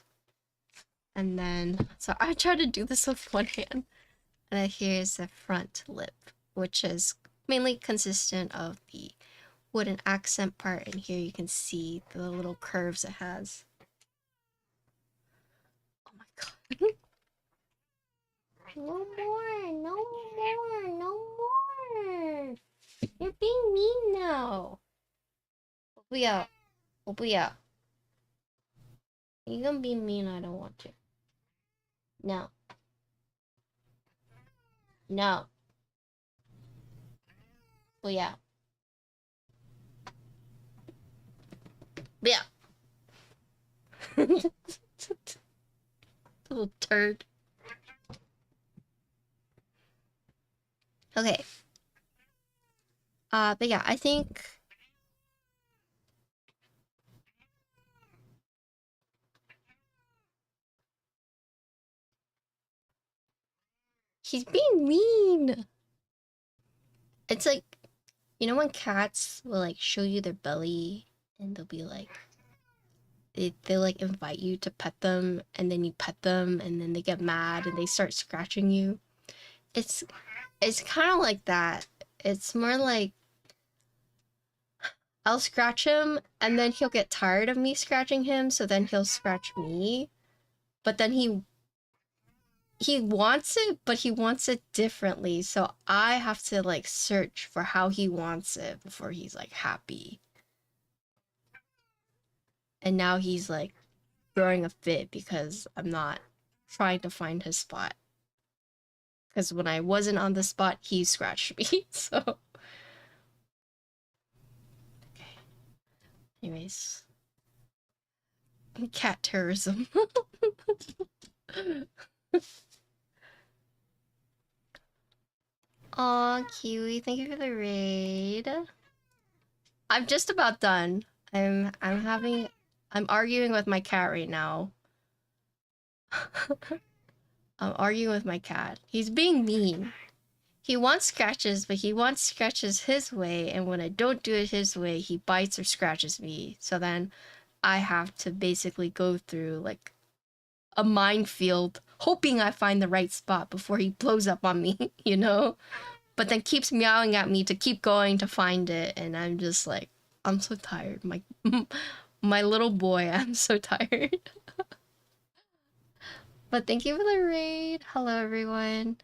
And then, so I try to do this with one hand. And then here's the front lip, which is mainly consistent of the wooden accent part, and here you can see the little curves it has. Oh my god. No more, no more, no more. You're being mean now. 我不要，我不要。You gonna be mean? I don't want to. No. No. Well, yeah. Yeah. Little turd. Okay. But yeah, I think he's being mean. It's like, you know when cats will like show you their belly and they'll be like they like invite you to pet them and then you pet them and then they get mad and they start scratching you. It's it's kind of like that. It's more like I'll scratch him and then he'll get tired of me scratching him, so then he'll scratch me. But then he wants it, but he wants it differently. So I have to like search for how he wants it before he's like happy. And now he's like throwing a fit because I'm not trying to find his spot. Because when I wasn't on the spot, he scratched me. So, okay. Anyways, cat terrorism. Aw, Kiwi, thank you for the raid. I'm just about done. I'm arguing with my cat right now. I'm arguing with my cat. He's being mean. He wants scratches, but he wants scratches his way, and when I don't do it his way, he bites or scratches me. So then I have to basically go through like a minefield, hoping I find the right spot before he blows up on me, you know? But then keeps meowing at me to keep going to find it, and I'm just like, I'm so tired. My little boy, I'm so tired. But thank you for the raid. Hello everyone.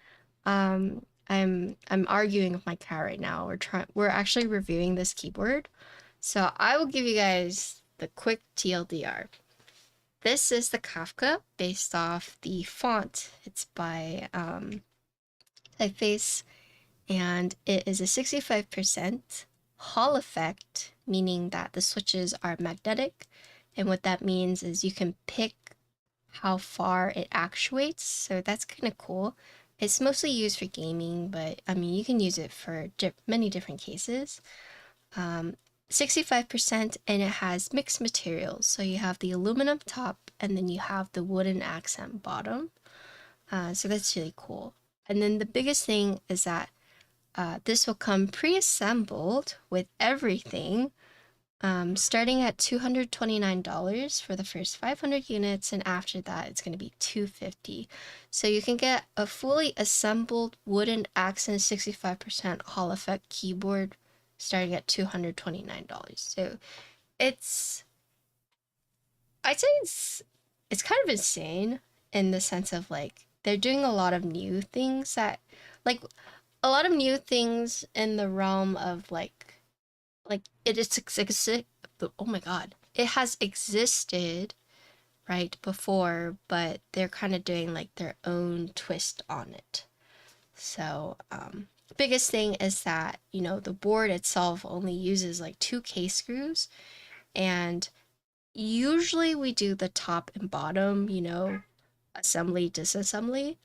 I'm arguing with my cat right now. We're actually reviewing this keyboard. So I will give you guys the quick TLDR. This is the Kafka based off the font. It's by Typface, and it is a 65% Hall effect, meaning that the switches are magnetic. And what that means is you can pick how far it actuates, so that's kind of cool. It's mostly used for gaming, but I mean, you can use it for many different cases. 65%, and it has mixed materials. So you have the aluminum top and then you have the wooden accent bottom. So that's really cool. And then the biggest thing is that this will come pre-assembled with everything, starting at $229 for the first 500 units, and after that it's going to be $250. So you can get a fully assembled wooden accent 65% Hall effect keyboard starting at $229. So it's, I'd say it's kind of insane in the sense of like they're doing a lot of new things that like a lot of new things in the realm of like it is oh my god, it has existed right before, but they're kind of doing like their own twist on it. So biggest thing is that, you know, the board itself only uses like 2 K screws, and usually we do the top and bottom, you know, assembly disassembly,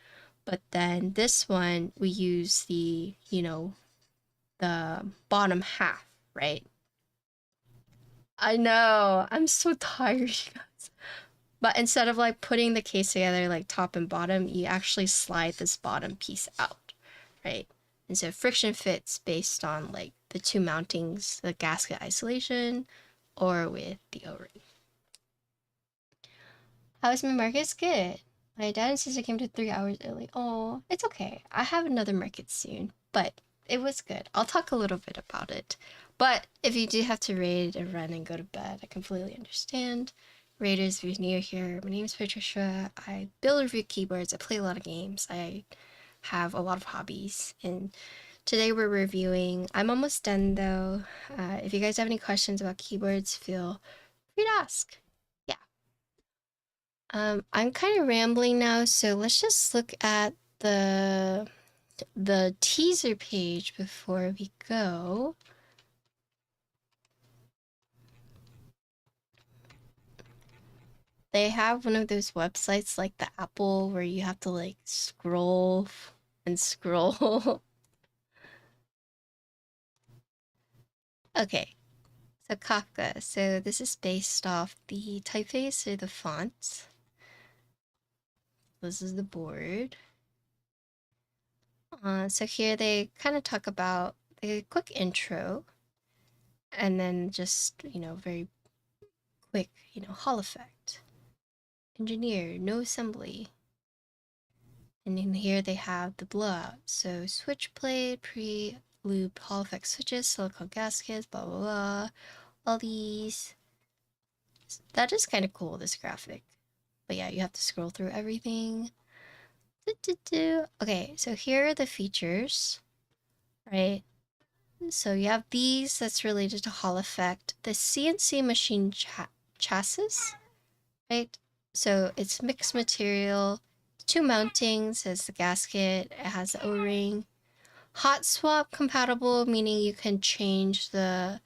but then this one we use the, you know, the bottom half, right? I know. I'm so tired, you guys. But instead of like putting the case together like top and bottom, you actually slide this bottom piece out, right? And so friction fits based on like the 2 mountings, the gasket isolation, or with the O-ring. How is my market? Good. My dad and sister came to 3 hours early. Oh, it's okay. I have another market soon, but it was good. I'll talk a little bit about it. But if you do have to raid and run and go to bed, I completely understand. Raiders, if you're new here, my name is Patricia. I build and review keyboards. I play a lot of games. I have a lot of hobbies. And today we're reviewing. I'm almost done though. If you guys have any questions about keyboards, feel free to ask. Yeah. I'm kind of rambling now, so let's just look at the teaser page before we go. They have one of those websites like the Apple where you have to like scroll and scroll. Okay, so Kafka. So this is based off the typeface or the font. This is the board. So here they kind of talk about a quick intro and then just, very quick, Hall effect. Engineer, no assembly. And in here they have the blowout. So switchblade, pre-loop Hall effect switches, silicon gaskets, blah, blah, blah. All these. That is kind of cool, this graphic. But yeah, you have to scroll through everything. Okay, so here are the features, right? So you have these that's related to Hall effect. The CNC machine chassis, right? So it's mixed material, two mountings as the gasket, it has the O-ring. Hot swap compatible, meaning you can change the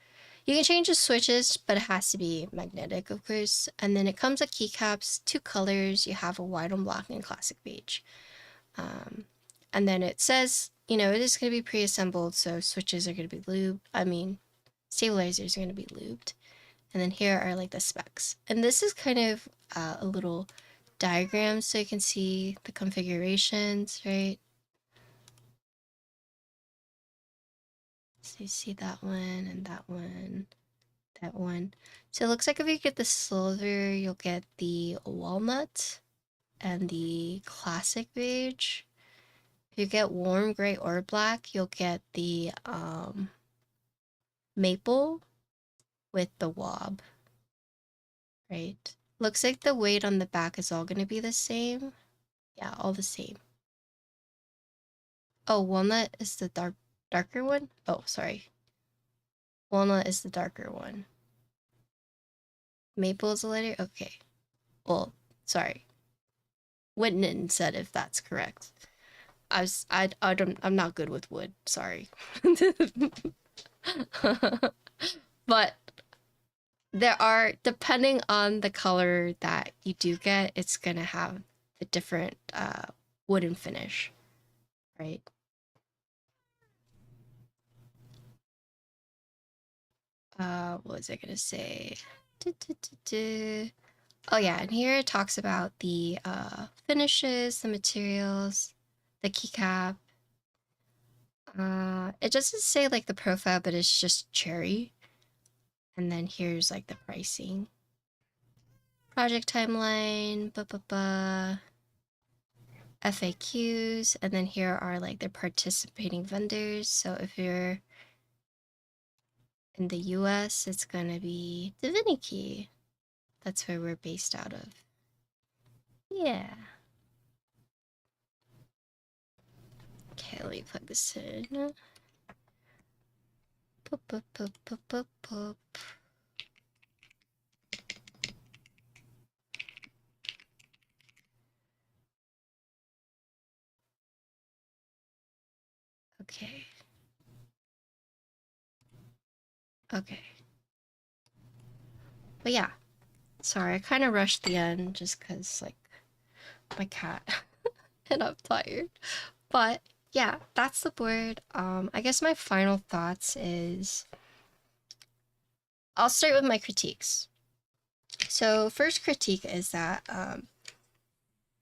switches, but it has to be magnetic, of course. And then it comes with keycaps, two colors. You have a white on black and classic beige. And then it says, it is going to be pre-assembled, so switches are going to be lubed. Stabilizers are going to be lubed. And then here are like the specs. And this is kind of a little diagram so you can see the configurations, right? So you see that one and that one, that one. So it looks like if you get the silver, you'll get the walnut and the classic beige. If you get warm gray or black, you'll get the maple with the wob, right? Looks like the weight on the back is all going to be the same. Yeah, all the same. Oh, walnut is the darker one? Oh, sorry. Walnut is the darker one. Maple is the lighter? Okay. Well, sorry. Whitman said if that's correct. I'm not good with wood, sorry. But there are, depending on the color that you do get, it's gonna have a different wooden finish, right? What was I gonna say? Oh yeah, and here it talks about the finishes, the materials, the keycap. It doesn't say like the profile, but it's just cherry. And then here's like the pricing. Project timeline, FAQs, and then here are like the participating vendors. So if you're in the US, it's gonna be Divinity. That's where we're based out of. Yeah. Okay, let me plug this in. Boop, boop, boop, boop, boop, boop. Okay. Okay. But yeah. Sorry, I kind of rushed the end just because, like, my cat and I'm tired. But yeah, that's the board. I guess my final thoughts is I'll start with my critiques. So first critique is that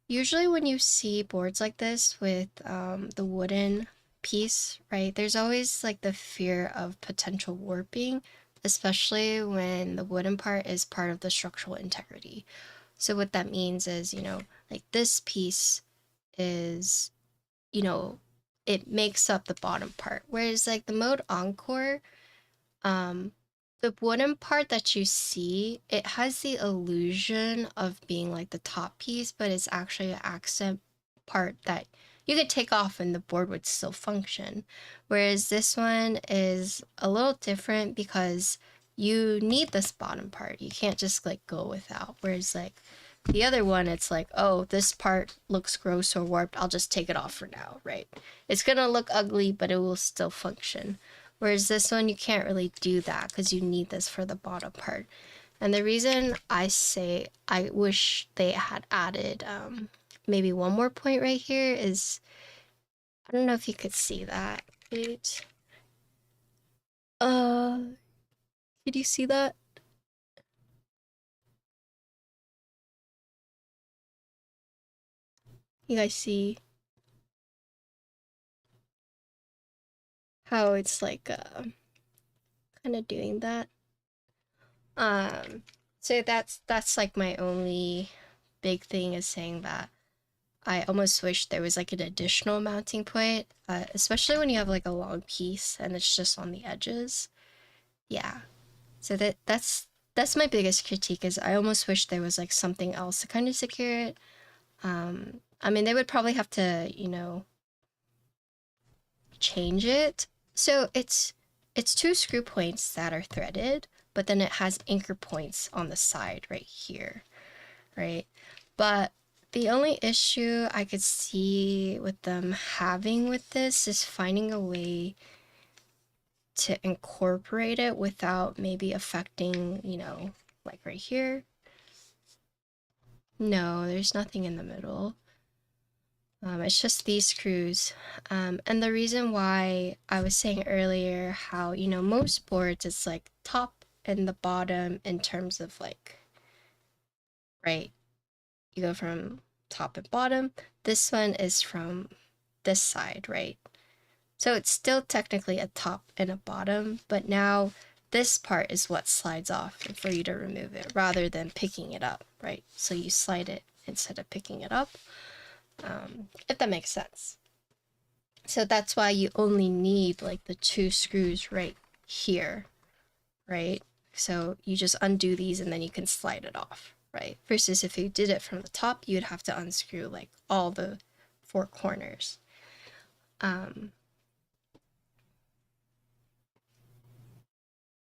usually when you see boards like this with the wooden piece, right, there's always like the fear of potential warping, especially when the wooden part is part of the structural integrity. So what that means is, like this piece is, it makes up the bottom part. Whereas like the mode Encore, um, the wooden part that you see, it has the illusion of being like the top piece, but it's actually an accent part that you could take off and the board would still function. Whereas this one is a little different because you need this bottom part. You can't just like go without. Whereas like The other one, it's like, oh, this part looks gross or warped, I'll just take it off for now, right? It's gonna look ugly, but it will still function. Whereas this one, you can't really do that because you need this for the bottom part. And the reason I say I wish they had added maybe one more point right here is, I don't know if you could see that. Wait. Could you see that? You guys see how it's like kind of doing that? Um, so that's like my only big thing, is saying that I almost wish there was like an additional mounting point, especially when you have like a long piece and it's just on the edges. Yeah. So that's my biggest critique, is I almost wish there was like something else to kind of secure it. I mean, they would probably have to, change it. So it's two screw points that are threaded, but then it has anchor points on the side right here, right? But the only issue I could see with them having with this is finding a way to incorporate it without maybe affecting, like right here. No, there's nothing in the middle. It's just these screws. And the reason why I was saying earlier how, most boards, it's like top and the bottom in terms of like, right? You go from top and bottom. This one is from this side, right? So it's still technically a top and a bottom, but now this part is what slides off for you to remove it rather than picking it up, right? So you slide it instead of picking it up, if that makes sense. So that's why you only need like the two screws right here, right? So you just undo these and then you can slide it off, right? Versus if you did it from the top, you'd have to unscrew like all the four corners.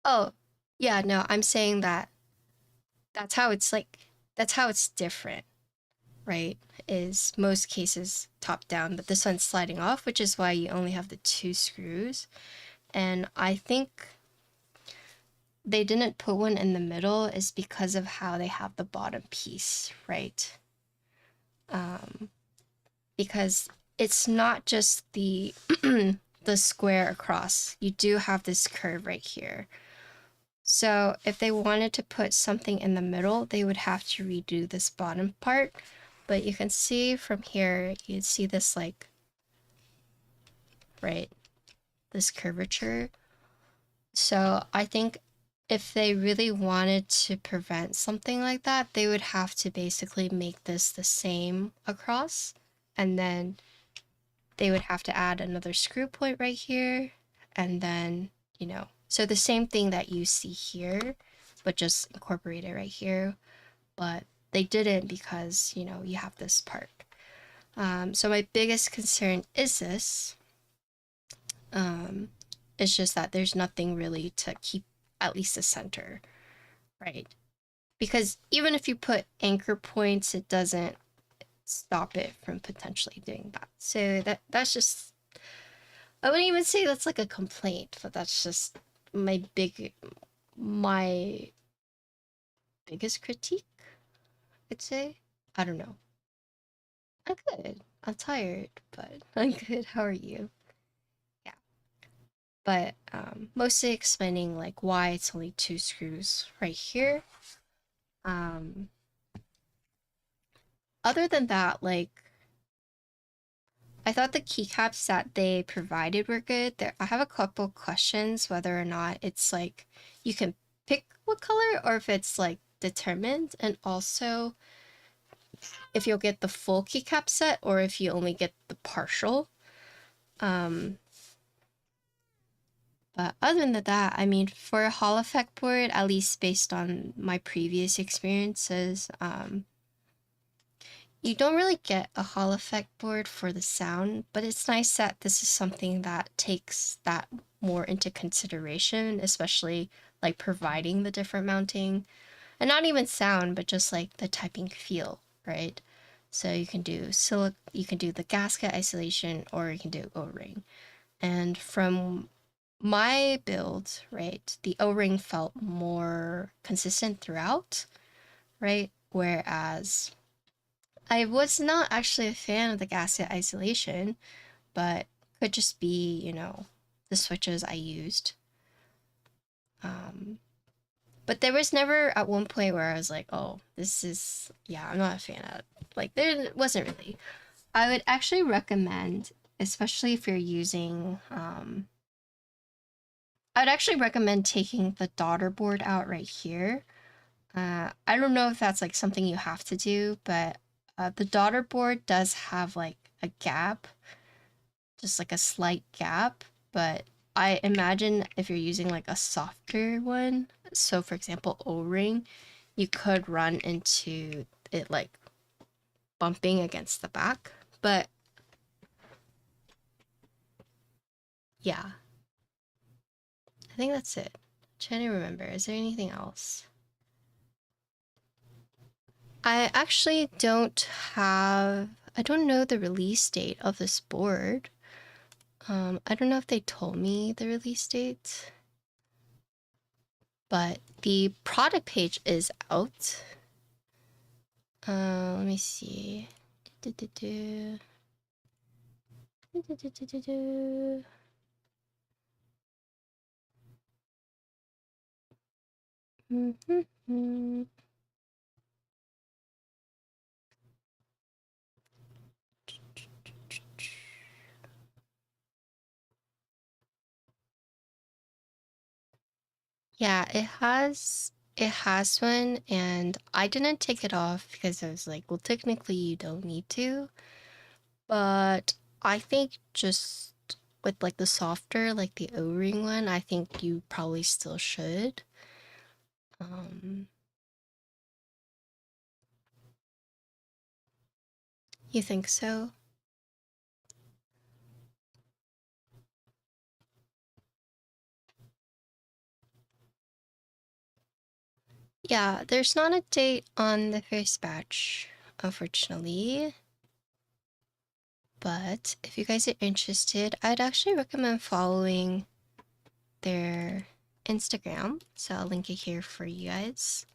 Oh, yeah, no, I'm saying that that's how it's like, that's how it's different, right? Is most cases top down, but this one's sliding off, which is why you only have the two screws. And I think they didn't put one in the middle is because of how they have the bottom piece, right? Because it's not just the the square across. You do have this curve right here. So if they wanted to put something in the middle, they would have to redo this bottom part. But you can see from here, you see this like, right, this curvature. So I think if they really wanted to prevent something like that, they would have to basically make this the same across, and then they would have to add another screw point right here, and then, so the same thing that you see here, but just incorporate it right here. But they didn't because, you have this part. So my biggest concern is this. It's just that there's nothing really to keep at least the center, right? Because even if you put anchor points, it doesn't stop it from potentially doing that. So that's just, I wouldn't even say that's like a complaint, but that's just my biggest critique, I'd say. I don't know. I'm good. I'm tired, but I'm good. How are you? Yeah. But mostly explaining like why it's only two screws right here. Um, Other than that, like, I thought the keycaps that they provided were good. I have a couple questions whether or not it's like you can pick what color or if it's like determined, and also if you'll get the full keycap set or if you only get the partial. But other than that, I mean, for a Hall effect board, at least based on my previous experiences, you don't really get a Hall effect board for the sound, but it's nice that this is something that takes that more into consideration, especially like providing the different mounting. and not even sound, but just like the typing feel, right? So you can do you can do the gasket isolation, or you can do O-ring. And from my build, right, the O-ring felt more consistent throughout, right? Whereas I was not actually a fan of the gasket isolation, but could just be, the switches I used. Um, but there was never at one point where I was like, oh, this is, yeah, I'm not a fan of it. Like, there wasn't really. I would actually recommend, especially if you're using, I'd actually recommend taking the daughter board out right here. I don't know if that's like something you have to do, but the daughter board does have like a gap, just like a slight gap. But I imagine if you're using like a softer one, so for example, O-ring, you could run into it like bumping against the back. But yeah, I think that's it. I'm trying to remember. Is there anything else? I actually I don't know the release date of this board. I don't know if they told me the release date, but the product page is out. Let me see. Do-do-do. Do-do-do-do-do. Mm-hmm. Yeah, it has one, and I didn't take it off because I was like, well, technically you don't need to, but I think just with like the softer, like the O-ring one, I think you probably still should. Um, you think so? Yeah, there's not a date on the first batch, unfortunately. But if you guys are interested, I'd actually recommend following their Instagram. So I'll link it here for you guys.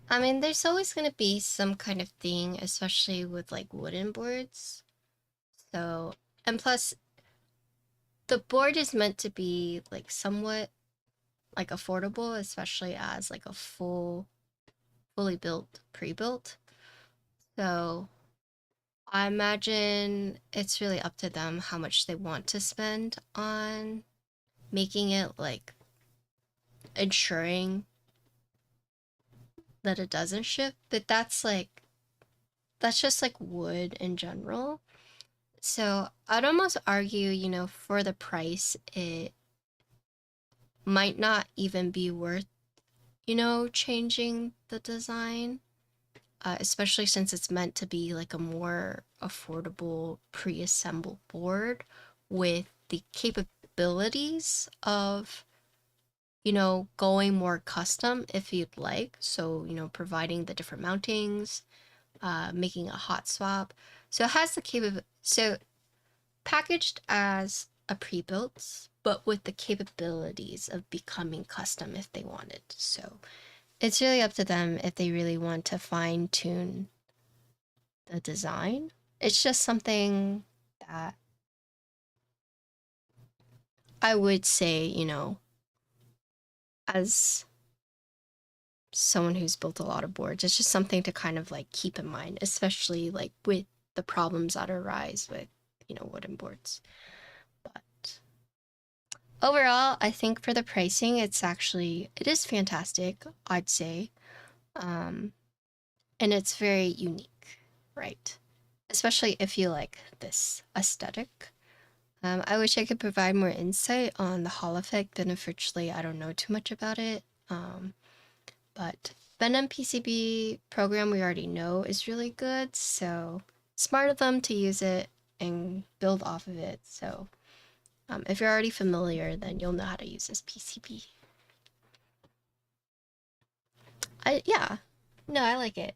I mean, there's always going to be some kind of thing, especially with like wooden boards. So, and plus, the board is meant to be like somewhat like affordable, especially as like a fully built, pre-built. So, I imagine it's really up to them how much they want to spend on making it like ensuring that it doesn't shift. But that's just like wood in general. So I'd almost argue, for the price, it might not even be worth, changing the design, especially since it's meant to be like a more affordable pre-assembled board with the capabilities of, going more custom if you'd like. So, providing the different mountings, making a hot swap. So it has the capability. So packaged as a pre-built, but with the capabilities of becoming custom if they wanted. So it's really up to them if they really want to fine tune the design. It's just something that I would say, as someone who's built a lot of boards, it's just something to kind of like keep in mind, especially like with the problems that arise with, wooden boards. But overall, I think for the pricing, it is fantastic, I'd say. Um, and it's very unique, right? Especially if you like this aesthetic. I wish I could provide more insight on the Hall effect, but unfortunately, I don't know too much about it. Um, But Venom PCB program we already know is really good, so smart of them to use it and build off of it. So if you're already familiar, then you'll know how to use this PCB. Yeah, no, I like it.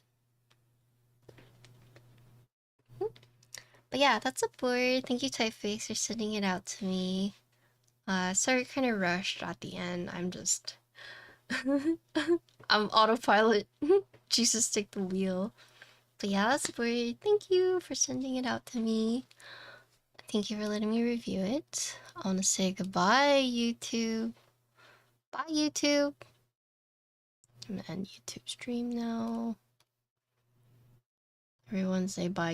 But yeah, that's a board. Thank you, Typface, for sending it out to me. Sorry, kind of rushed at the end. I'm just, I'm autopilot. Jesus, take the wheel. But yeah, that's a board. Thank you for sending it out to me. Thank you for letting me review it. I want to say goodbye, YouTube. Bye, YouTube. I'm gonna end YouTube stream now. Everyone say bye.